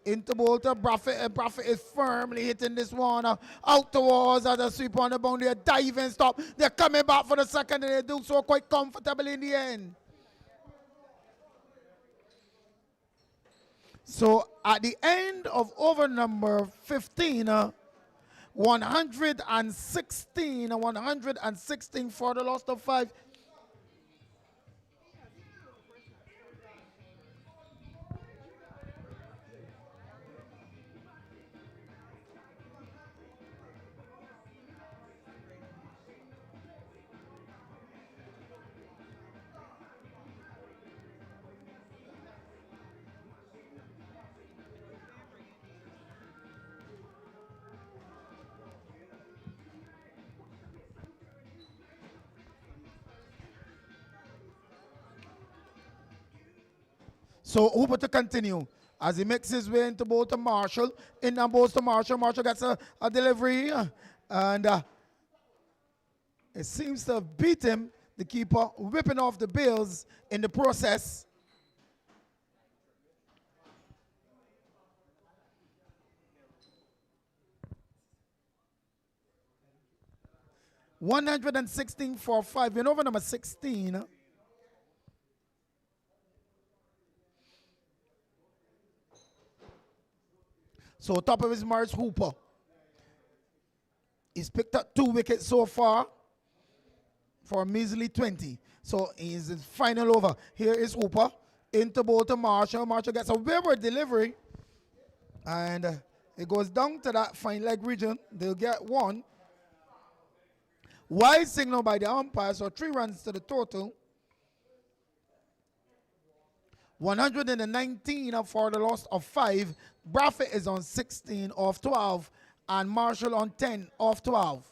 into ball to Bradford, and Bradford is firmly hitting this one out towards as a sweep on the boundary, a diving stop. They're coming back for the second, and they do so quite comfortably in the end. So at the end of over number 15, 116 for the loss of 5. So Hooper to continue. As he makes his way into both to Marshall. In and both to Marshall. Marshall gets a delivery. And it seems to have beat him. The keeper whipping off the bails in the process. $116 for 5. We're over number 16. So top of his march, Hooper. He's picked up 2 wickets so far for a measly 20. So he's his final over. Here is Hooper into ball to Marshall. Marshall gets a wayward delivery. And it goes down to that fine leg region. They'll get 1. Wide signal by the umpire, so 3 runs to the total. 119 for the loss of 5. Braffett is on 16 off 12. And Marshall on 10 off 12.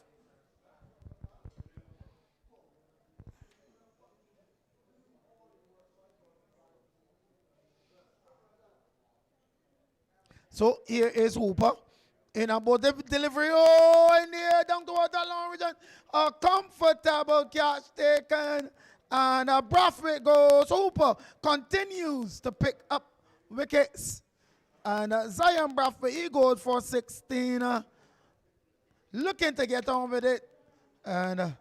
So here is Hooper. In about the delivery. Oh, in the air down towards the long region. A comfortable catch taken. And Brathwaite goes. Hooper continues to pick up wickets. And Zion Brathwaite, he goes for 16. Looking to get on with it. And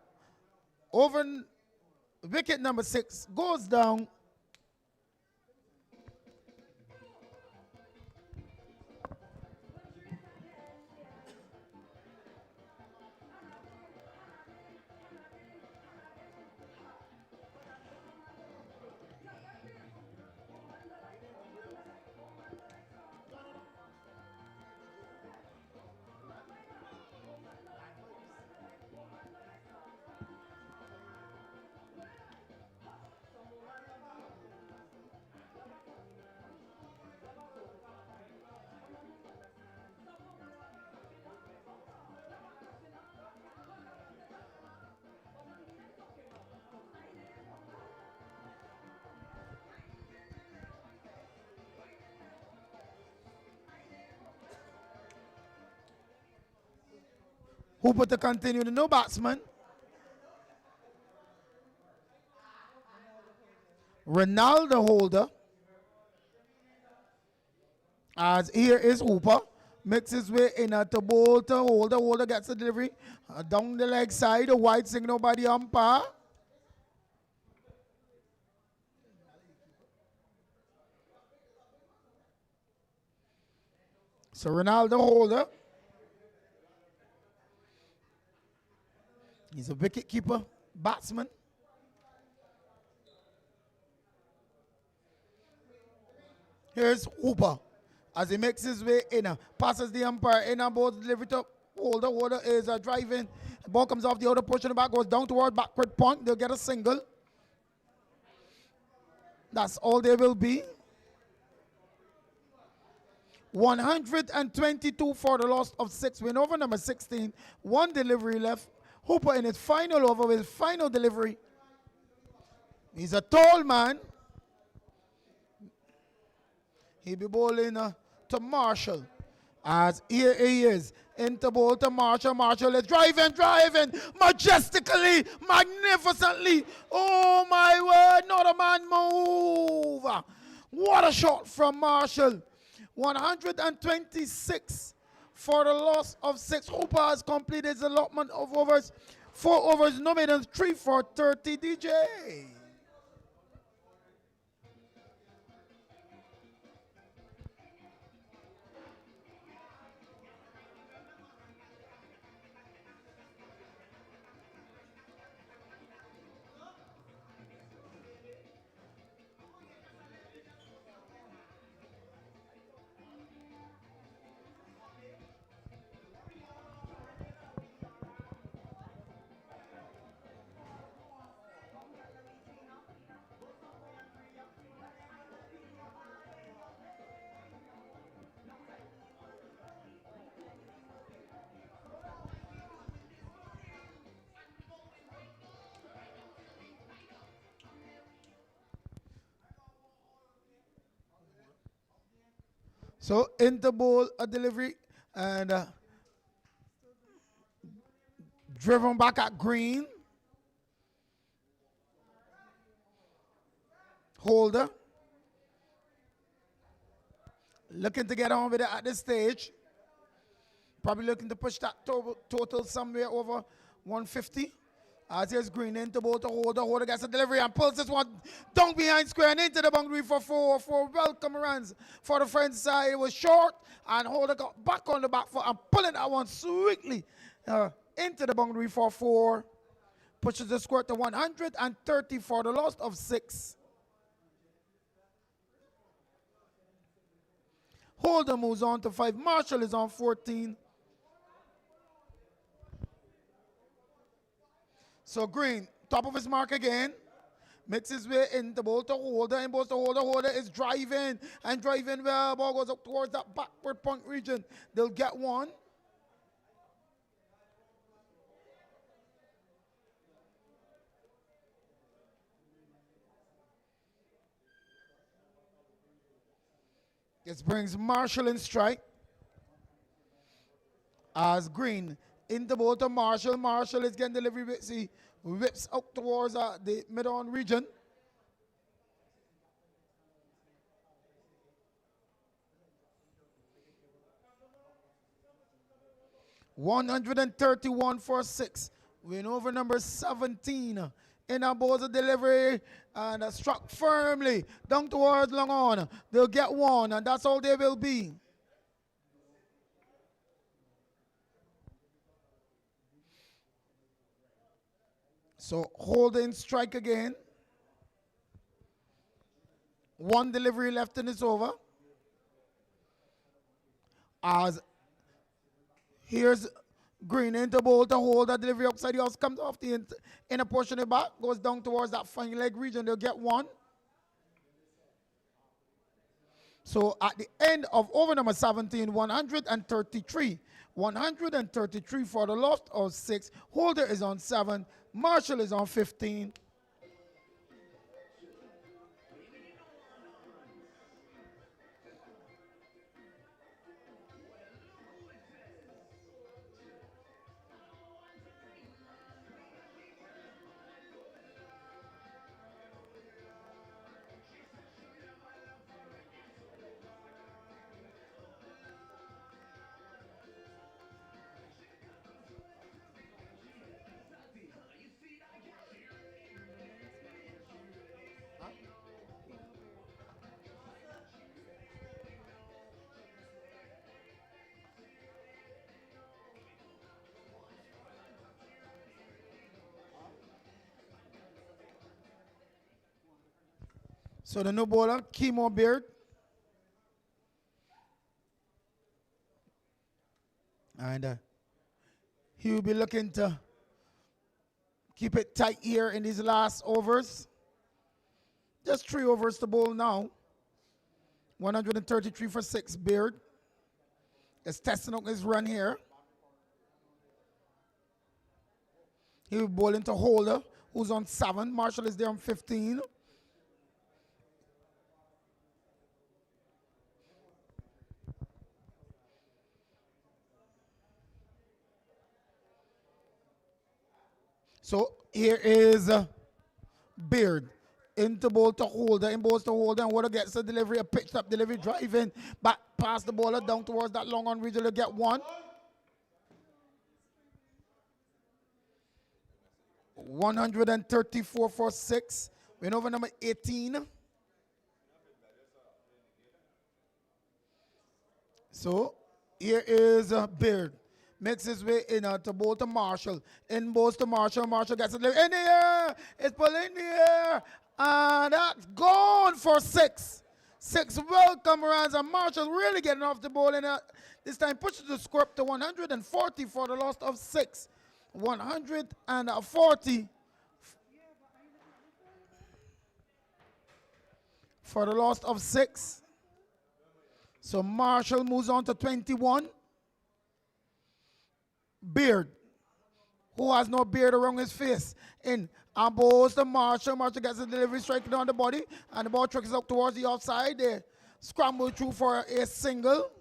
over wicket number 6 goes down. Hooper to continue, the no batsman. Ronaldo holder. As here is Hooper. Makes his way in at the ball to Holder. Holder gets the delivery. Down the leg side, a wide signal by the umpire. So Ronaldo holder. He's a wicket keeper, batsman. Here's Hooper as he makes his way in, passes the umpire in and both delivery to Holder. Holder is driving. The ball comes off the outer portion of the bat, goes down toward backward point. They'll get a single. That's all they will be. 122 for the loss of 6. Win over number 16. 1 delivery left. Hooper in his final over with his final delivery. He's a tall man. He'll be bowling to Marshall. As here he is. Into ball to Marshall. Marshall is driving majestically, magnificently. Oh my word, not a man move. What a shot from Marshall. 126 for the loss of 6. Hooper has completed his allotment of overs. 4 overs, no maidens, 3 for 30 DJ. So into ball a delivery and driven back at green. Holder. Looking to get on with it at this stage. Probably looking to push that total somewhere over 150. As here's green into ball to Holder. Holder gets a delivery and pulls this one down behind square and into the boundary for 4. Welcome runs for the French side. It was short and Holder got back on the back foot and pulling that one sweetly into the boundary for 4. Pushes the score to 130 for the loss of 6. Holder moves on to 5. Marshall is on 14. So green, top of his mark again. Makes his way in the ball to Holder. In balls to Holder. Holder is driving and driving well. Ball goes up towards that backward point region. They'll get 1. This brings Marshall in strike. As green in the ball to Marshall. Marshall is getting delivery. See, whips out towards the mid-on region. $131 for 6. Win over number 17. In a ball of delivery and struck firmly down towards long on. They'll get 1 and that's all they will be. So holding strike again. 1 delivery left and it's over. As here's green into ball to hold that delivery outside the house, comes off the inner portion of the back, goes down towards that fine leg region. They'll get 1. So at the end of over number 17, 133. 133 for the loss of 6. Holder is on 7. Marshall is on 15. So the new bowler, Chemo Beard. And he will be looking to keep it tight here in these last overs. Just 3 overs to bowl now. 133 for 6, Beard. Is testing out his run here. He will bowl into Holder, who's on 7. Marshall is there on 15. So here is Beard into ball to Holder, in balls to Holder, and Holder gets the delivery, a pitched up delivery, driving back past the bowler down towards that long on region to get 1. 134 for 6. Win over number 18. So here is Beard. Makes his way in to bowl to Marshall. In balls to Marshall. Marshall gets it in the air. It's pulled in the air. And that's gone for 6. 6 welcome runs. And Marshall really getting off the ball. And this time pushes the score up to 140 for the loss of 6. 140 for the loss of 6. So Marshall moves on to 21. Beard, who has no beard around his face, in and balls to Marshall. Marshall gets the delivery, striking on the body, and the ball trickles up towards the offside. They scramble through for a single.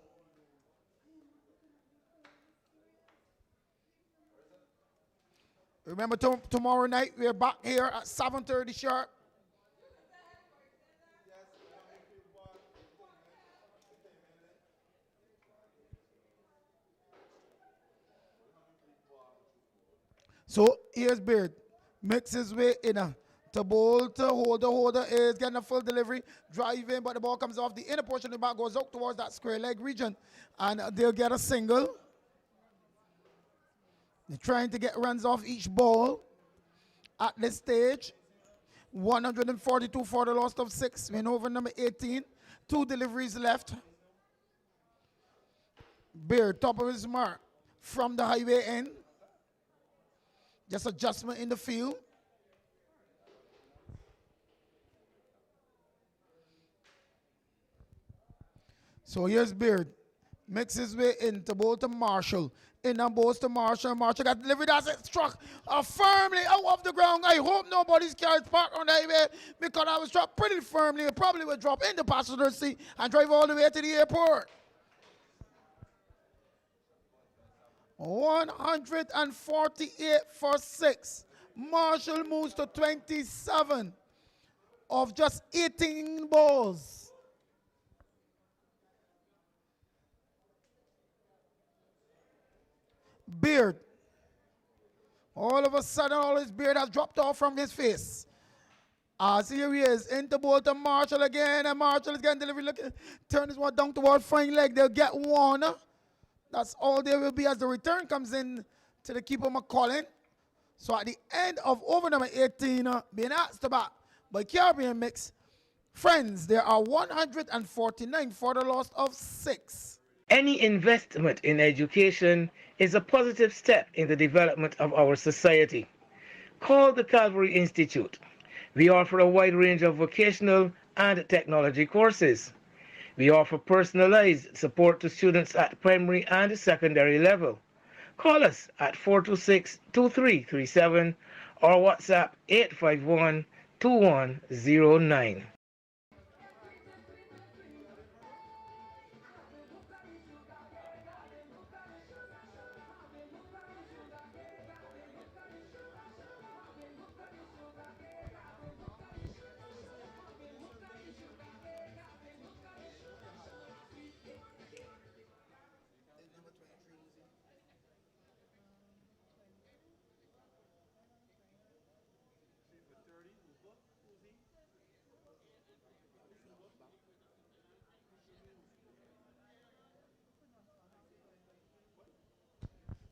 Remember, tomorrow night we're back here at 7:30 sharp. So here's Beard. Makes his way in to bowl to hold. The holder is getting a full delivery. Drive in, but the ball comes off the inner portion of the bat, goes out towards that square leg region. And they'll get a single. They're trying to get runs off each ball at this stage. 142 for the loss of 6. Win over number 18. 2 deliveries left. Beard, top of his mark from the highway end. Just adjustment in the field. So here's Beard. Makes his way in to bowl to Marshall. In and bowls to Marshall. Marshall got delivered as it struck firmly out of the ground. I hope nobody's car is parked on the highway because I was struck pretty firmly. It probably would drop in the passenger seat and drive all the way to the airport. 148 for 6. Marshall moves to 27 of just 18 balls. Beard. All of a sudden, all his beard has dropped off from his face. As here he is, into bowl to Marshall again, and Marshall is getting delivery. Look, turn his one down toward flying leg. They'll get one. That's all there will be as the return comes in to the keeper McCollin. So at the end of over number 18, being asked to bat by Caribbean Mix, friends, there are 149 for the loss of 6. Any investment in education is a positive step in the development of our society. Call the Calvary Institute. We offer a wide range of vocational and technology courses. We offer personalized support to students at primary and secondary level. Call us at 426-2337 or WhatsApp 851-2109.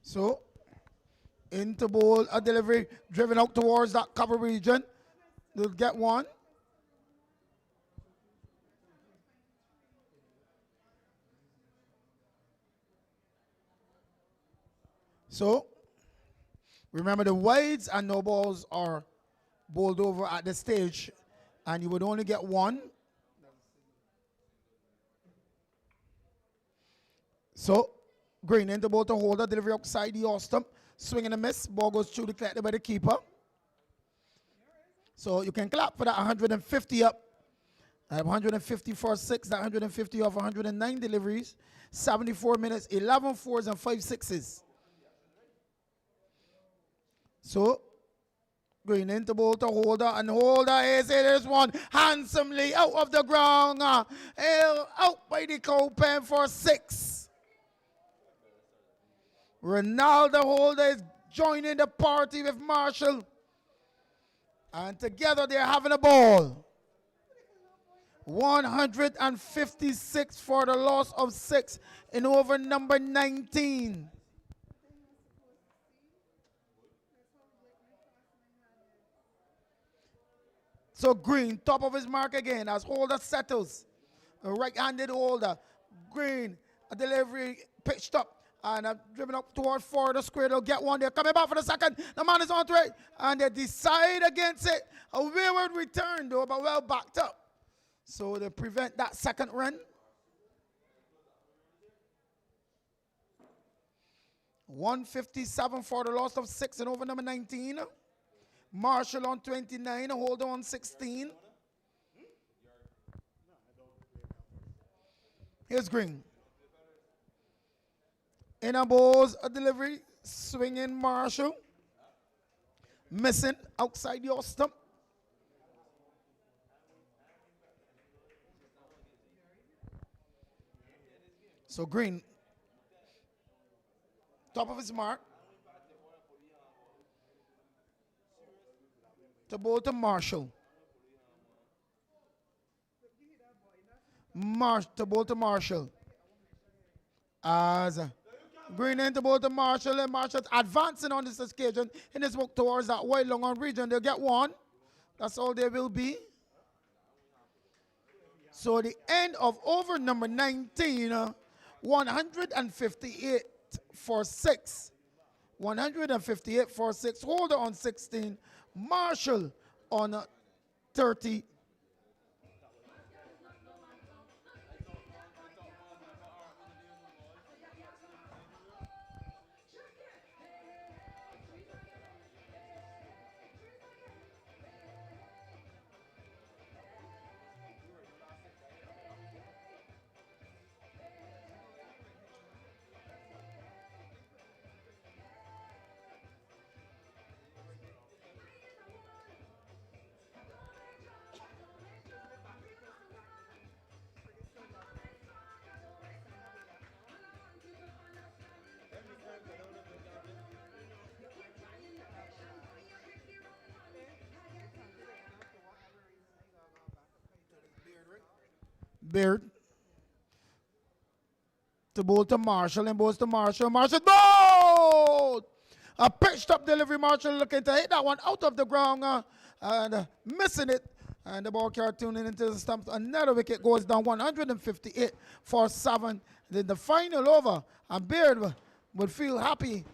So, into bowl, a delivery driven out towards that cover region. They'll get one. So, remember the wides and no balls are bowled over at this stage, and you would only get one. So, Green into bowl to holder, delivery outside the off stump, swing and a miss, ball goes through the collected by the keeper. So you can clap for that 150 up. 150 for 6, that 150 off 109 deliveries, 74 minutes, 11 fours and 5 sixes. So, Green into bowl to holder, and holder is it is one handsomely out of the ground, out by the cow pen for 6. Ronaldo Holder is joining the party with Marshall. And together they're having a ball. 156 for the loss of 6 in over number 19. So Green, top of his mark again as Holder settles. A right-handed Holder. Green, a delivery pitched up. And driven up toward 4, the square, they'll get one. They're coming back for the second. The man is on to it. And they decide against it. A wayward return, though, but well backed up. So they prevent that second run. 157 for the loss of 6 and over number 19. Marshall on 29, Holder on 16. Here's Green. In a balls, a delivery, swinging Marshall. Missing outside your stump. So Green, top of his mark. To bowl to Marshall. To bowl to Marshall. As Green into bowl to Marshall, and Marshall's advancing on this occasion in his walk towards that wide long on region. They'll get one. That's all they will be. So the end of over number 19, 158 for 6. 158 for 6. Holder on 16. Marshall on 30. Beard to bowl to Marshall, and bowls to Marshall. Marshall bowled! A pitched up delivery. Marshall looking to hit that one out of the ground and missing it. And the ball carried tuning into the stumps. Another wicket goes down, 158 for 7. Then the final over, and Beard would feel happy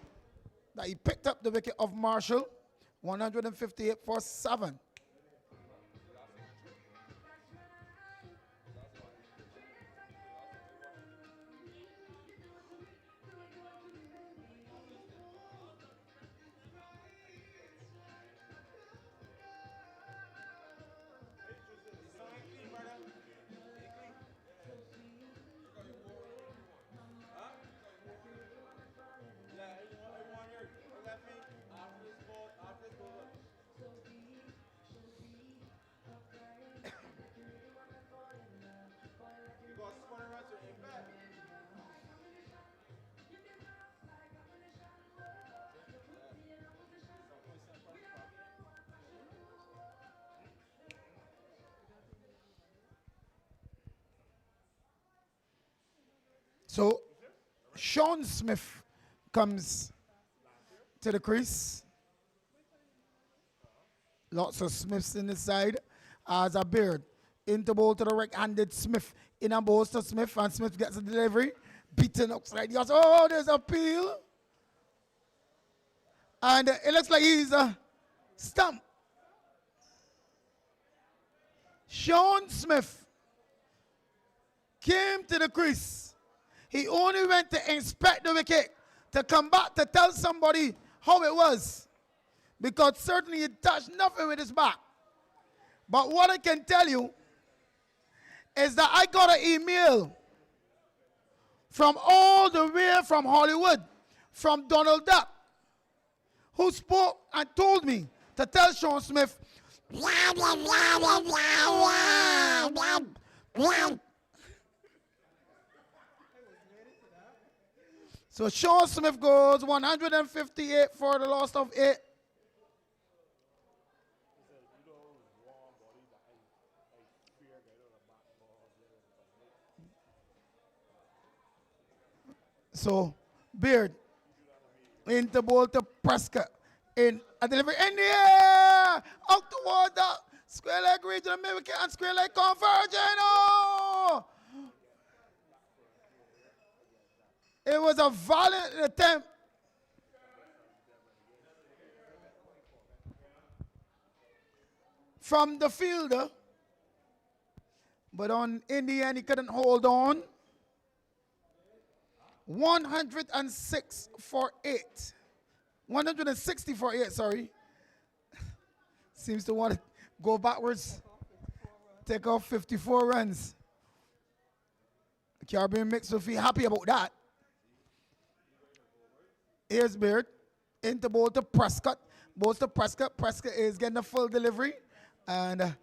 that he picked up the wicket of Marshall, 158 for 7. So Sean Smith comes to the crease. Lots of Smiths in the side. As a Beard into bowl to the right-handed Smith. In and bowls to Smith, and Smith gets a delivery. Beaten outside. He goes, oh, there's a peel. And it looks like he's stumped. Sean Smith came to the crease. He only went to inspect the wicket, to come back to tell somebody how it was. Because certainly he touched nothing with his bat. But what I can tell you is that I got an email from all the way from Hollywood, from Donald Duck, who spoke and told me to tell Sean Smith, blah, blah, blah, blah, blah, blah, blah. So Sean Smith goes 158 for the loss of 8. So Beard into bowl to Prescott. In a delivery in the air! Out toward the square leg regional wicket and square leg converging. Oh! It was a valiant attempt. From the fielder. But in the end, he couldn't hold on. 106 for 8. 160 for 8, sorry. Seems to want to go backwards. Take off 54 runs. Caribbean mix will feel happy about that. Here's Beard. Into ball to Prescott. Balls to Prescott. Prescott is getting a full delivery. And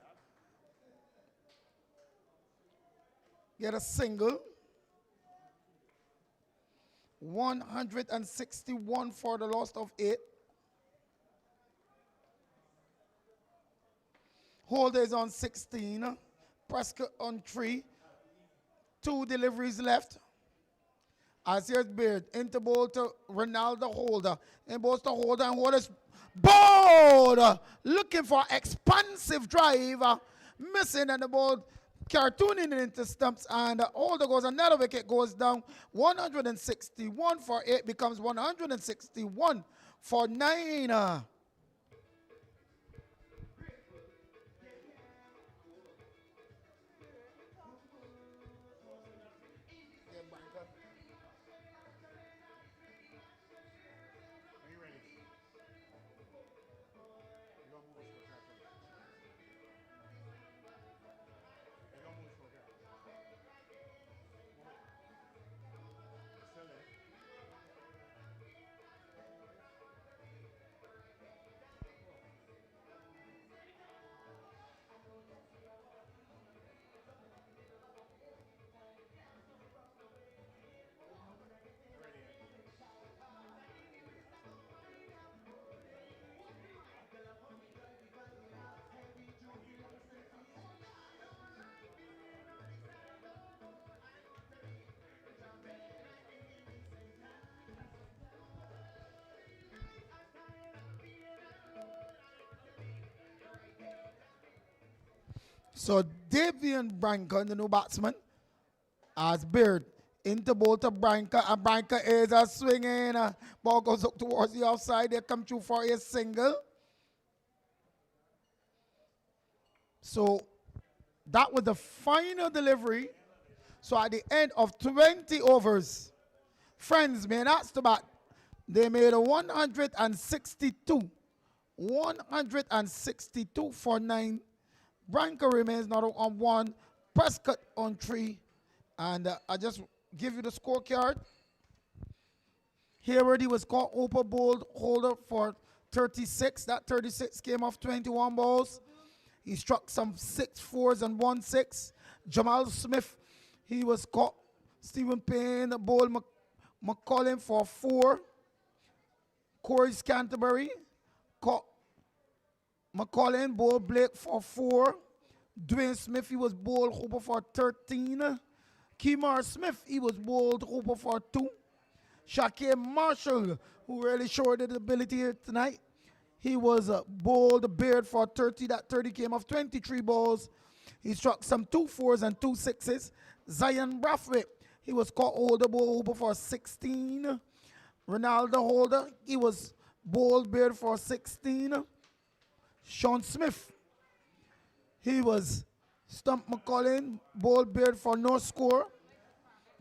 get a single. 161 for the loss of 8. Holder is on 16. Prescott on 3. 2 deliveries left. As here's Beard. Into ball to Ronaldo Holder. In balls to Holder, and Holder's ball. Looking for expansive drive. Missing, and the ball cartooning into stumps, and Holder goes, another wicket goes down. 161 for 8 becomes 161 for 9. Are you ready? You gonna move us to the track? You gonna move us to the track? Still there. So Davian Branca, the new batsman, as Beard into ball to Branca, and Branca is a swinging. Ball goes up towards the outside. They come through for a single. So that was the final delivery. So at the end of 20 overs, friends may not to bat. They made a 162. 162 for 9. Branca remains not on 1. Prescott on 3. And I just give you the scorecard. Here already was caught Opa bowled Holder for 36. That 36 came off 21 balls. He struck some 6 4s and 1 6. Jamal Smith, he was caught. Stephen Payne bowled McCollum for 4. Corey Canterbury caught McCollum bowled Blake for 4. Dwayne Smith, he was bowled Hooper for 13. Kemar Smith, he was bowled Hooper for 2. Shaquem Marshall, who really showed his ability here tonight, he was bowled Beard for 30. That 30 came off 23 balls. He struck some 2 4s and 2 6s. Zion Brathwaite, he was caught Holder bowled Hooper for 16. Ronaldo Holder, he was bowled Beard for 16. Sean Smith, he was Stump McCollum, bowled Beard for no score.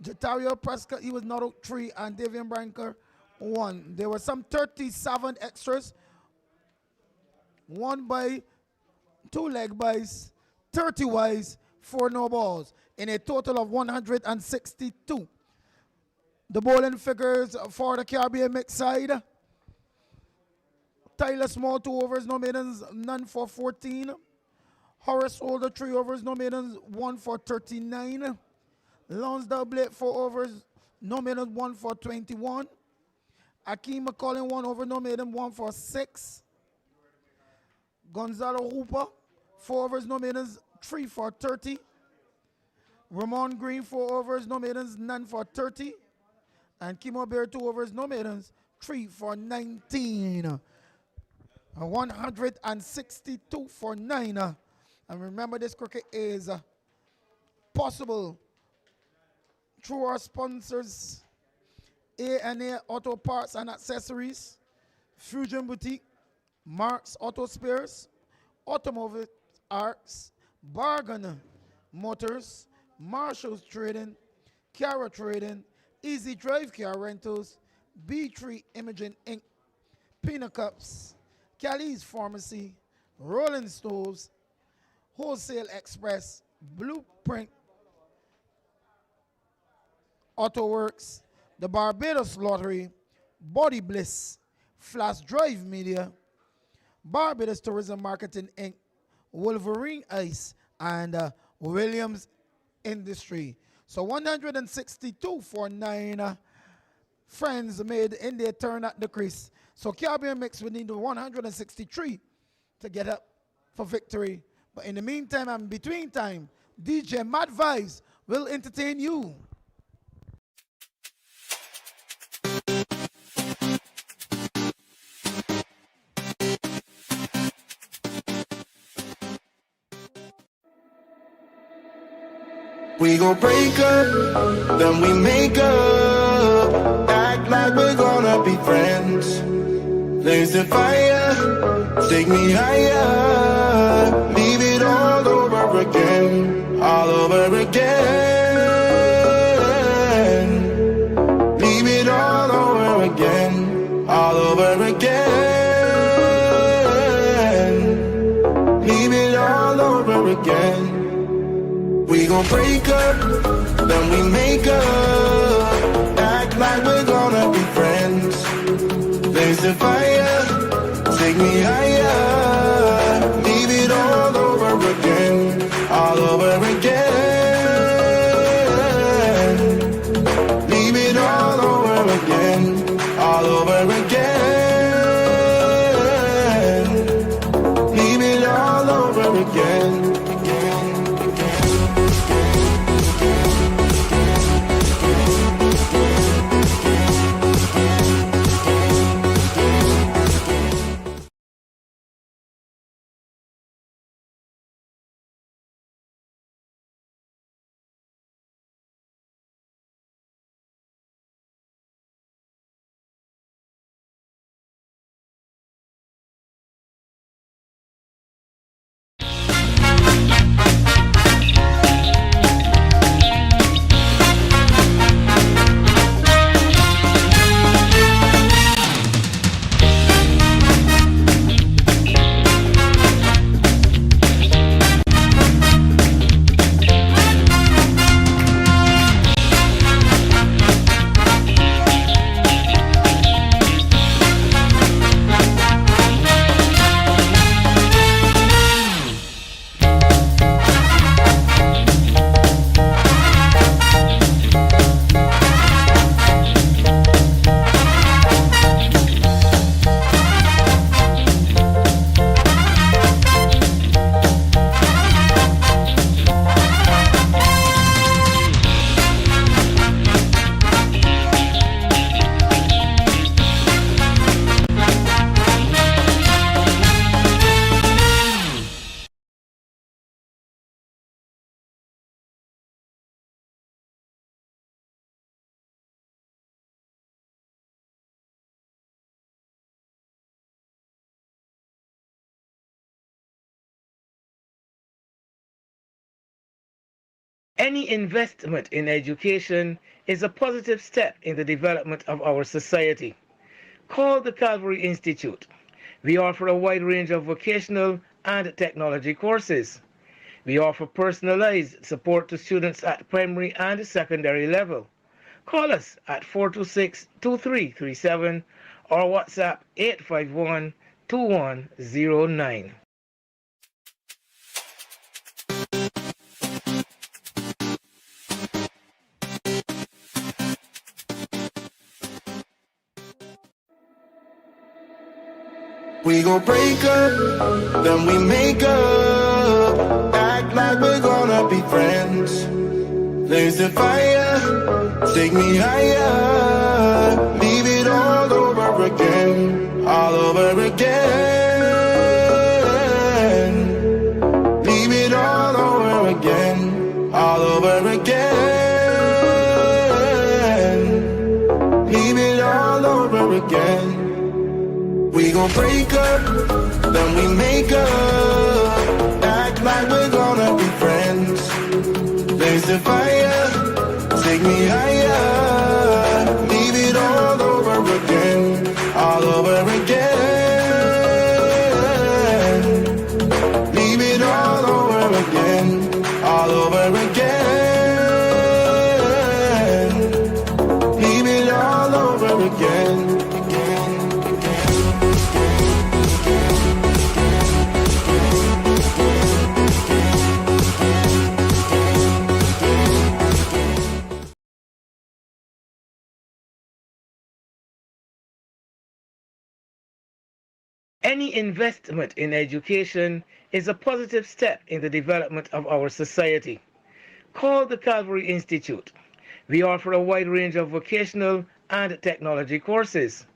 Jatario Prescott, he was not out 3, and Davian Branca 1. There were some 37 extras. 1 by, 2 leg byes, 30 wides, 4 no balls, in a total of 162. The bowling figures for the Caribbean mix side. Tyler Small 2 overs, no maidens, none for 14. Horace Holder 3 overs, no maidens, 1 for 39. Lonsdale Blake 4 overs, no maidens, 1 for 21. Akeem McCollum 1 over, no maiden, 1 for 6. Gonzalo Hooper 4 overs, no maidens, 3 for 30. Ramon Green 4 overs, no maidens, none for 30. And Kimo Bear 2 overs, no maidens, 3 for 19. 162 for 9. And remember, this cricket is possible through our sponsors, A&A Auto Parts and Accessories, Fusion Boutique, Marks Auto Spares, Automobile Arts, Bargain Motors, Marshall's Trading, Cara Trading, Easy Drive Car Rentals, B3 Imaging Inc., Pina Cups, Cali's Pharmacy, Rolling Stoves, Wholesale Express, Blueprint, Auto Works, the Barbados Lottery, Body Bliss, Flash Drive Media, Barbados Tourism Marketing Inc., Wolverine Ice, and Williams Industry. So 162 for 9 friends made in their turn at the crease. So Caribbean Mix, we need 163 to get up for victory. But in the meantime and between time, DJ Mad Vibes will entertain you. We gon' break up, then we make up. Act like we're gonna be friends. Blaze the fire, take me higher. Leave it all over again, all over again. Leave it all over again, all over again. Leave it all over again. We gon' break up, then we make up. Act like we're gonna be friends. Blaze the fire, take me higher. Leave it all over again, all over again. Leave it all over again, all over again. Leave it all over again. Any investment in education is a positive step in the development of our society. Call the Calvary Institute. We offer a wide range of vocational and technology courses. We offer personalized support to students at primary and secondary level. Call us at 426-2337 or WhatsApp 851-2109. We gon' break up, then we make up. Act like we're gonna be friends. Blaze the fire, take me higher. Leave it all over again, all over again. Leave it all over again, all over again. Leave it all over again. We gon' break up, then we make up. Act like we're gonna be friends. Blaze the fire, take me higher. Leave it all over again, all over again. Leave it all over again, all over again. again. Any investment in education is a positive step in the development of our society. Call the Calvary Institute. We offer a wide range of vocational and technology courses.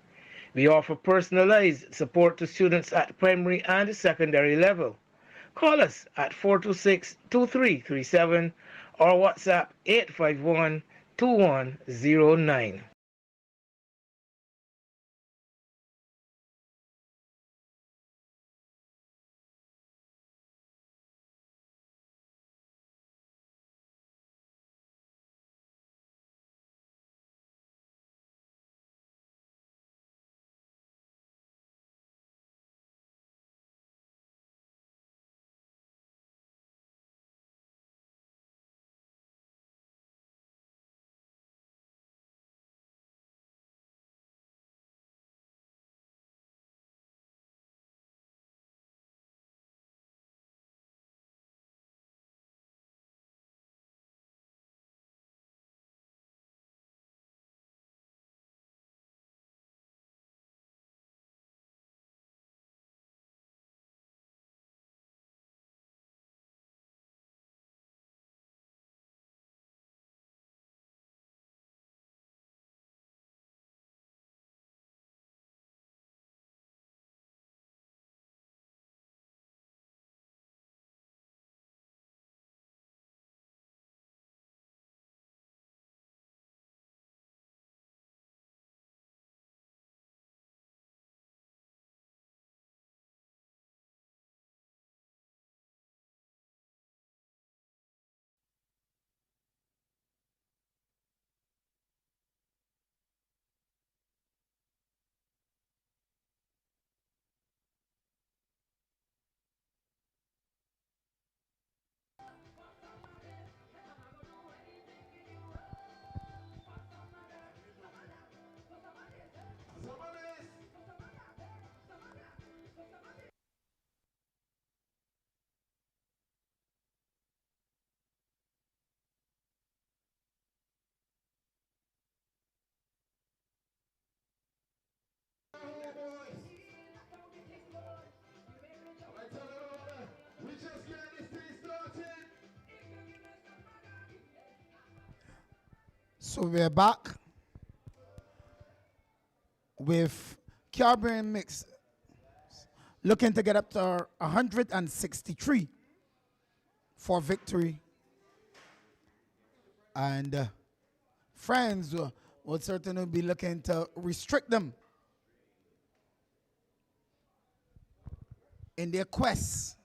We offer personalized support to students at primary and secondary level. Call us at 426-2337 or WhatsApp 851-2109. So we're back with Caribbean Mix looking to get up to 163 for victory. And friends will certainly be looking to restrict them in their quest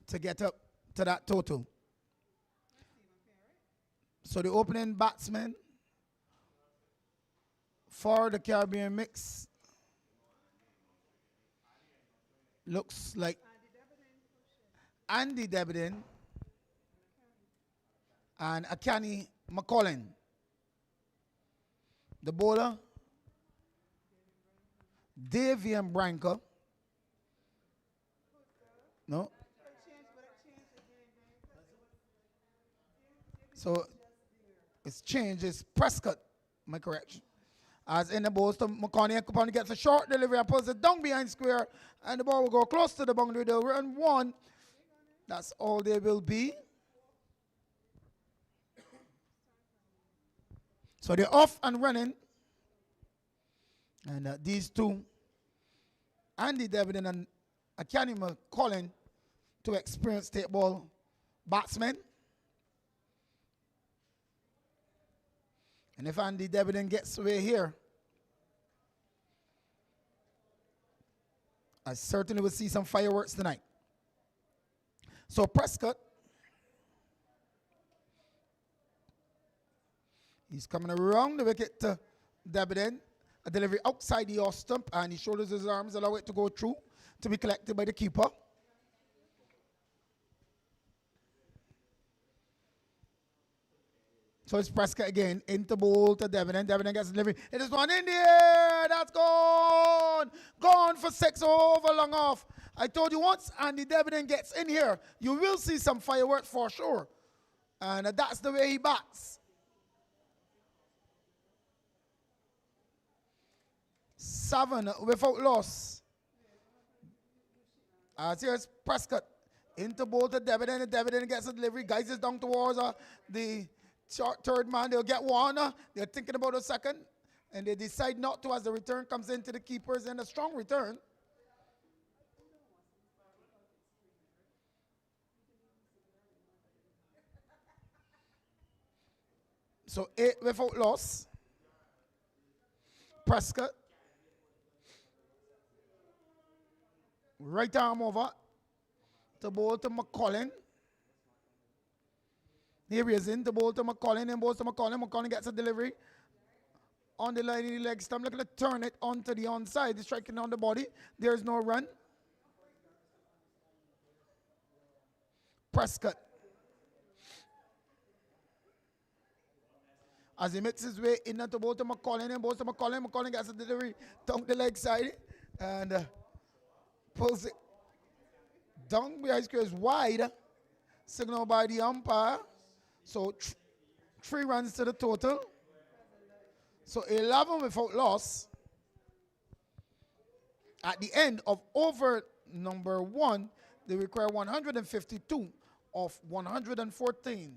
to get up to that total. So the opening batsman for the Caribbean Mix looks like Andy Debden and Akani McCollin. The bowler, Davian Branca. No? So it's changed. It's Prescott, my correction. As in the ball, so McConaughey and Capone gets a short delivery and pulls it down behind square, and the ball will go close to the boundary. They'll run one. That's all they will be. So they're off and running. And these two, Andy Davidson and Akani McCollin, two experienced state ball batsmen. And if Andy Davidson gets away here, I certainly will see some fireworks tonight. So Prescott, he's coming around the wicket to Davidson. A delivery outside the off stump, and he shoulders his arms, allow it to go through to be collected by the keeper. So it's Prescott again. Into ball to Devenant. Devenant gets delivery. It is one in the air. That's gone. Gone for 6 over long off. I told you once Andy Devenant gets in here, you will see some fireworks for sure. And that's the way he bats. 7 without loss. As here's Prescott. Into ball to Devenant. Devenant gets a delivery. Guys is down towards the third man. They'll get one. They're thinking about a second. And they decide not to as the return comes into the keepers, and a strong return. So 8 without loss. Prescott. Right arm over. The ball to McCollin. Here he is in. The ball to McCollin. And ball to McCollin. McCollin gets a delivery. On the line in the leg stump. Looking to turn it onto the onside. He's striking on the body. There's no run. Prescott. As he makes his way in and to ball to McCollin. And ball to McCollin. McCollin gets a delivery down the leg side. And pulls it down behind square is wide. Signal by the umpire. So 3 runs to the total. So 11 without loss. At the end of over number 1, they require 152 of 114.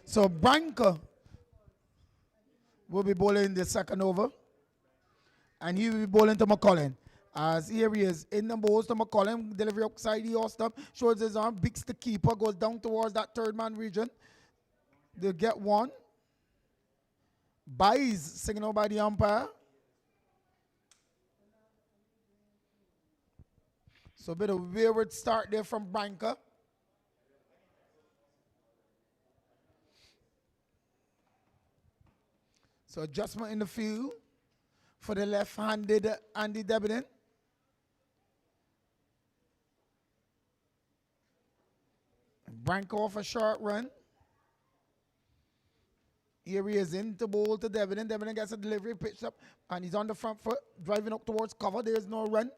So Branca will be bowling the second over. And he will be bowling to McCollin. As here he is in the balls to McCollin. Delivery outside the off stump. Shows his arm. Beats the keeper. Goes down towards that third man region. They'll get one. Buys signal by the umpire. So a bit of wayward start there from Branca. So adjustment in the field for the left-handed Andy Debenham. Branca off a short run. Here he is into bowl to Debenham. Debenham gets a delivery, pitched up, and he's on the front foot, driving up towards cover. There's no run.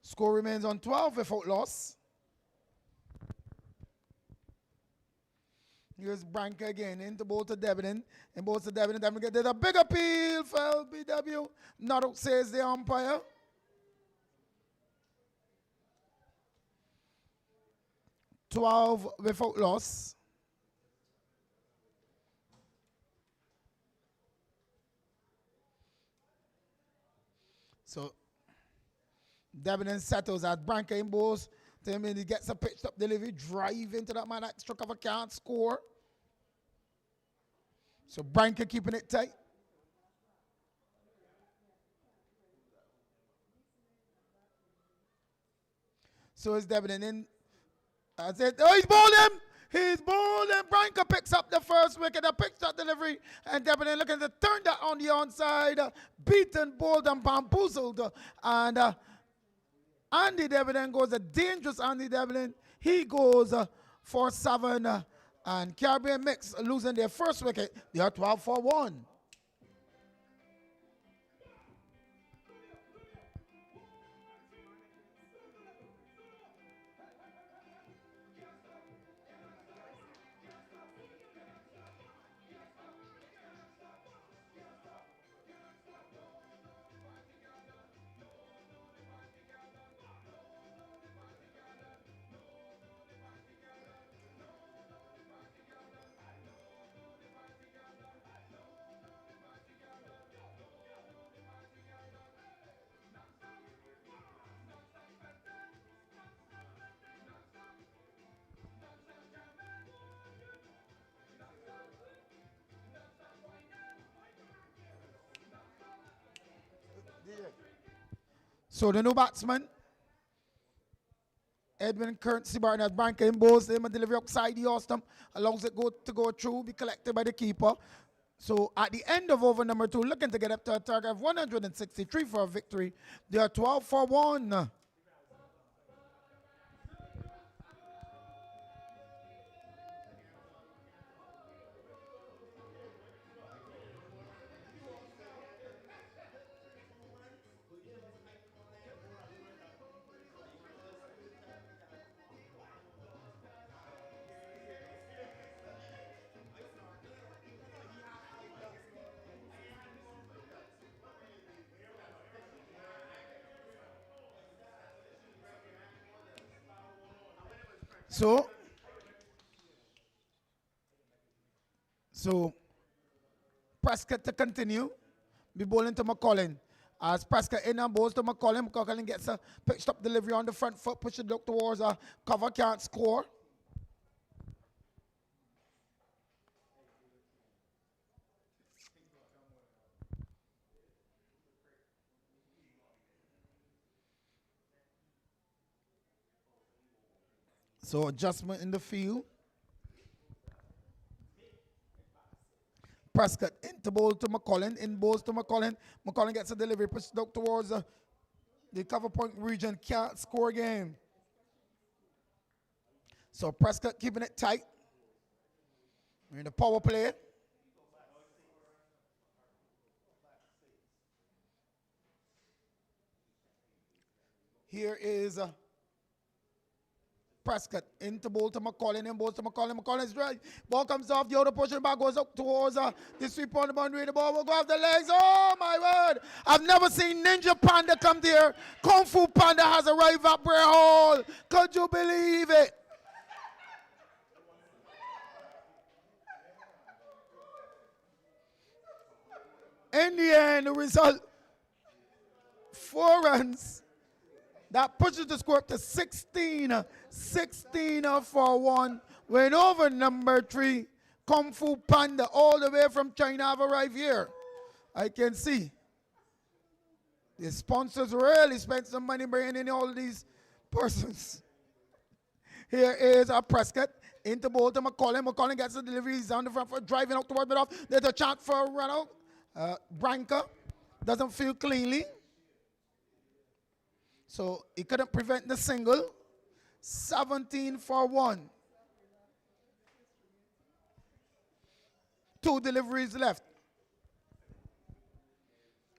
Score remains on 12 without loss. Here's Branca again into bowl to Debenham. And bowl to Debenham. Debenham did a big appeal for LBW. Not out, says the umpire. $12 without loss. So Debenham settles as Branca in bowls. Then he gets a pitched up delivery, drive into that man that struck cover, can't score. So Branca keeping it tight. So is Debenham in. That's it. Oh, he's bowled him. He's bowled him. Branca picks up the first wicket, a pitched up delivery, and Debenham looking to turn that on the onside. Beaten, bowled, and bamboozled. And Andy Debenham goes, a dangerous Andy Debenham. He goes for 7. And Caribbean Mix losing their first wicket. They are 12 for 1. So the new batsman, Edwin Currency Barton, as Branca in balls, him a delivery outside the Austin, allows it to go through, be collected by the keeper. So at the end of over number 2, looking to get up to a target of 163 for a victory. They are 12 for 1. So Prescott to continue, be bowling to McCollin. As Prescott in and bowls to McCollin, McCollin gets a pitched up delivery on the front foot, pushes it up towards a cover, can't score. So adjustment in the field. Prescott into bowl to McCollin, in bowls to McCollin. McCollin gets a delivery, pushes it up towards the cover point region, can't score game. So Prescott keeping it tight. We're in the power play. Here is Prescott into bowl to McCollin, in bowls to McCollin. McCollin is right. Ball comes off the outer portion, back goes up towards the sweep on the boundary. The ball will go off the legs. Oh my word! I've never seen Ninja Panda come there. Kung Fu Panda has arrived at Bray Hall. Could you believe it? In the end, the result, 4 runs. That pushes the score up to 16. 16 for 1. Went over number 3. Kung Fu Panda all the way from China have arrived here. I can see. The sponsors really spent some money bringing in all these persons. Here is Prescott into bowl to McCollin. McCollin gets the delivery. He's on the front foot, driving out toward mid-off. There's a chance for a run out. Branca doesn't feel cleanly. So he couldn't prevent the single. 17 for 1. 2 deliveries left.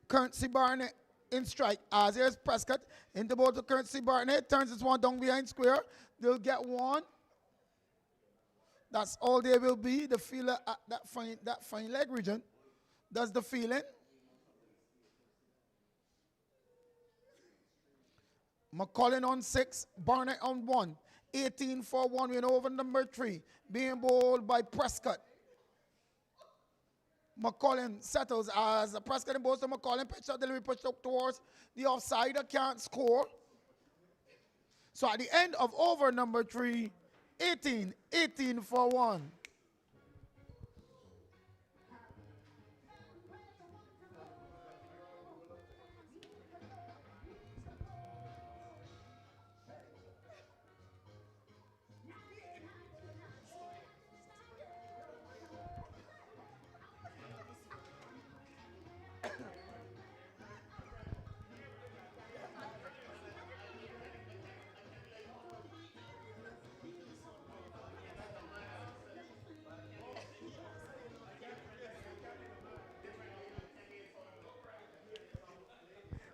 Currency Barnett in strike. As here's Prescott into ball to Currency Barnett. Turns this one down behind square. They'll get 1. That's all they will be. The feeler at that fine leg region does the feeling. McCollin on 6, Barnett on 1. 18 for 1, win over number 3. Being bowled by Prescott. McCollin settles as Prescott bowls to McCollin. Pitch up delivery, pushed up towards the offside. Can't score. So at the end of over number 3, 18 for 1.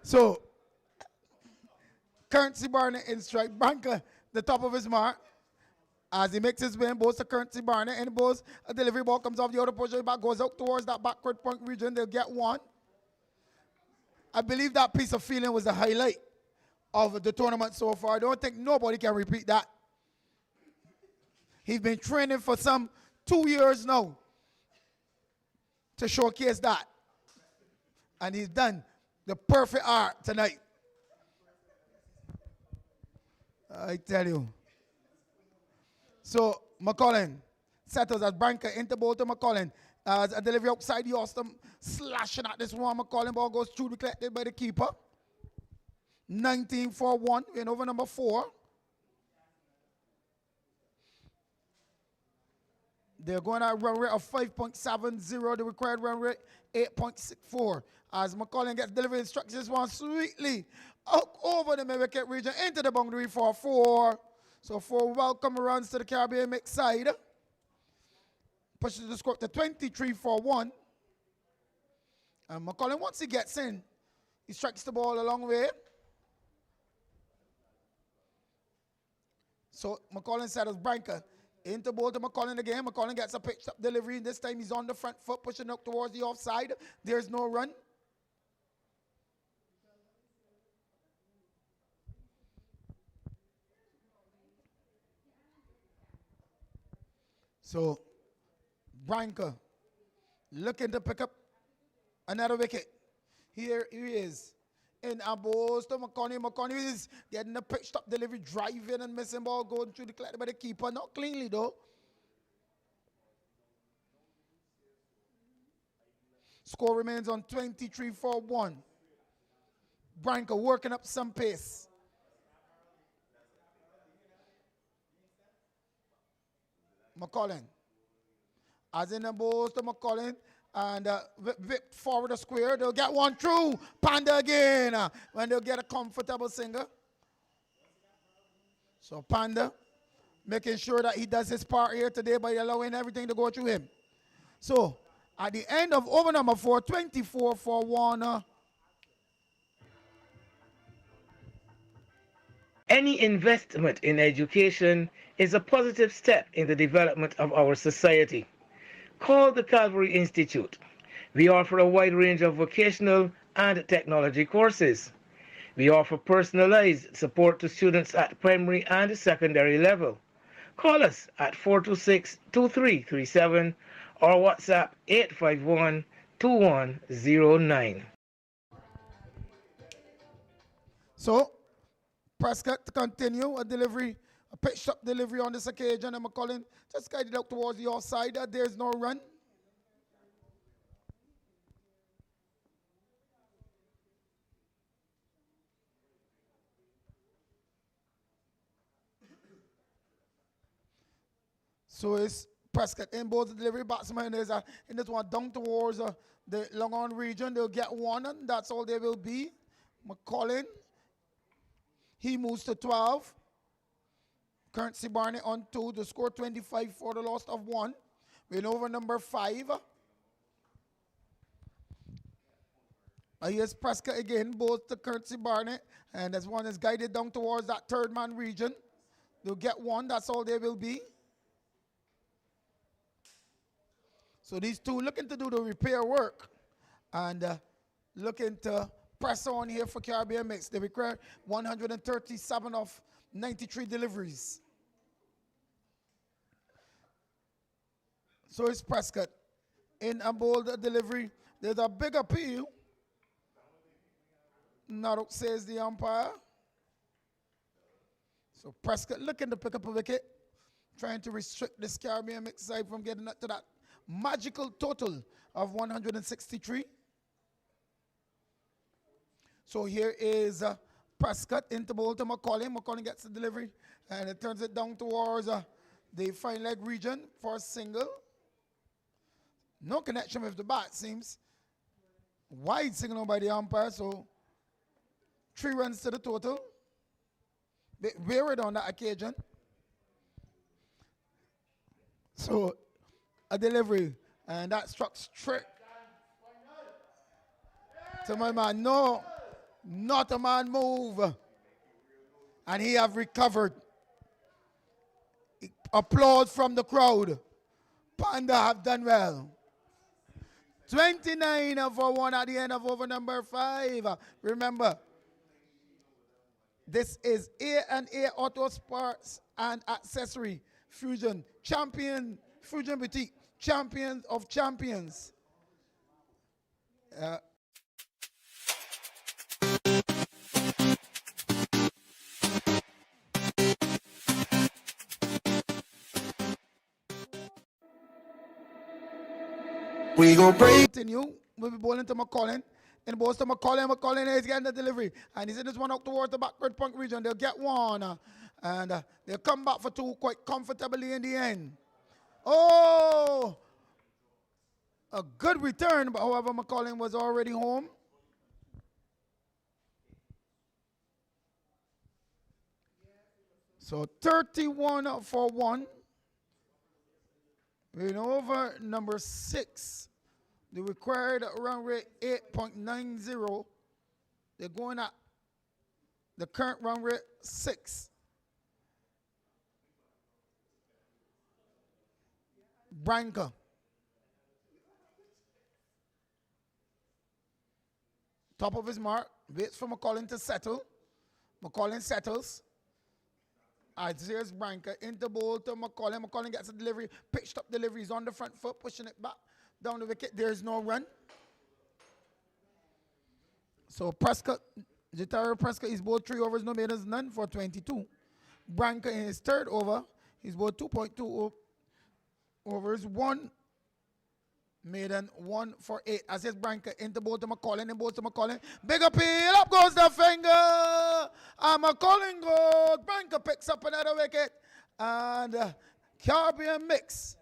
So, Currency Barnett in strike. Branca, the top of his mark. As he makes his way in bowls to Currency Barnett. And bowls, a delivery ball comes off the outer portion, back goes out towards that backward point region. They'll get 1. I believe that piece of feeling was the highlight of the tournament so far. I don't think nobody can repeat that. He's been training for some 2 years now to showcase that. And he's done the perfect art tonight. I tell you. So McCollin settles as Branca into bowl to McCollin. As a delivery outside the Austin, slashing at this one. McCollin ball goes through, collected by the keeper. 19 for 1 in over number 4. They're going at a run rate of 5.70. The required run rate 8.64. As McCollum gets delivery instructions, one sweetly out over the wicket region into the boundary for 4. So 4 welcome runs to the Caribbean mix side. Pushes the score to 23 for 1. And McCollum, once he gets in, he strikes the ball a long way. So McCollum settles Branker into ball to McCollum again. McCollum gets a pitched up delivery. This time he's on the front foot, pushing up towards the offside. There's no run. So Branker looking to pick up another wicket. Here he is. In a ball to McConney. McConney is getting a pitched up delivery, driving and missing ball, going through the collector by the keeper. Not cleanly though. Score remains on 23 for 1. Branker working up some pace. McCollum. As in the balls to McCollum. And whip forward a square. They'll get one through. Panda again. When they'll get a comfortable single. So Panda making sure that he does his part here today by allowing everything to go through him. So at the end of over number 4, 24 for 1. Any investment in education is a positive step in the development of our society. Call the Calvary Institute. We offer a wide range of vocational and technology courses. We offer personalized support to students at primary and secondary level. Call us at 426-2337 or WhatsApp 851-2109. So Prescott to continue a delivery. A pitched up delivery on this occasion, and McCollum just guided out towards the offside. There's no run. So it's Prescott in both the delivery. Batsman is in this one down towards the long on region. They'll get 1, and that's all they will be. McCollum, he moves to 12. Currency Barney on 2, the score 25 for the loss of 1. Win over number 5. Here's Prescott again, both the Currency Barney, and this one is guided down towards that third man region. They'll get 1, that's all they will be. So these two looking to do the repair work and looking to press on here for Caribbean Mix. They require 137 of 93 deliveries. So it's Prescott in a bold delivery. There's a big appeal. Not says the umpire. So Prescott looking to pick up a wicket, trying to restrict this Caribbean Mix side from getting up to that magical total of 163. So here is Prescott into ball to McCollum. McCollum gets the delivery and it turns it down towards the fine leg region for a single. No connection with the bat, seems. Wide signal by the umpire, so 3 runs to the total. Bit weird on that occasion. So a delivery, and that struck straight to my man. No, not a man move. And he have recovered. Applause from the crowd. Panda have done well. 29 for 1 at the end of over number 5. Remember, this is A&A Auto Sports and Accessory Fusion Champion, Fusion Boutique, Champions of Champions. We gon' break. Continue. We'll be bowling to McCollum in the balls to McCollum. McCollum is getting the delivery. And he's in this one out towards the backward point region. They'll get one. And they'll come back for two quite comfortably in the end. Oh! A good return, but however, McCollum was already home. So 31 for 1. In over number 6. The required run rate 8.90. They're going at the current run rate 6. Branca. Top of his mark. Waits for McCollum to settle. McCollum settles. Here's Branca into bowl to McCollum. McCollum gets a delivery. Pitched up delivery. He's on the front foot, pushing it back down the wicket. There's no run. So Prescott, Jataro Prescott, he's bowled 3 overs, no maidens, none for 22. Branca in his 3rd over, he's bowled 2.2 overs, 1 maiden, 1 for 8. As his Branca into bowl to McCollum, and bowl to McCollum. Big appeal, up goes the finger. And McCollum goes. Branca picks up another wicket. And Caribbean mix.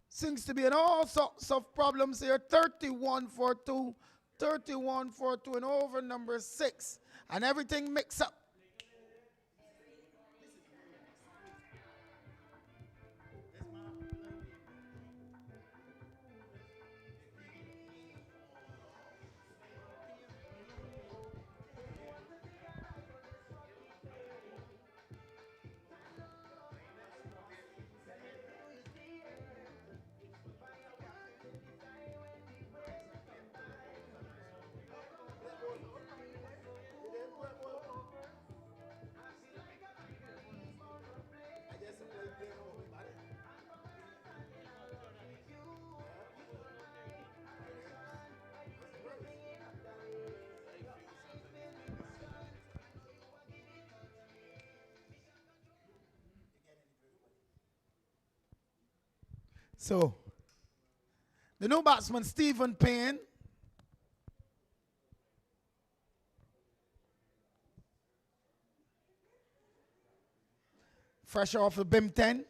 Seems to be in all sorts of problems here. 31 for 2. 31 for 2 and over number 6. And everything mixed up. So, the new batsman, Stephen Payne, fresh off the BIM 10.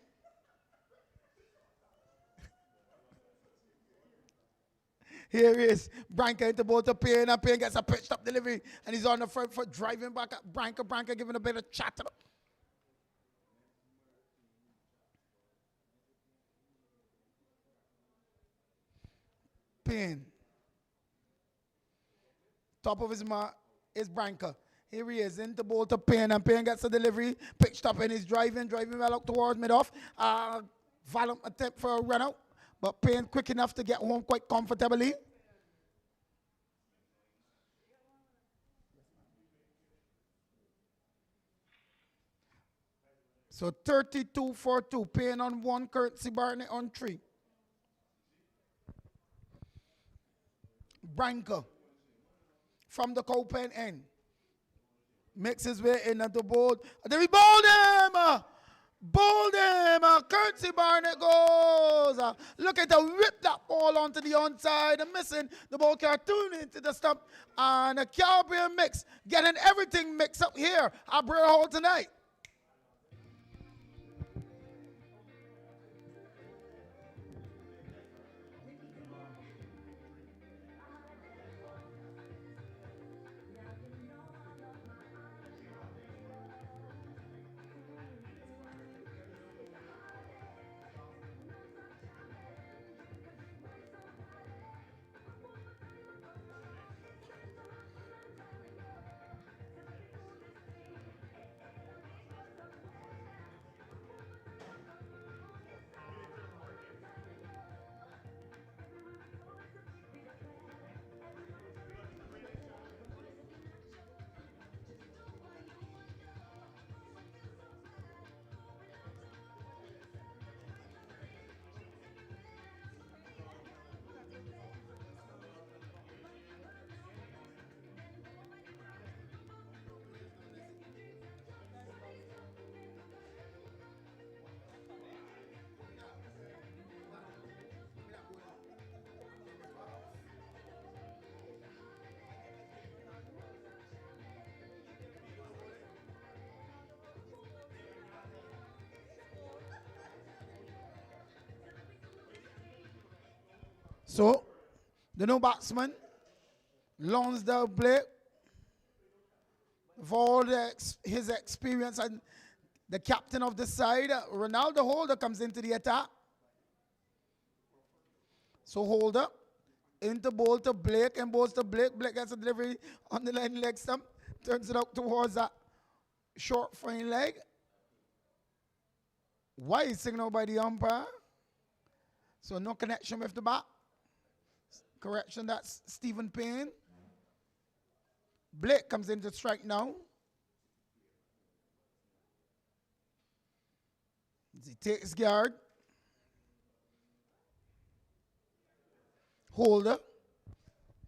Here he is, Branca into bowl to Payne, and Payne gets a pitched up delivery, and he's on the front foot driving back at Branca. Branca giving a bit of chatter. Payne. Top of his mark is Branca. Here he is into bowl to Payne, and Payne gets a delivery, pitched up, and he's driving well up towards mid-off. Valiant attempt for a run out, but Payne quick enough to get home quite comfortably. So 32 for 2. Payne on 1, Curtsy Barnett on 3. Branca from the Copen end makes his way in at the board. There he bowled him! Bowled him! Curtsy Barnett goes! Look at the whip that ball onto the onside and missing the ball cartoon into the stump. And a Caribbean mix, getting everything mixed up here at Bray Hall tonight. So, the new batsman, Lonsdale Blake, with all his experience and the captain of the side, Ronaldo Holder comes into the attack. So Holder into ball to Blake and balls to Blake. Blake gets a delivery on the line leg stump, turns it out towards that short fine leg. Wide signal by the umpire. So no connection with the bat. Correction, that's Stephen Payne. Blake comes in to strike now. He takes guard. Holder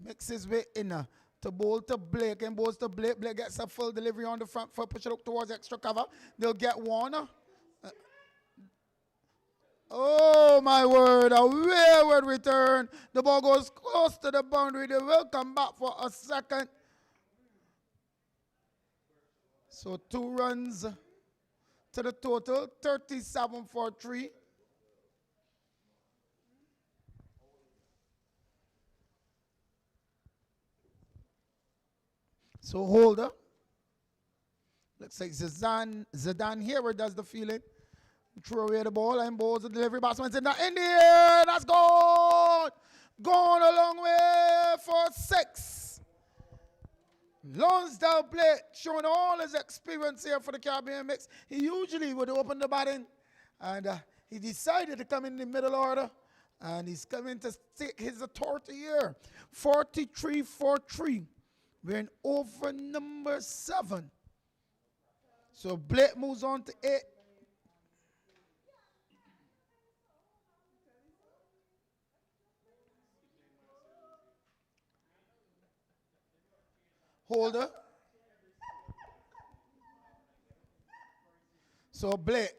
makes his way in to bowl to Blake and bowls to Blake. Blake gets a full delivery on the front foot, push it up towards extra cover. They'll get one. Oh my word, a wayward return. The ball goes close to the boundary. They will come back for a second. So 2 runs to the total, 37 for 3. So Holder. Looks like Zidane Hayward does the fielding. Throw away the ball and balls the delivery. Batsman's in the air. That's gone. Gone a long way for 6. Lonsdale Blake showing all his experience here for the Caribbean mix. He usually would open the batting. And he decided to come in the middle order. And he's coming to take his authority here. 43 for 3. We're in over number 7. So Blake moves on to 8. Holder. So Blake.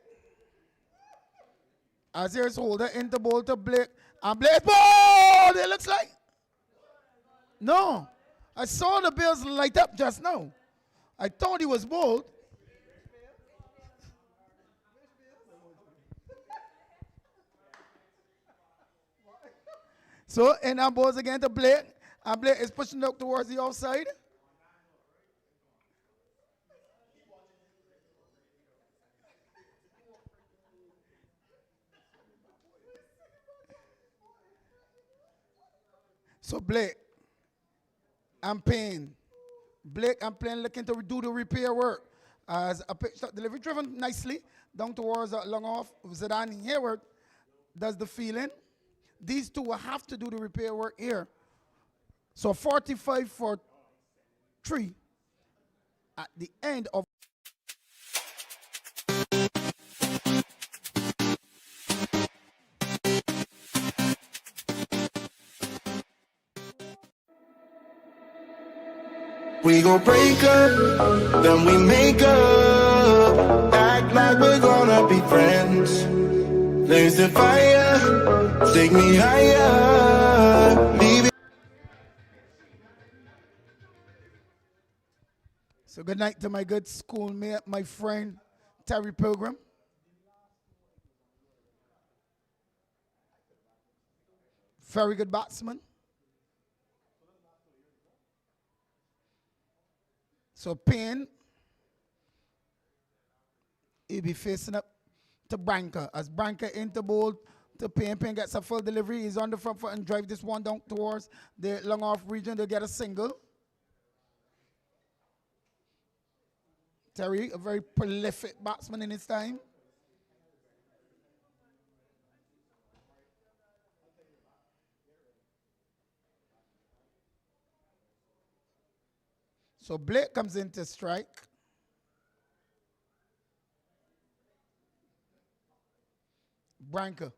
As here's Holder into ball to Blake. And Blake ball! It looks like. No. I saw the Bills light up just now. I thought he was bowled. So, and our balls again to Blake. And Blake is pushing up towards the offside. So Blake and Payne. Blake and Payne looking to do the repair work. As a pitch delivery driven nicely down towards long off. Zidane Hayward does the fielding. These two will have to do the repair work here. So 45 for 3 at the end of. We gon' break up, then we make up. Act like we're gonna be friends. Blaze the fire, take me higher. Leave it. So good night to my good schoolmate, my friend, Terry Pilgrim. Very good batsman. So Payne, he'll be facing up to Branca. As Branca into bowl to Payne. Payne gets a full delivery. He's on the front foot and drive this one down towards the long off region. They'll get a single. Terry, a very prolific batsman in his time. So Blake comes in to strike. Branca.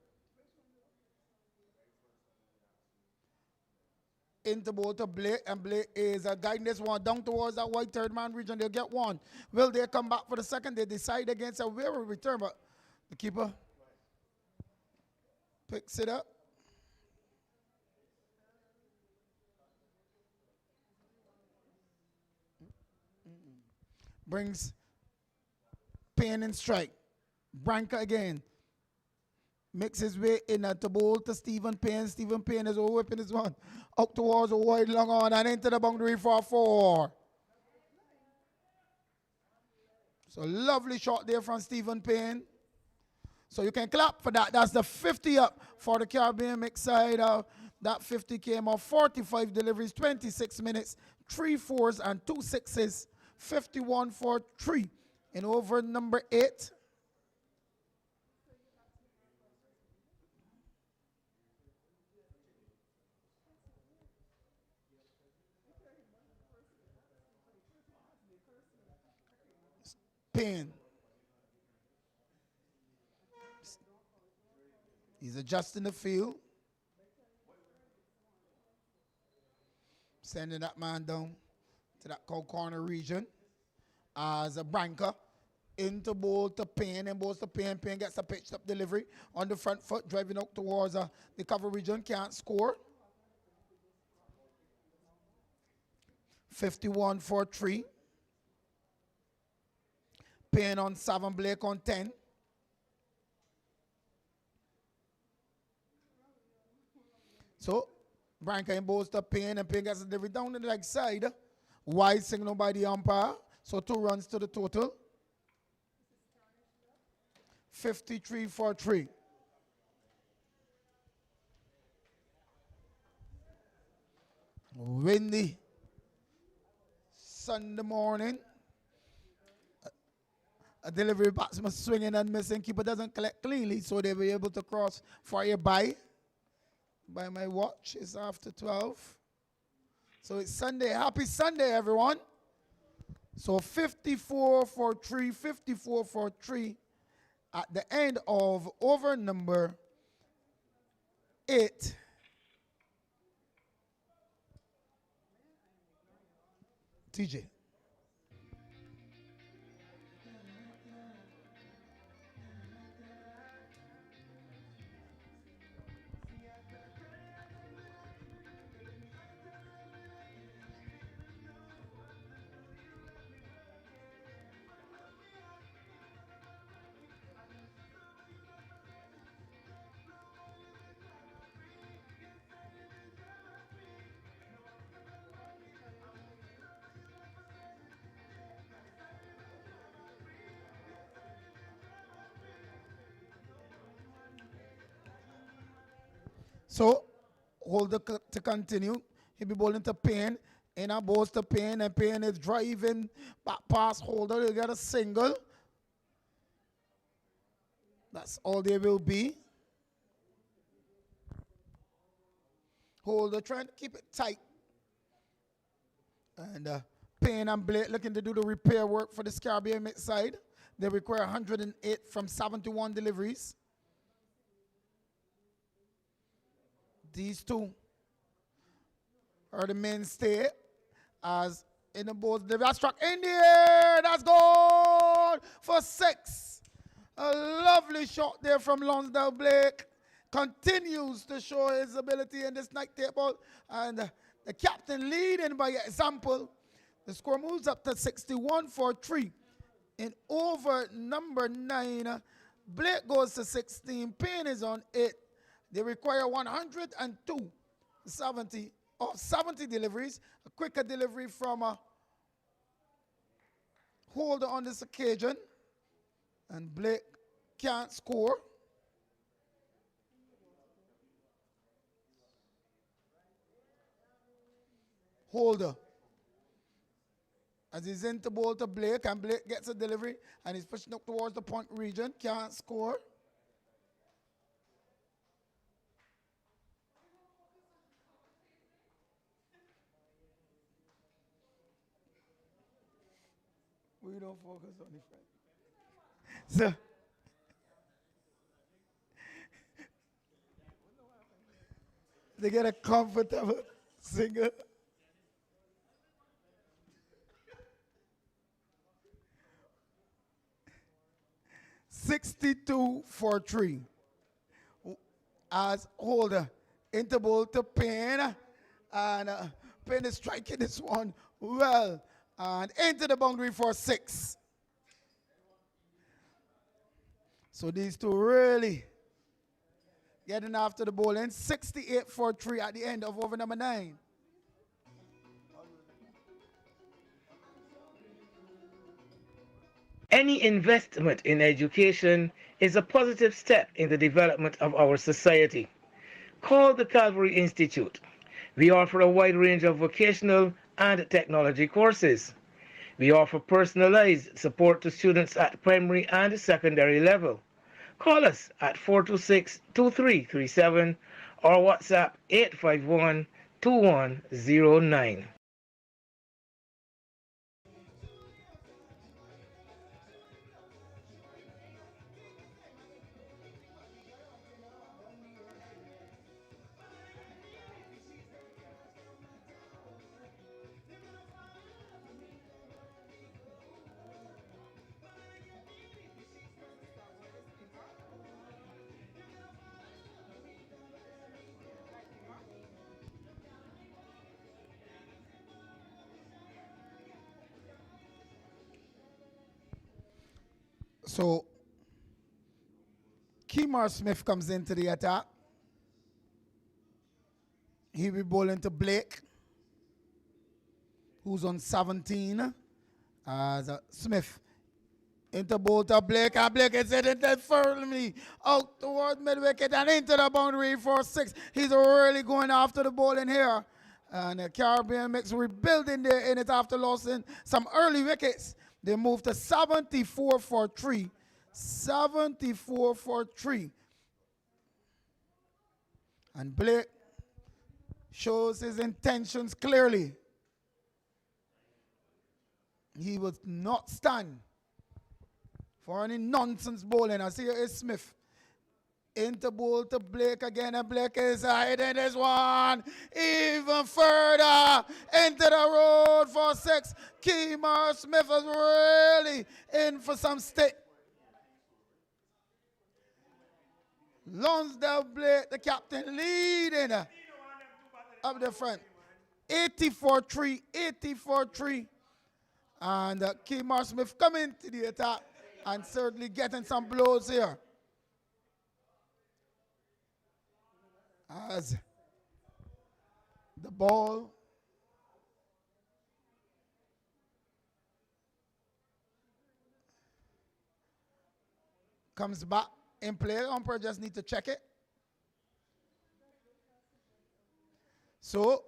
Into ball to Blake, and Blake is guiding this one down towards that white third man region. They'll get one. Will they come back for the second? They decide against a weary return, but the keeper picks it up. Brings Payne in strike. Branca again. Makes his way in at the ball to Stephen Payne. Stephen Payne is whipping this one up towards a wide long on and into the boundary for 4. So lovely shot there from Stephen Payne. So you can clap for that. That's the 50 up for the Caribbean mix side. That 50 came off 45 deliveries, 26 minutes, 3 4s and 2 6s, 51 for 3 in over number 8. Payne. He's adjusting the field. Sending that man down to that corner region as a Branca into ball to Payne and balls to Payne. Payne gets a pitched up delivery on the front foot, driving out towards the cover region. Can't score. 51 for 3. Payne on 7, Blake on 10. So, Branca in balls to Payne, and Payne gets a delivery down the leg side. Wide signal by the umpire. So 2 runs to the total. 53 for 3. Windy Sunday morning. A delivery batsman swinging and missing. Keeper doesn't collect cleanly, so they'll be able to cross for a bye. By my watch, it's after 12. So it's Sunday. Happy Sunday, everyone. So 54 for 3, 54 for 3 at the end of over number 8. TJ. So, hold to continue. He'll be bowling to Payne. In a balls to Payne, and Payne is driving back past Holder. He'll get a single. That's all there will be. Holder trying to keep it tight. And Payne and Blake looking to do the repair work for the Caribbean mid side. They require 108 from 71 deliveries. These two are the mainstay as in the ball. That's struck in the air. That's gone for 6. A lovely shot there from Lonsdale Blake. Continues to show his ability in this night table. And the captain leading by example. The score moves up to 61 for 3. In over number 9, Blake goes to 16. Payne is on 8. They require 102, 70 deliveries. A quicker delivery from a Holder on this occasion. And Blake can't score. Holder. As he's into ball to Blake, and Blake gets a delivery, and he's pushing up towards the point region. Can't score. We don't focus on the front. So, they get a comfortable single. $62 for 3. As Holder into ball to Payne, and Payne is striking this one well. And into the boundary for 6. So these two really getting after the bowling. 68 for 3 at the end of over number 9. Any investment in education is a positive step in the development of our society. Call the Calvary Institute. We offer a wide range of vocational and technology courses. We offer personalized support to students at primary and secondary level. Call us at 426-2337 or WhatsApp 851-2109. So, Kemar Smith comes into the attack. He will be bowling to Blake, who's on 17. As Smith into bowl to Blake, and Blake is heading firmly out toward mid-wicket and into the boundary for 6. He's really going after the ball in here. And the Caribbean mix rebuilding there in it after losing some early wickets. They moved to 74 for 3. 74 for 3. And Blake shows his intentions clearly. He will not stand for any nonsense bowling. I see here is Smith. Into bowl to Blake again, and Blake is hiding this one even further into the road for 6. Kemar Smith is really in for some stick. Lonsdale Blake, the captain, leading up the front. 84-3, 84-3. And Kemar Smith coming to the attack and certainly getting some blows here. As the ball comes back in play, umpire just need to check it. So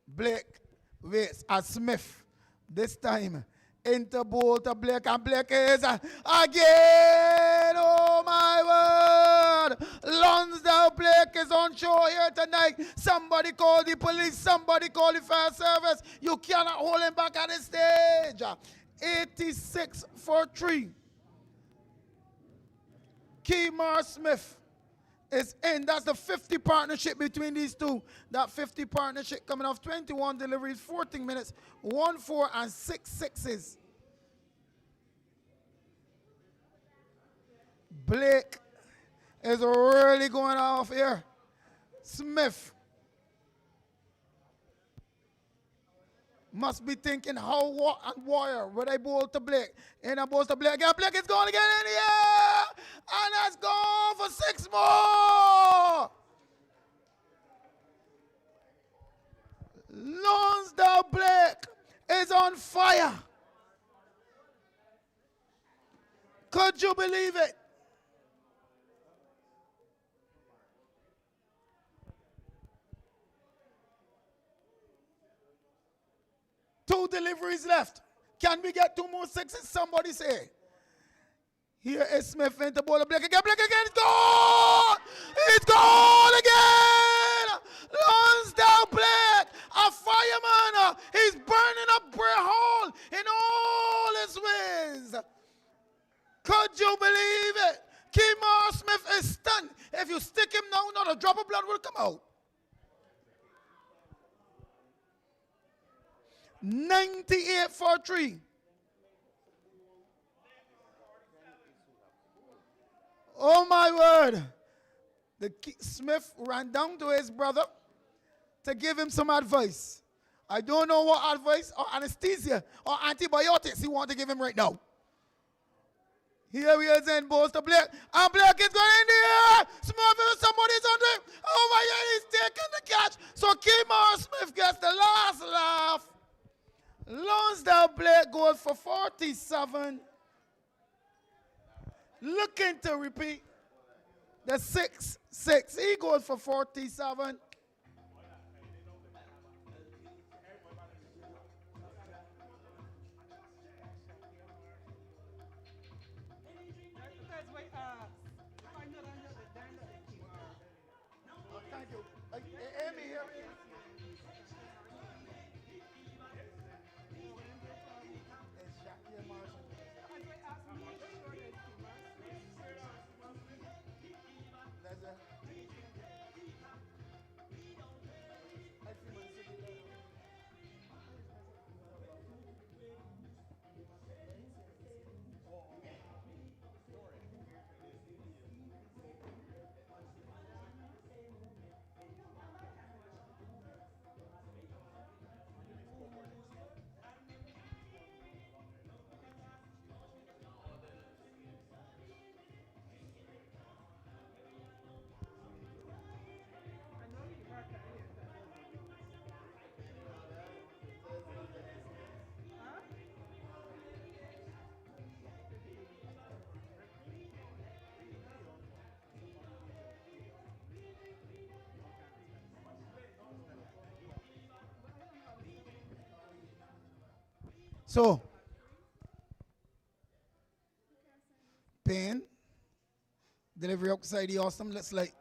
Blake waits as Smith this time into bowl to Blake, and Blake is again, oh my word, Lonsdale Blake is on show here tonight. Somebody call the police, somebody call the fire service. You cannot hold him back at this stage. 86 for 3. Kemar Smith is in. That's the 50 partnership between these two. That 50 partnership coming off 21 deliveries, 14 minutes, 1 4 and 6 sixes. Blake is really going off here. Smith must be thinking how, what, and where. Would I bowl to Blake? And I bowl to Blake again. Blake is going again in the air. And that's gone for 6 more. Lonsdale Blake is on fire. Could you believe it? Two deliveries left. Can we get 2 more sixes? Somebody say. Here is Smith into bowl of Blake again. Blake again. It's gone! It's gone again! Lonsdale Blake, a fireman. He's burning up Bray Hall in all his ways. Could you believe it? Kemar Smith is stunned. If you stick him now, not a drop of blood will come out. 98 for 3. Oh my word. Smith ran down to his brother to give him some advice. I don't know what advice or anesthesia or antibiotics he wants to give him right now. Here we are in balls to Blake. And Blake is going in the air. Smith, somebody's on the goes for 47. Looking to repeat. The 6-6. He goes for 47. Thank you. Amy here. So, Payne, delivery outside the awesome. Let's like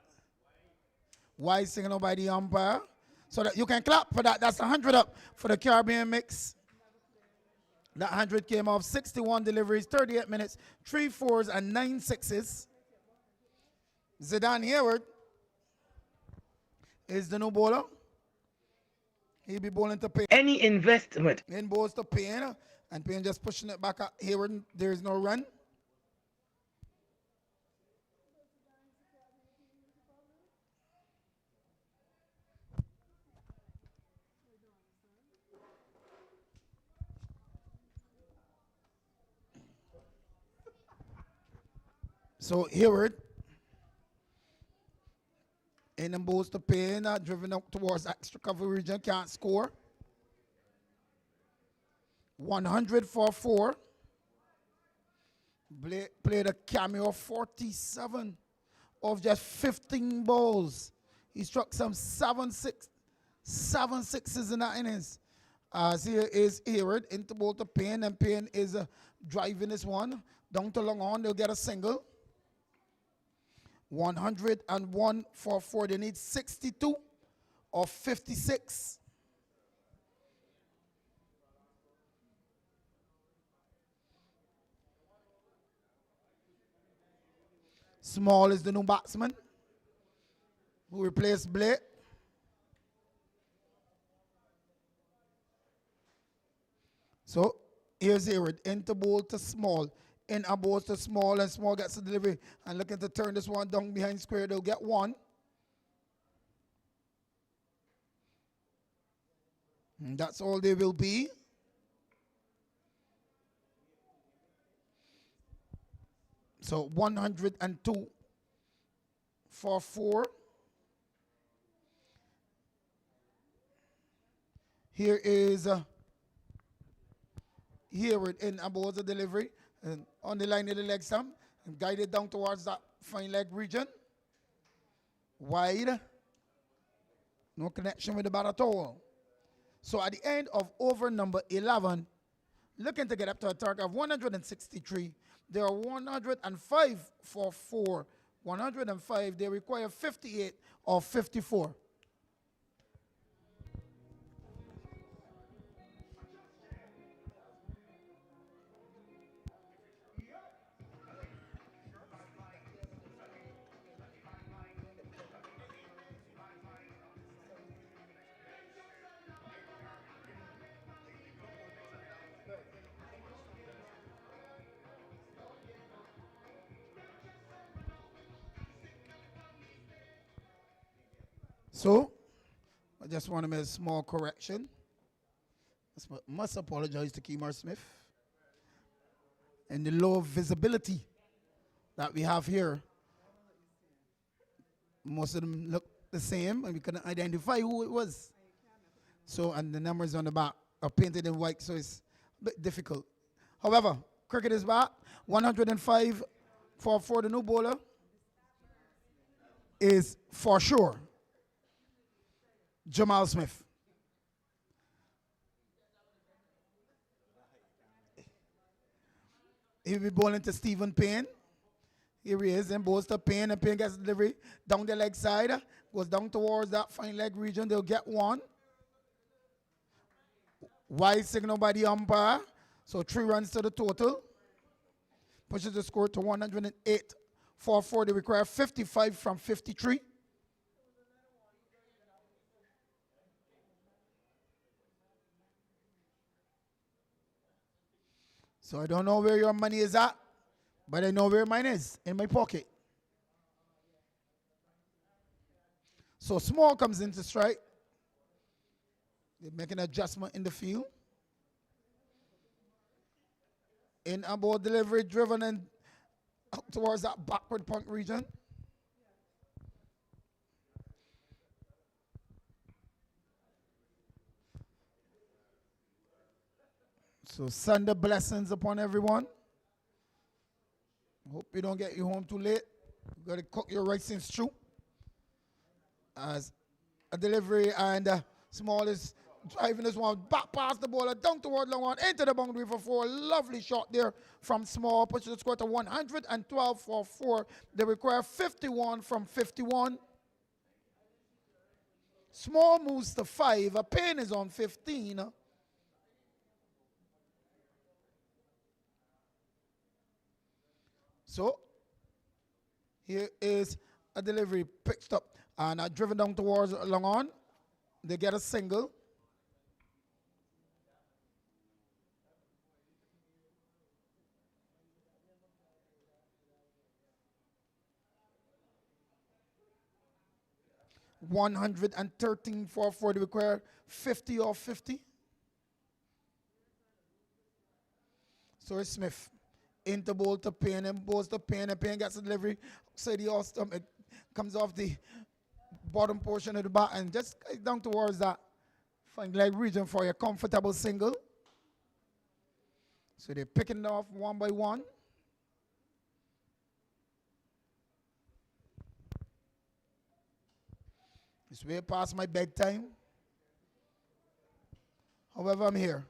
wide signal by the umpire. So that you can clap for that. That's 100 up for the Caribbean mix. That 100 came off 61 deliveries, 38 minutes, 3 fours and 9 sixes. Zidane Hayward is the new bowler. He'll be bowling to Payne. Any investment. In bowls to Payne, and Payne just pushing it back at Hayward. There is no run. So Hayward in the bowls to Payne, driven up towards extra cover region, can't score. 100 for 4. Played a cameo 47 of just 15 balls. He struck some 7 sixes in that innings. Here is Hayward into ball to Payne, and Payne is driving this one down to long on. They'll get a single. 101 for 4. They need 62 of 56. Small is the new batsman who replaced Belair. So here's Hayward into ball to Small. In a ball to Small, and Small gets the delivery and looking to turn this one down behind square. They'll get 1. And that's all they will be. So 102 for 4. Here is Hayward in about the delivery. And on the line of the leg stump and guided down towards that fine leg region. Wide. No connection with the bat at all. So at the end of over number 11, looking to get up to a target of 163. There are 105 for 4. 105. They require 58 or 54. So, I just want to make a small correction. I must apologize to Kemar Smith. And the low visibility that we have here, most of them look the same, and we couldn't identify who it was. So, and the numbers on the back are painted in white, so it's bit difficult. However, cricket is back. 105 for the new bowler is for sure Jamal Smith. He'll be bowling to Stephen Payne. Here he is, and bowls to Payne, and Payne gets delivery down the leg side, goes down towards that fine leg region. They'll get one. Wide signal by the umpire, so 3 runs to the total. Pushes the score to 108 for 4. They require 55 from 53. So I don't know where your money is at, but I know where mine is, in my pocket. So Small comes into strike. They make an adjustment in the field. In and ball delivery, driven and up towards that backward punt region. So Sunday blessings upon everyone. Hope you don't get you home too late. You got to cook your rice and stew. As a delivery, and Small is driving this one back past the ball, down toward long one, into the boundary for 4. Lovely shot there from Small. Pushes the score to 112 for 4. They require 51 from 51. Small moves to 5. A Payne is on 15. So, here is a delivery picked up and driven down towards long on. They get a single. $113 for 4. They require 50 off 50. So it's Smith. Into bowl to Payne, and bowls to Payne, and Payne gets a delivery. So the off-stump, it comes off the bottom portion of the bat and just down towards that fine leg region for a comfortable single. So they're picking it off one by one. It's way past my bedtime. However, I'm here.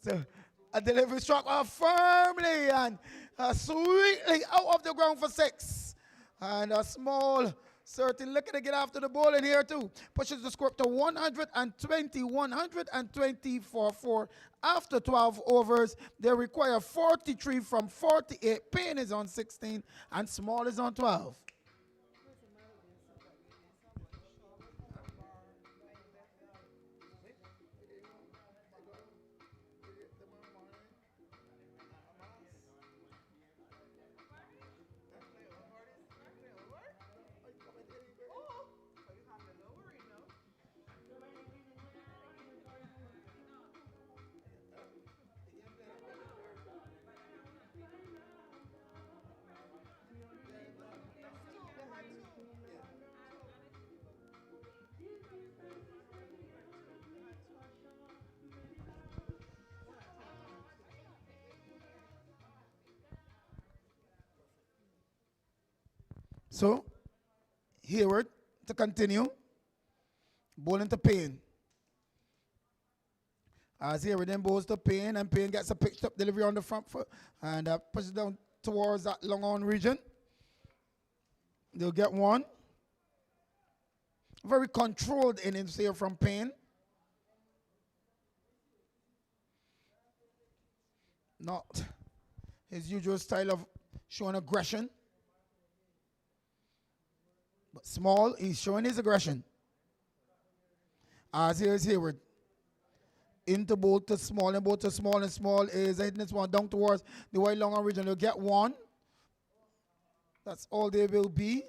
So a delivery struck off firmly and sweetly out of the ground for 6. And a Small certainly looking to get after the ball in here too. Pushes the score up to 120 for 4. After 12 overs, they require 43 from 48. Payne is on 16 and Small is on 12. So, Hayward to continue. Bowling to Payne. As Hayward then bowls to Payne, and Payne gets a pitched up delivery on the front foot and pushes down towards that long on region. They'll get one. Very controlled innings here from Payne. Not his usual style of showing aggression. But Small, he's showing his aggression. As here's Hayward. Into both to Small, and both to Small, and Small is hitting this one down towards the wide long region. They'll get one. That's all they will be.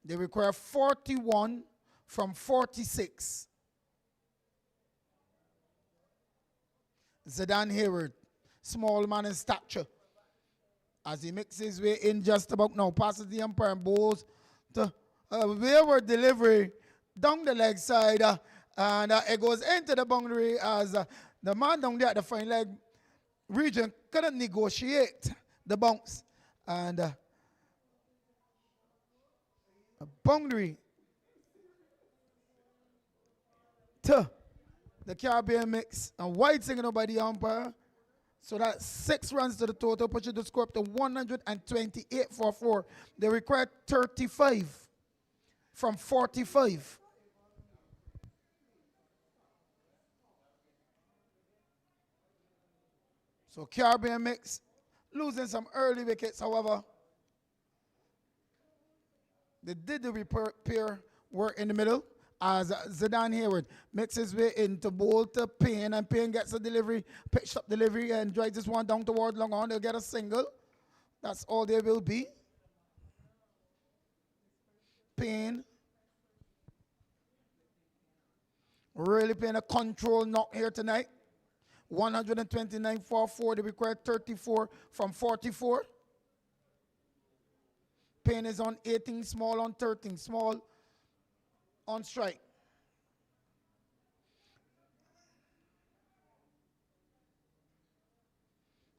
They require 41 from 46. Zidane Hayward, small man in stature. As he makes his way in just about now, passes the umpire and bowls to a wayward delivery down the leg side, and it goes into the boundary as the man down there at the fine leg region couldn't negotiate the bounce, and a boundary to the Caribbean mix, and wide signal by the umpire. So that's 6 runs to the total, pushing the score up to 128 for 4. They require 35 from 45. So Caribbean mix losing some early wickets, however. They did the repair work in the middle as Zidane Hayward makes his way into bowl to Payne, and Payne gets a delivery, pitched up delivery, and drives this one down toward long on. They'll get a single. That's all they will be. Payne really playing a control knock here tonight. 129 for 4. They require 34 from 44. Payne is on 18 small, on 13 small, on strike.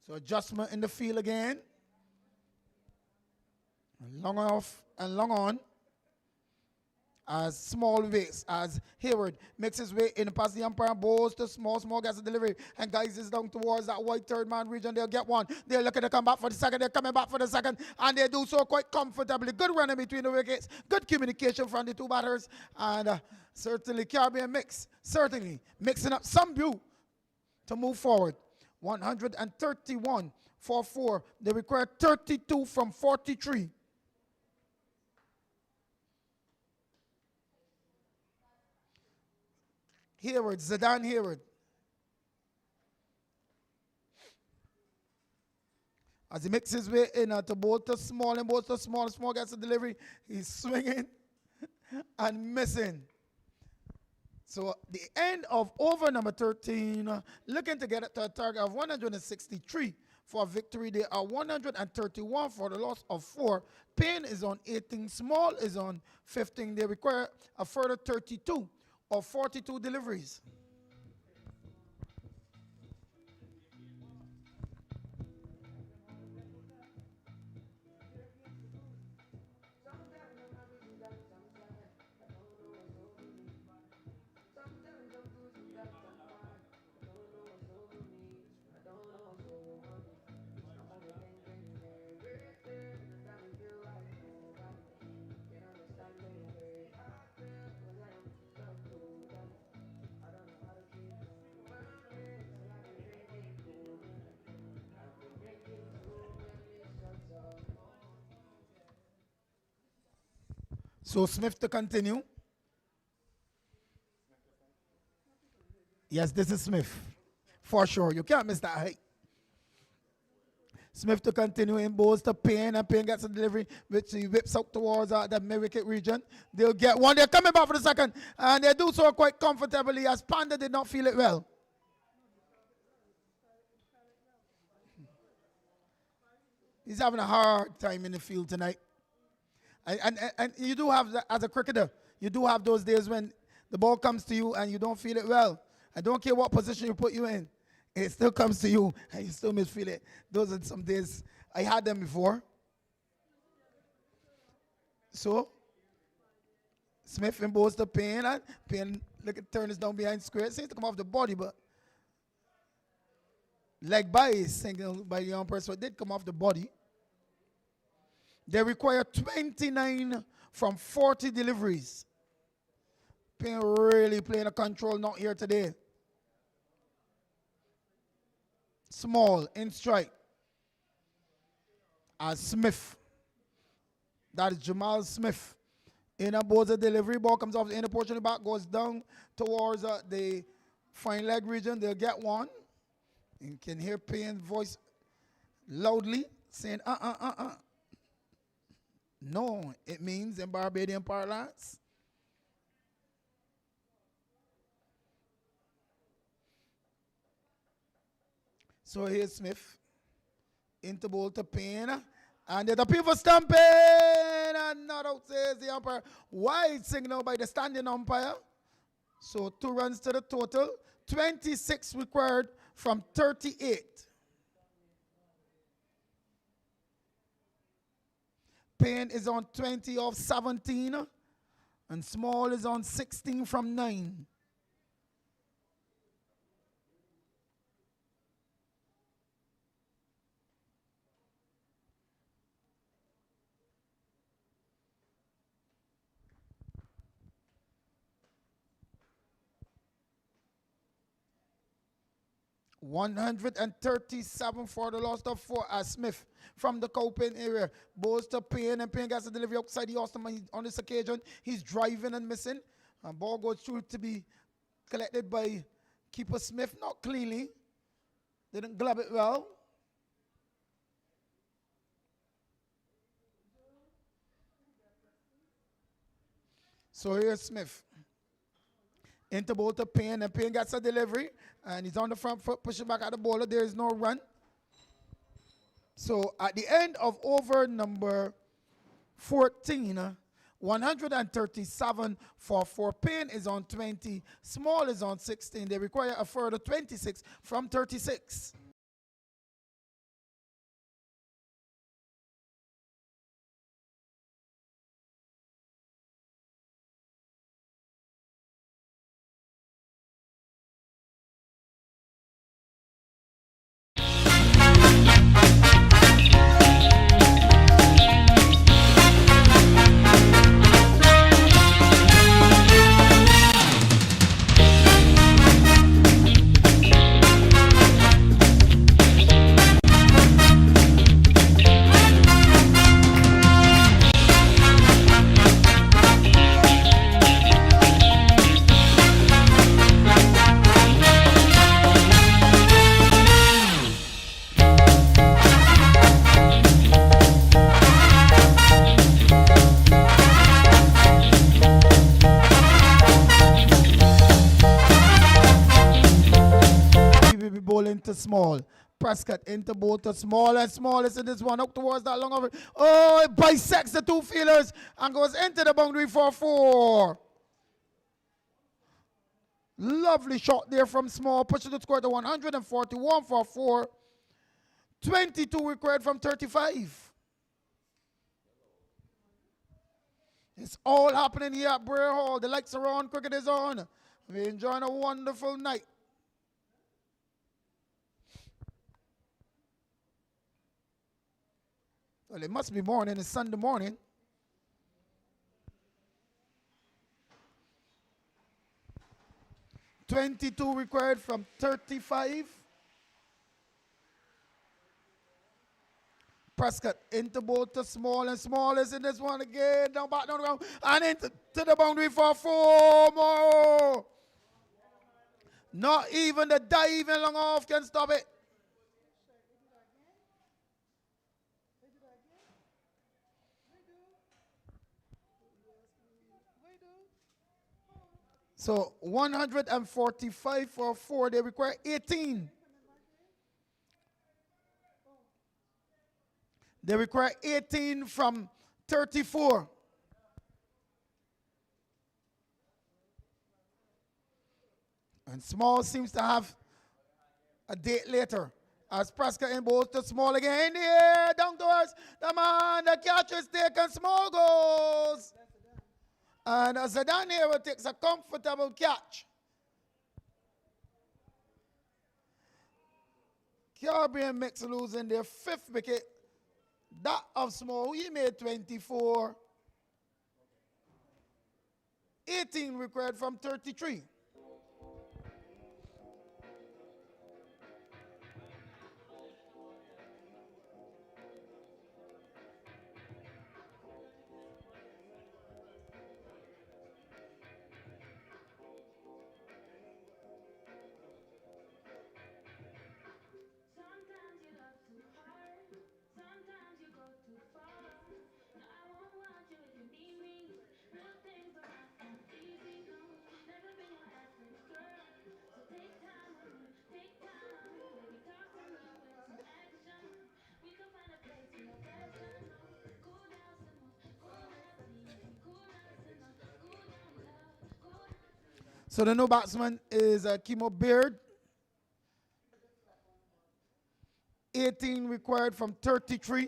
So adjustment in the field again. Long off and long on. As small waits, as Hayward makes his way in past the umpire, bowls to small, gets a delivery, and guys is down towards that white third man region. They'll get one. They're looking to come back for the second. They're coming back for the second, and they do so quite comfortably. Good running between the wickets. Good communication from the two batters, and certainly Caribbean mix, certainly mixing up some view to move forward. 131 for 4. They require 32 from 43. Hayward, Zidane Hayward. As he makes his way in to bowl to small, and bowls to small. Small gets a delivery. He's swinging and missing. So the end of over number 13, looking to get it to a target of 163 for a victory. They are 131 for the loss of 4. Payne is on 18. Small is on 15. They require a further 32 of 42 deliveries. So Smith to continue. Yes, this is Smith. For sure. You can't miss that height. Smith to continue in bowls to Payne, and Payne gets a delivery which he whips out towards the mid-wicket region. They'll get one. They're coming back for the second, and they do so quite comfortably as Panda did not feel it well. He's having a hard time in the field tonight. And you do have, as a cricketer, you do have those days when the ball comes to you and you don't feel it well. I don't care what position you put you in. It still comes to you and you still misfeel it. Those are some days. I had them before. So, Smith imposed the Payne, and Payne look at turns down behind square. It seems to come off the body, but leg by is singled by the umpire, so it did come off the body. They require 29 from 40 deliveries. Payne really playing a control knock here today. Small in strike. As Smith. That is Jamal Smith. In a bowler delivery, ball comes off the inner portion of the back, goes down towards the fine leg region. They'll get one. You can hear Payne's voice loudly saying, No, it means in Barbadian parlance. So here's Smith into bowl to Payne, and the people stamping, and and not out, says the umpire. Wide signal by the standing umpire. So 2 runs to the total. 26 required from 38. Payne is on 20 of 17. And Small is on 16 from 9. $137 for the loss of 4 as Smith from the Cowpen area. Bowls to Payne, and Payne gets the delivery outside the Austin. On this occasion, he's driving and missing. And ball goes through to be collected by keeper Smith, not cleanly. Didn't glove it well. So here's Smith. Into ball to Payne, and Payne gets a delivery, and he's on the front foot, pushing back at the bowler. There is no run. So at the end of over number 14, 137 for 4. Payne is on 20. Small is on 16. They require a further 26 from 36. To Small. Prescott into both to Small, and Small is in this one up towards that long over. Oh, it bisects the 2 fielders and goes into the boundary for 4. Lovely shot there from Small, pushing the score to 141 for 4. 22 required from 35. It's all happening here at Bray Hall. The lights are on, cricket is on. We're enjoying a wonderful night. Well, it must be morning. It's Sunday morning. $22 required from 35. Prescott into both to Small, and Small is in this one again. Down back down the ground and into the boundary for 4 more. Not even the diving long off can stop it. So 145 for 4. They require 18. They require 18 from 34. And Small seems to have a date later. As Prescott in both to Small again. In the air, down towards the man. The catch is taken. Small goes. And Zidane here takes a comfortable catch. Caribbean Mix losing their 5th wicket. That of Small, he made 24. 18 required from 33. So the new batsman is Kimo Beard. 18 required from 33.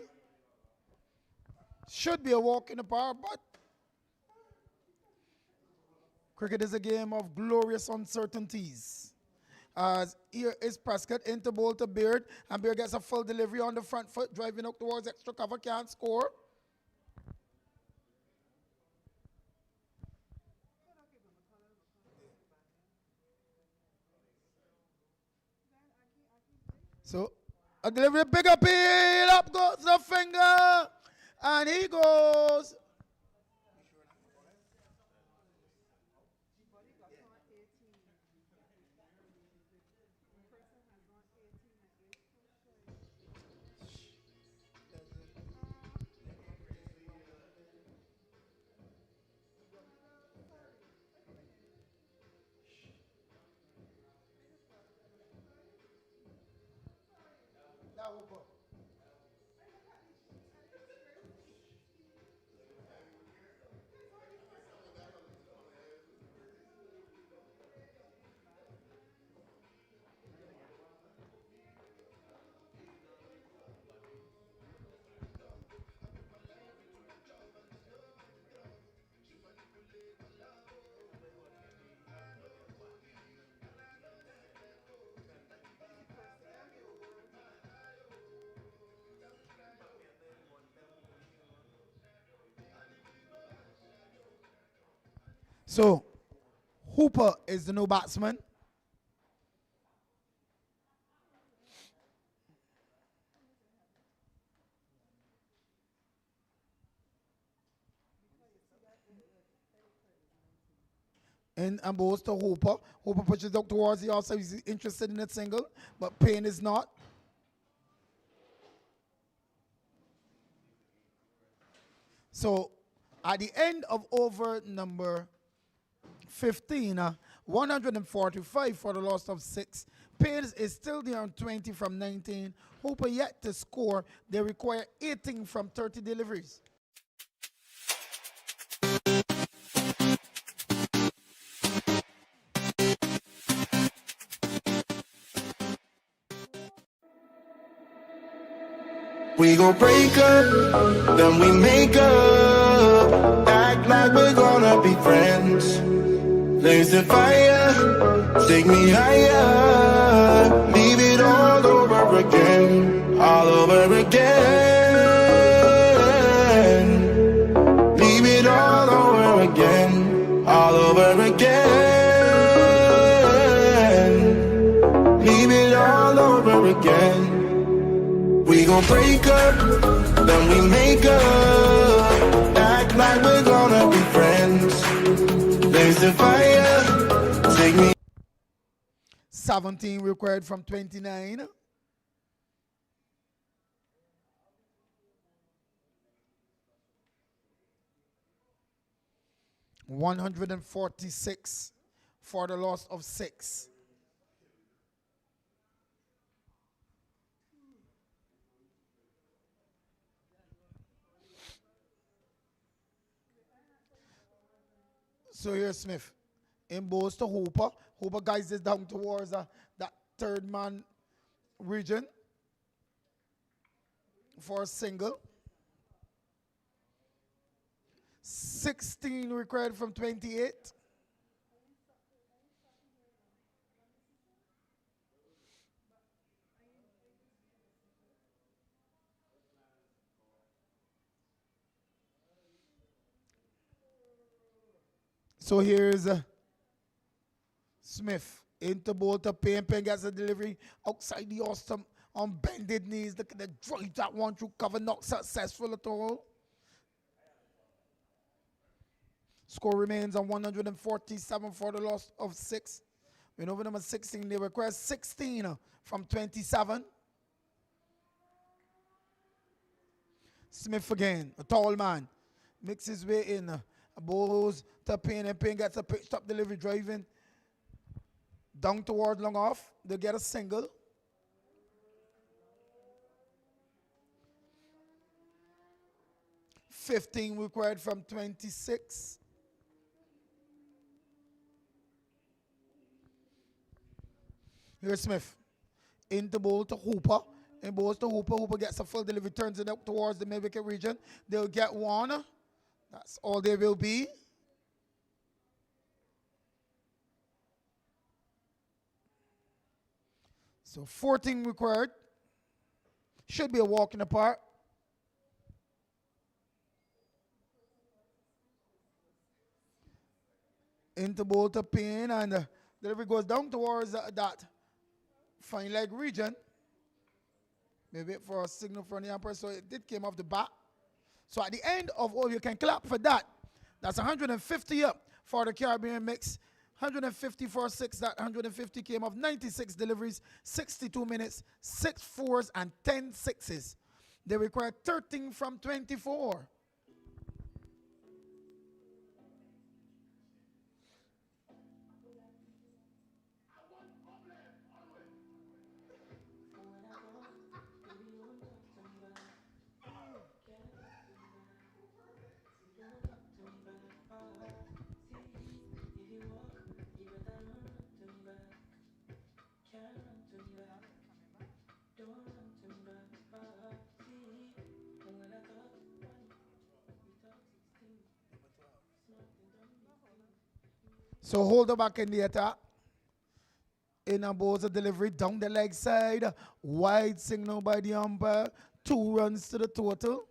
Should be a walk in the park, but cricket is a game of glorious uncertainties. As here is Prescott into bowl to Beard, and Beard gets a full delivery on the front foot, driving up towards extra cover, can't score. So, a delivery, big appeal, up goes the finger, and he goes. So, Hooper is the new batsman. And goes to Hooper. Hooper pushes up towards the outside. He's interested in a single, but Payne is not. So, at the end of over number 15, 145 for the loss of 6. Payne is still there on 20 from 19. Hooper yet to score. They require 18 from 30 deliveries. We gon' break up, then we make up. Act like we're gonna be friends. Blaze the fire, take me higher. Leave it all over again, all over again. Leave it all over again, all over again. Leave it all over again. We gon' break up, then we make up. Act like we're gonna be friends. Blaze the fire, take me. 17 required from 29. $146 for the loss of 6. So here's Smith. In bowls to Hooper. Hooper guides this down towards that third man region for a single. 16 required from 28. So here's Smith into bowl to Payne. Payne gets a delivery outside the awesome on bended knees. Look at the drive that one through cover, not successful at all. Score remains on 147 for the loss of 6. When over number 16, they require 16 from 27. Smith again, a tall man, makes his way in. Bowls to Payne, and Payne gets a pitched up delivery, driving down toward long off. They get a single. $15 required from 26. Here's Smith. Into bowl to Hooper. In bowls to Hooper. Hooper gets a full delivery, turns it up towards the mid-wicket region. They'll get one. That's all they will be. So 14 required. Should be a walk in the park. Into bowl to Payne, and the delivery goes down towards that fine leg region. Maybe for a signal from the umpire, so it did came off the bat. So at the end of all, you can clap for that. That's 150 up for the Caribbean mix. 150 for 6. That 150 came off 96 deliveries, 62 minutes, 6 fours, and 10 sixes. They require 13 from 24. So hold her back in the attack. In a bowls of delivery down the leg side. Wide signal by the umpire. 2 runs to the total.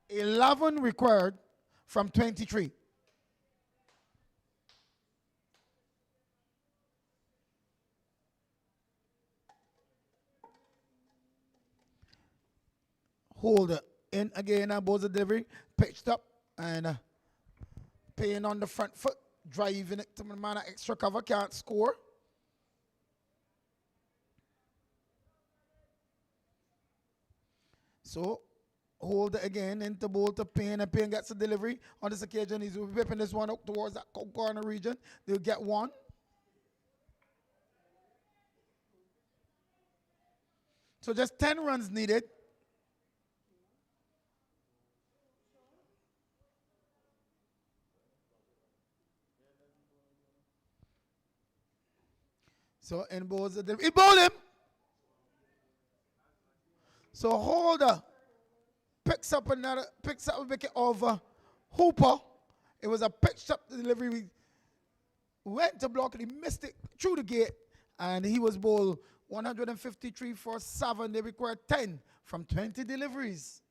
11 required from 23. Hold it in again. A bowls of delivery. Pitched up and Payne on the front foot. Driving it to the man at extra cover. Can't score. So hold it again into bowl to Payne, and Payne gets a delivery. On this occasion, he's whipping this one up towards that corner region. They'll get one. So just 10 runs needed. So in bowls the delivery. He bowled him. So Holder picks up a wicket over Hooper. It was a pitched up delivery. We went to block and he missed it through the gate, and he was bowled 153 for 7. They required 10 from 20 deliveries.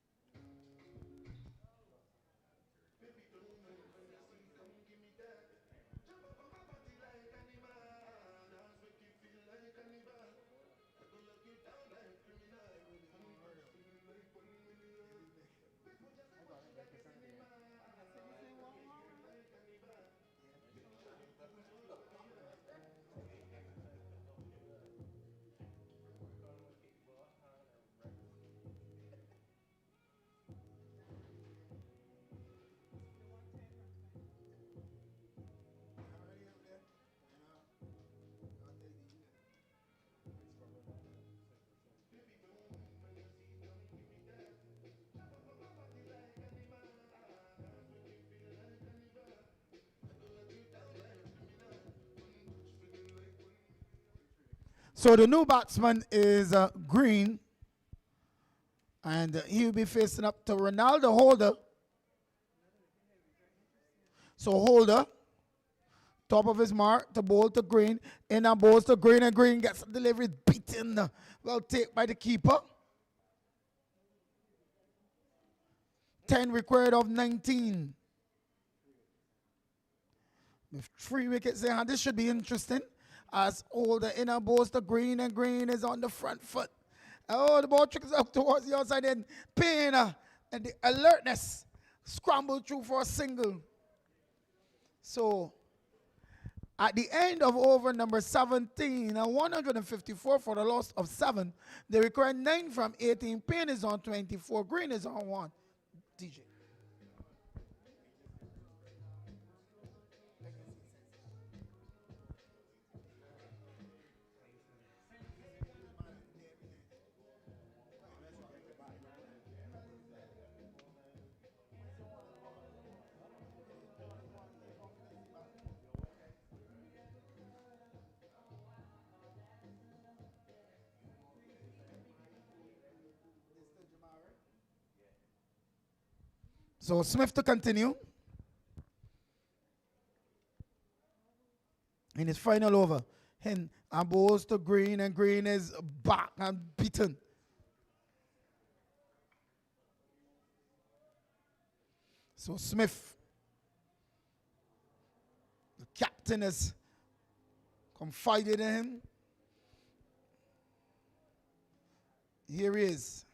So the new batsman is Green, and he'll be facing up to Ronaldo Holder. So Holder, top of his mark, to bowl to Green. In and bowls to Green, and Green gets a delivery beaten, well taken by the keeper. 10 required of 19. With 3 wickets in hand, this should be interesting. As Holder in and bowls to Green, and Green is on the front foot. Oh, the ball trickles up towards the outside, and Payne and the alertness scrambled through for a single. So at the end of over number 17, 154 for the loss of 7. They require 9 from 18. Payne is on 24. Green is on 1. DJ. So Smith to continue. In his final over. And balls to Green, and Green is back and beaten. So Smith, the captain, has confided in him. Here he is.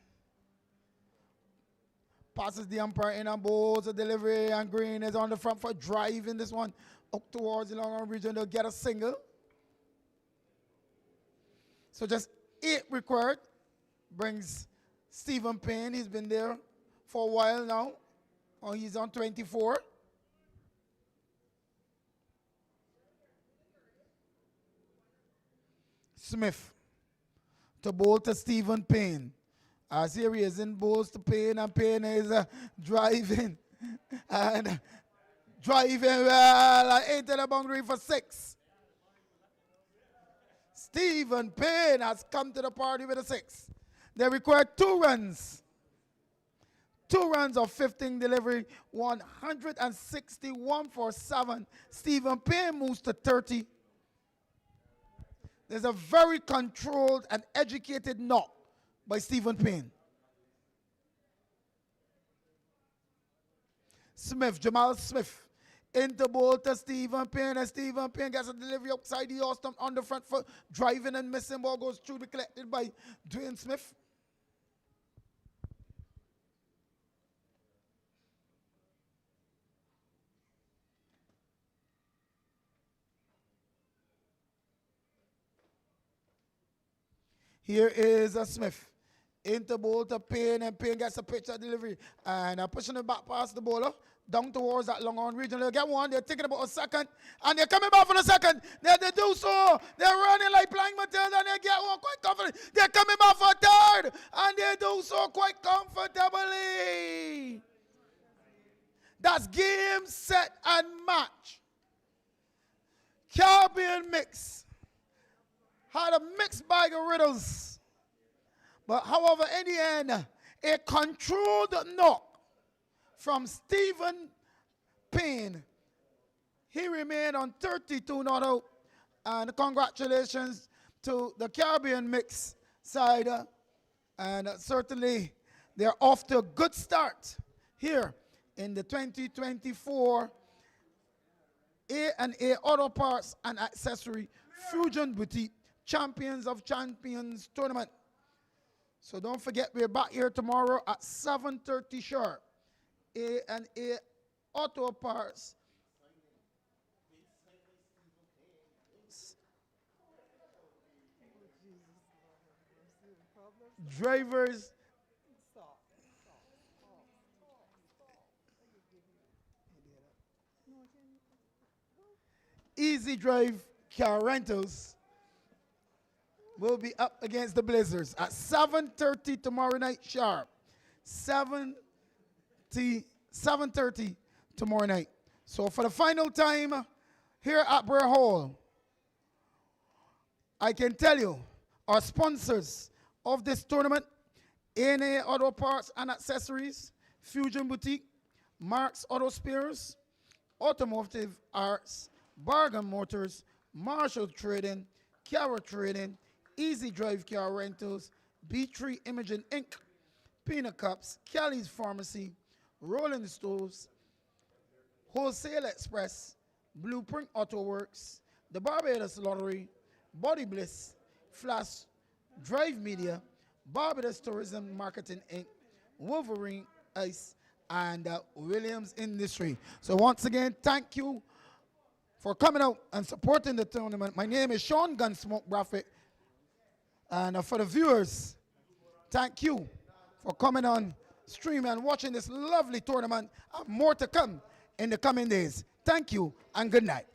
Passes the umpire in and balls a delivery, and Green is on the front foot driving this one up towards the long arm region. They'll get a single. So just 8 required. Brings Stephen Payne. He's been there for a while now. Oh, he's on 24. Smith to bowl to Stephen Payne. As here he is in bowls to Payne, and Payne is driving and driving well into the boundary for 6. Stephen Payne has come to the party with a 6. They require 2 runs. 2 runs of 15 delivery, 161 for 7. Stephen Payne moves to 30. There's a very controlled and educated knock by Stephen Payne. Smith, Jamal Smith, into ball to Stephen Payne, and Stephen Payne gets a delivery outside the off stump on the front foot, driving and missing. Ball goes through, be collected by Dwayne Smith. Here is a Smith. Into ball to Payne, and Payne gets a pitch at delivery. And pushing it back past the bowler, down towards that long on region. They'll get one. They're taking about a second. And they're coming back for the second. They do so. They're running like flying materials, and they get one quite confidently. They're coming back for a third. And they do so quite comfortably. That's game, set, and match. Caribbean mix. Had a mixed bag of riddles. But however, in the end, a controlled knock from Stephen Payne. He remained on 32 not out. And congratulations to the Caribbean mix side. And certainly they're off to a good start here in the 2024 A&A Auto Parts and Accessory Fusion Boutique Champions of Champions Tournament. So don't forget, we're back here tomorrow at 7:30 sharp. A&A Auto Parts. Drivers. Easy Drive Car Rentals will be up against the Blazers at 7:30 tomorrow night sharp. 7:30 tomorrow night. So for the final time here at Brer Hall, I can tell you our sponsors of this tournament: A&A Auto Parts and Accessories, Fusion Boutique, Marks Auto Spares, Automotive Arts, Bargain Motors, Marshall Trading, Cara Trading, Easy Drive Car Rentals, B3 Imaging Inc., Peanut Cups, Kelly's Pharmacy, Rolling Stoves, Wholesale Express, Blueprint Auto Works, the Barbados Lottery, Body Bliss, Flash Drive Media, Barbados Tourism Marketing Inc., Wolverine Ice, and Williams Industry. So once again, thank you for coming out and supporting the tournament. My name is Sean Gunsmoke Braffett. And for the viewers, thank you for coming on stream and watching this lovely tournament. More to come in the coming days. Thank you and good night.